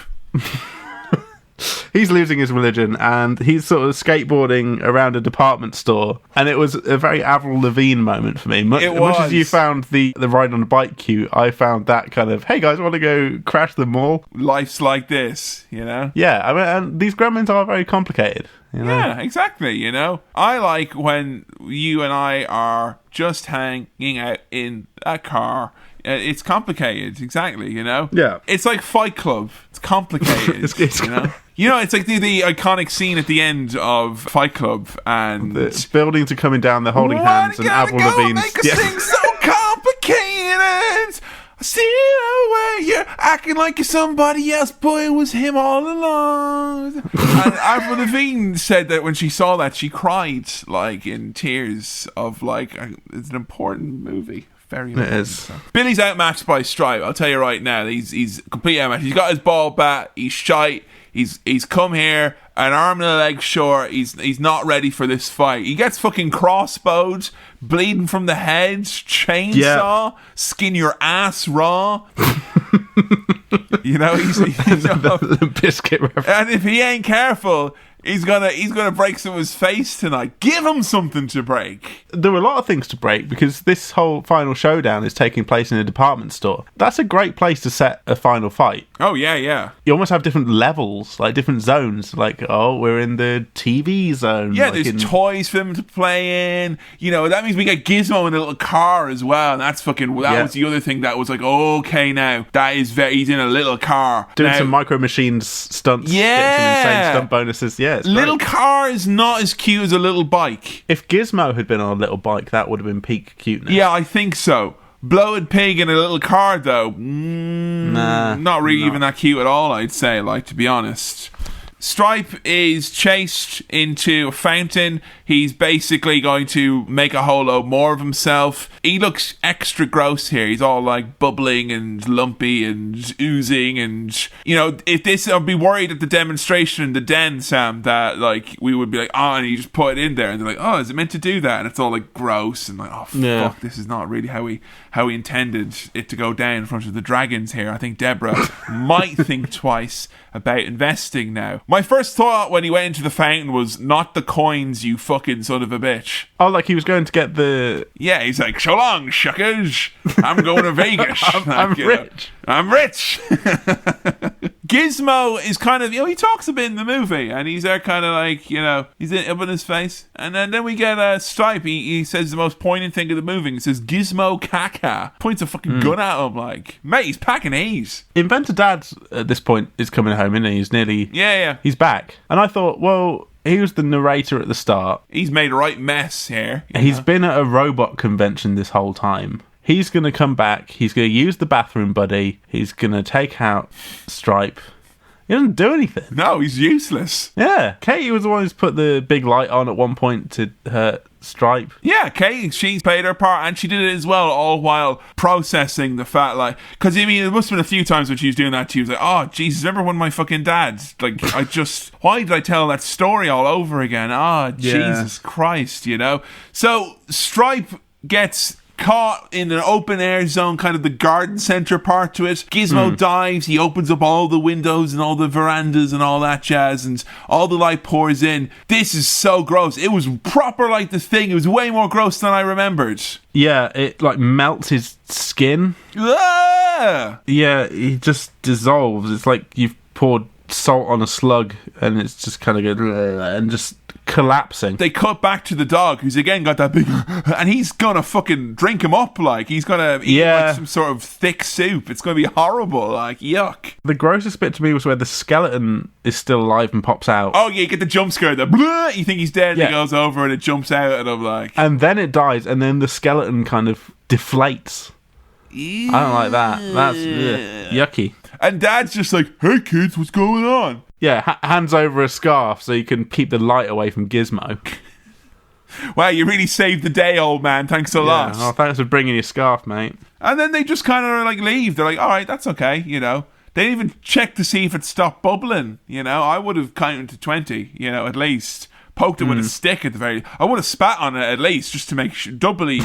He's losing his religion, and he's sort of skateboarding around a department store, and it was a very Avril Lavigne moment for me. Much as you found the ride on a bike cute, I found that kind of, hey guys, want to go crash the mall? Life's like this, you know? Yeah, I mean, and these gremlins are very complicated. You know? Yeah, exactly, you know? I like when you and I are just hanging out in a car. It's complicated, exactly, you know? Yeah. It's like Fight Club. It's complicated, it's you know? You know, it's like the iconic scene at the end of Fight Club, and the buildings are coming down, they're holding hands, and Avril Lavigne's... Make us sing so complicated. I see the way you're acting like you're somebody else. Boy, it was him all along. And Avril Lavigne said that when she saw that, she cried, like, in tears of, like, it's an important movie. Very important. It is. Billy's outmatched by Stripe. I'll tell you right now, he's completely outmatched. He's got his ball bat. He's shite. He's come here an arm and a leg short. He's not ready for this fight. He gets fucking crossbowed, bleeding from the head, chainsaw, skin your ass raw. You know, he's the biscuit reference. And if he ain't careful, he's gonna break some of his face tonight. Give him something to break. There were a lot of things to break because this whole final showdown is taking place in a department store. That's a great place to set a final fight. Oh yeah. You almost have different levels, like different zones. Like, oh, we're in the TV zone. Yeah, like there's toys for them to play in. You know, that means we get Gizmo in a little car as well. And that's fucking. That was the other thing that was like, okay, now that is he's in a little car doing now, some Micro Machines stunts. Yeah, getting some insane stunt bonuses. Yeah, it's little great. car is not as cute as a little bike. If Gizmo had been on a little bike, that would have been peak cuteness. Yeah, I think so. Bloated pig in a little car, though. Not really even that cute at all, I'd say, like, to be honest. Stripe is chased into a fountain. He's basically going to make a whole load more of himself. He looks extra gross here. He's all like bubbling and lumpy and oozing. And, you know, if this, I'd be worried at the demonstration in the den, Sam, that like we would be like, oh, and you just put it in there. And they're like, oh, is it meant to do that? And it's all like gross and like, oh, fuck, this is not really how we intended it to go down in front of the dragons here. I think Deborah might think twice about investing now. My first thought when he went into the fountain was not the coins, you fucking son of a bitch. Oh, like he was going to get the... Yeah, he's like, so long, shuckers. I'm going to Vegas. I'm rich. I'm rich. Gizmo is kind of, he talks a bit in the movie, and he's there kind of like, he's up in his face. And then we get Stripe. He says the most poignant thing of the movie. He says, Gizmo caca. Points a fucking gun at him, like, mate, he's packing A's. Inventor Dad, at this point, is coming home, isn't he? He's nearly... Yeah. He's back. And I thought, well... He was the narrator at the start. He's made a right mess here. He's been at a robot convention this whole time. He's going to come back. He's going to use the bathroom buddy. He's going to take out Stripe. He doesn't do anything. No, he's useless. Yeah. Katie was the one who's put the big light on at one point to hurt Stripe. Yeah, Katie, she's played her part, and she did it as well, all while processing the fact, like, because, it must have been a few times when she was doing that, she was like, oh, Jesus, remember when my fucking dad, like, why did I tell that story all over again? Jesus Christ, So, Stripe gets caught in an open air zone, kind of the garden centre part to it. Gizmo dives, he opens up all the windows and all the verandas and all that jazz, and all the light pours in. This is so gross. It was proper like The Thing. It was way more gross than I remembered. Yeah, it like melts his skin. Ah! Yeah, he just dissolves. It's like you've poured salt on a slug and it's just kind of going and just collapsing. They cut back to the dog, who's again got that big, and he's gonna fucking drink him up, like he's gonna eat like some sort of thick soup. It's gonna be horrible, like yuck. The grossest bit to me was where the skeleton is still alive and pops out. Oh yeah, you get the jump scare, you think he's dead, and he goes over and it jumps out, and I'm like, and then it dies, and then the skeleton kind of deflates. I don't like that. That's yucky. And Dad's just like, hey kids, what's going on? Yeah, hands over a scarf so you can keep the light away from Gizmo. Wow, you really saved the day, old man. Thanks a lot. Oh, thanks for bringing your scarf, mate. And then they just kind of like leave. They're like, all right, that's okay, They didn't even check to see if it stopped bubbling, I would have counted to 20, at least. Poked it with a stick at the very... I would have spat on it at least, just to make doubly,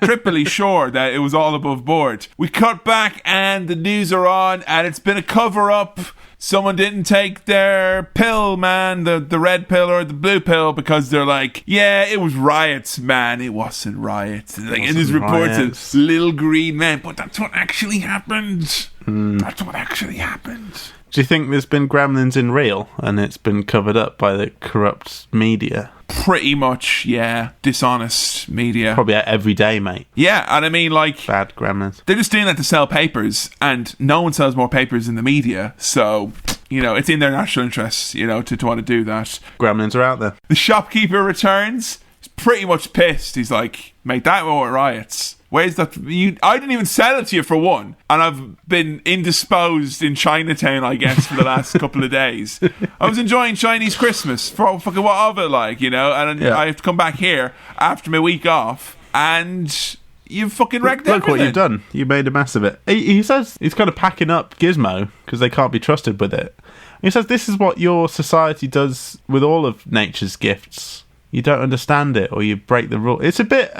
triply sure that it was all above board. We cut back and the news are on, and it's been a cover-up. Someone didn't take their pill, man, the red pill or the blue pill, because they're like, yeah, it was riots, man. It wasn't riots. Like, in his reports, it's little green men, but that's what actually happened. That's what actually happened. Do you think there's been Gremlins in real and it's been covered up by the corrupt media? Pretty much, yeah. Dishonest media. Probably every day, mate. Yeah, and I mean, like... Bad Gremlins. They're just doing that to sell papers, and no one sells more papers than the media, so, it's in their national interests, to want to do that. Gremlins are out there. The shopkeeper returns. He's pretty much pissed. He's like, mate, that were riots. Where's that? I didn't even sell it to you for one, and I've been indisposed in Chinatown, I guess, for the last couple of days. I was enjoying Chinese Christmas for fucking what of it, like, and I have to come back here after my week off, and you've fucking wrecked everything. Look what you've done. You made a mess of it. He says he's kind of packing up Gizmo because they can't be trusted with it. He says this is what your society does with all of nature's gifts. You don't understand it, or you break the rule. It's a bit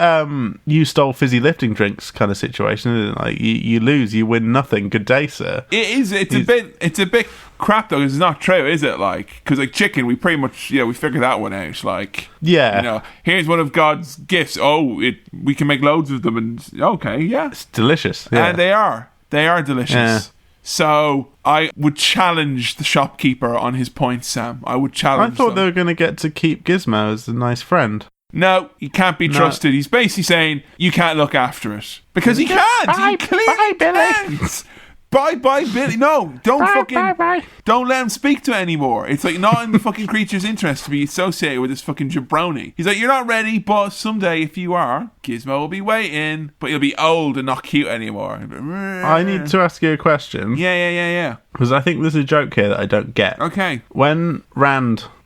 you stole fizzy lifting drinks kind of situation, isn't it? Like you lose, you win nothing. Good day, sir. It is. It's a bit crap though, because it's not true, is it? Like, because like chicken, we pretty much we figured that one out. Like, here's one of God's gifts. Oh, we can make loads of them, and okay, yeah, it's delicious. Yeah. And they are delicious. Yeah. So I would challenge the shopkeeper on his point, Sam. I would challenge. I thought they were going to get to keep Gizmo as a nice friend. No, he can't be trusted. He's basically saying you can't look after it because he can't. Bye, Billy. Bye, Billy. No, don't let him speak to it anymore. It's like not in the fucking creature's interest to be associated with this fucking jabroni. He's like, you're not ready, but someday if you are, Gizmo will be waiting, but you'll be old and not cute anymore. I need to ask you a question. Yeah. Because I think there's a joke here that I don't get. Okay. When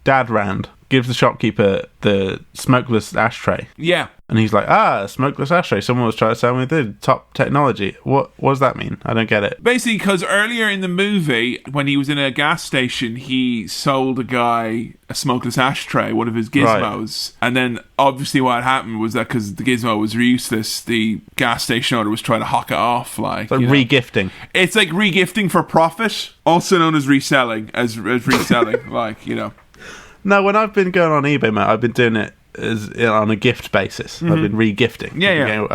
Dad Rand, gives the shopkeeper the smokeless ashtray. Yeah. And he's like, smokeless ashtray. Someone was trying to sell me the top technology. What does that mean? I don't get it. Basically, because earlier in the movie, when he was in a gas station, he sold a guy a smokeless ashtray, one of his gizmos. Right. And then, obviously, what happened was that because the gizmo was useless, the gas station owner was trying to hawk it off. Like regifting. It's like regifting for profit, also known as reselling, like, No, when I've been going on eBay, mate, I've been doing it on a gift basis. Mm-hmm. I've been re-gifting. Yeah.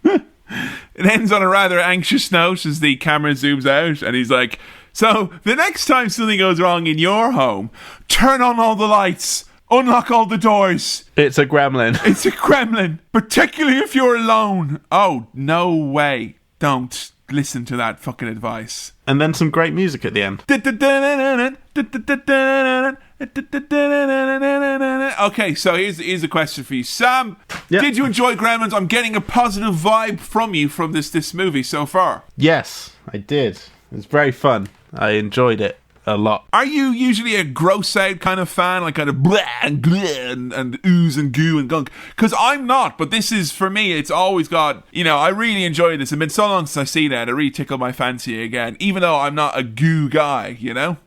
It ends on a rather anxious note as the camera zooms out, and he's like, So the next time something goes wrong in your home, turn on all the lights, unlock all the doors. It's a gremlin. It's a gremlin, particularly if you're alone. Oh, no way. Don't listen to that fucking advice. And then some great music at the end. Okay, so here's a question for you. Sam, Yep. Did you enjoy Gremlins? I'm getting a positive vibe from you from this movie so far. Yes, I did. It was very fun. I enjoyed it a lot. Are you usually a gross out kind of fan, like kind of blah and gleh and ooze and goo and gunk? Because I'm not, but this is, for me, it's always got, I really enjoy this. It's been so long since I've seen it, it really tickled my fancy again, even though I'm not a goo guy,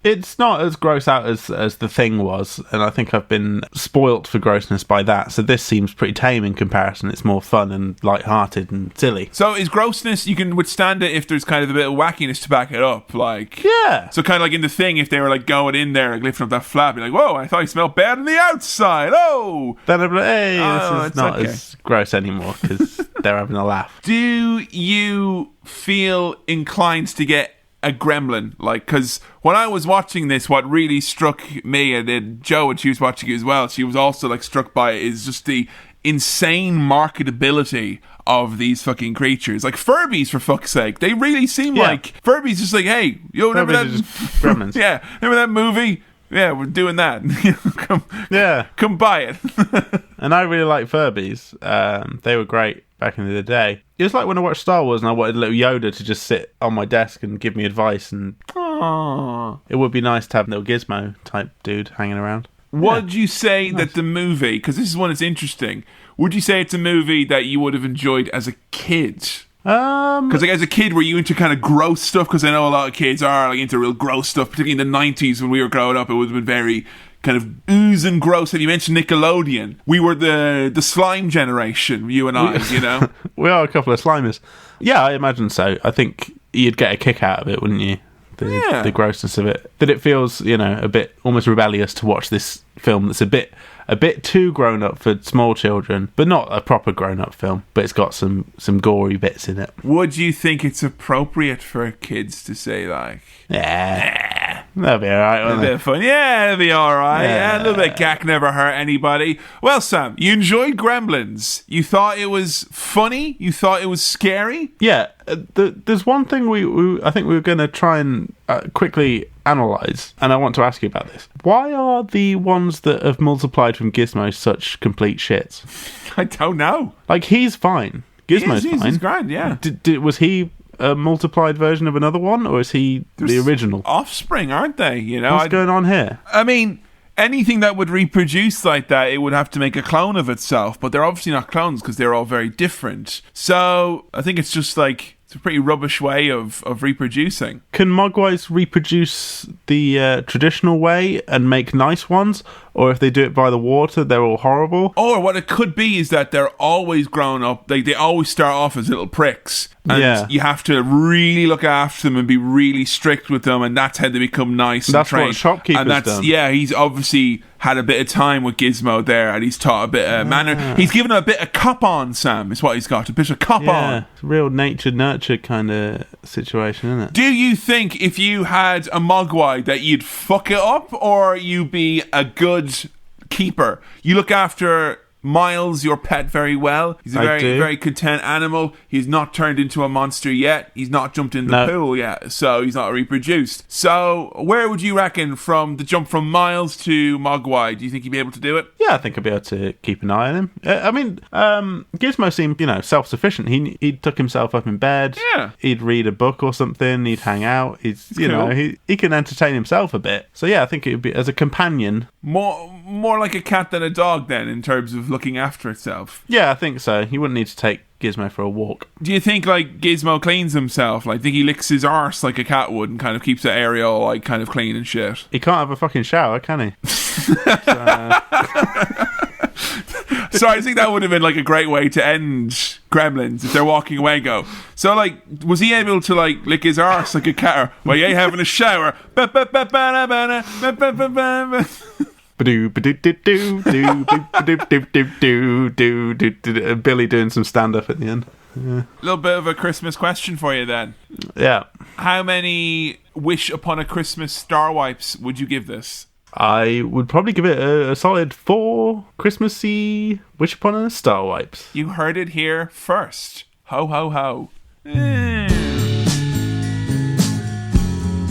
It's not as gross out as The Thing was, and I think I've been spoilt for grossness by that, so this seems pretty tame in comparison. It's more fun and light-hearted and silly. So is grossness, you can withstand it if there's kind of a bit of wackiness to back it up, like... Yeah. So kind of like in The Thing, if they were like going in there, like lifting up that flap, you're like, whoa, I thought he smelled bad on the outside. Oh! Then I'd be like, hey, Oh, this is it's not okay. as gross anymore, because they're having a laugh. Do you feel inclined to get a gremlin? Like, because when I was watching this, what really struck me, and then Jo, when she was watching it as well, she was also like struck by it, is just the insane marketability of these fucking creatures. Like Furbies, for fuck's sake. They really seem like Furbies just like, hey, remember Furbies that? are just gremlins. Yeah, remember that movie? Yeah, we're doing that. Come buy it. And I really like Furbies. They were great back in the day. It was like when I watched Star Wars and I wanted little Yoda to just sit on my desk and give me advice, and it would be nice to have a little Gizmo type dude hanging around. Would you say that the movie, because this is one that's interesting, would you say it's a movie that you would have enjoyed as a kid? Because like as a kid, were you into kind of gross stuff? Because I know a lot of kids are like into real gross stuff, particularly in the 90s when we were growing up. It would have been very kind of ooze and gross. And you mentioned Nickelodeon. We were the slime generation, you and I, We are a couple of slimers. Yeah, I imagine so. I think you'd get a kick out of it, wouldn't you? The grossness of it. That it feels, a bit almost rebellious to watch this film that's a bit too grown up for small children, but not a proper grown up film, but it's got some gory bits in it. Would you think it's appropriate for kids to say like, Yeah, that'll be alright, won't a bit of fun? Yeah, it'll be alright. Yeah, a little bit of gack never hurt anybody. Well, Sam, you enjoyed Gremlins. You thought it was funny? You thought it was scary? Yeah, there's one thing I think we were going to try and quickly analyse, and I want to ask you about this. Why are the ones that have multiplied from Gizmo such complete shits? I don't know. Like, he's fine. Gizmo's fine. He's grand, yeah. Was he a multiplied version of another one, or is he the original? Offspring, aren't they? What's going on here? I mean, anything that would reproduce like that, it would have to make a clone of itself, but they're obviously not clones because they're all very different. So I think it's just like, it's a pretty rubbish way of reproducing. Can Mogwais reproduce the traditional way and make nice ones? Or if they do it by the water, they're all horrible? Or what it could be is that they're always grown up, like they always start off as little pricks. And you have to really look after them and be really strict with them, and that's how they become nice and trained. That's what Shopkeeper's done. Yeah, he's obviously had a bit of time with Gizmo there, and he's taught a bit of manner. He's given him a bit of cop on, Sam, is what he's got. A bit of cop on. It's a real nature-nurture kind of situation, isn't it? Do you think if you had a Mogwai that you'd fuck it up, or you be a good keeper? You look after Miles, your pet, very well. He's a very content animal. He's not turned into a monster yet. He's not jumped in the pool yet, so he's not reproduced. So where would you reckon from the jump from Miles to Mogwai? Do you think you'd be able to do it? Yeah, I think I'd be able to keep an eye on him. I mean, Gizmo seemed, self-sufficient. He took himself up in bed. Yeah. He'd read a book or something. He'd hang out. He's, he can entertain himself a bit. So yeah, I think it would be as a companion. More like a cat than a dog, then, in terms of looking after itself. Yeah, I think so. You wouldn't need to take Gizmo for a walk. Do you think, like, Gizmo cleans himself? Like, think he licks his arse like a cat would and kind of keeps the area all, like, kind of clean and shit? He can't have a fucking shower, can he? So I think that would have been, like, a great way to end Gremlins if they're walking away and go. So, like, was he able to, like, lick his arse like a cat? Or, well, yeah, having a shower. Billy doing some stand-up at the end. A little bit of a Christmas question for you then. Yeah. How many Wish Upon a Christmas star wipes would you give this? I would probably give it a solid 4 Christmassy Wish Upon a Star wipes. You heard it here first. Ho, ho, ho.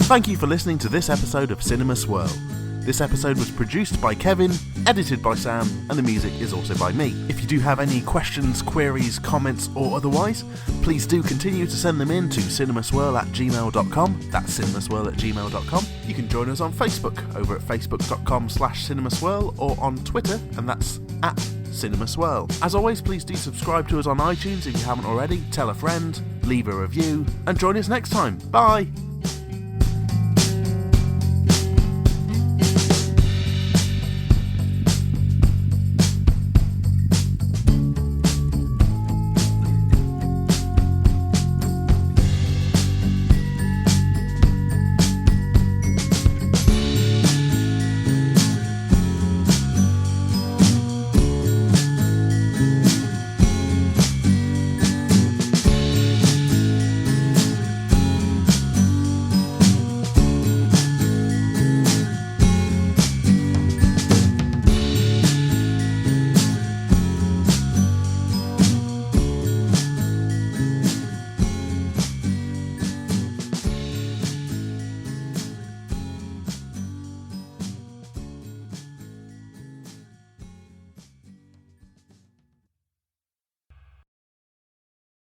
Thank you for listening to this episode of Cinema Swirl. This episode was produced by Kevin, edited by Sam, and the music is also by me. If you do have any questions, queries, comments, or otherwise, please do continue to send them in to cinemaswirl@gmail.com. That's cinemaswirl@gmail.com. You can join us on Facebook over at facebook.com/cinemaswirl or on Twitter, and that's @cinemaswirl. As always, please do subscribe to us on iTunes if you haven't already, tell a friend, leave a review, and join us next time. Bye!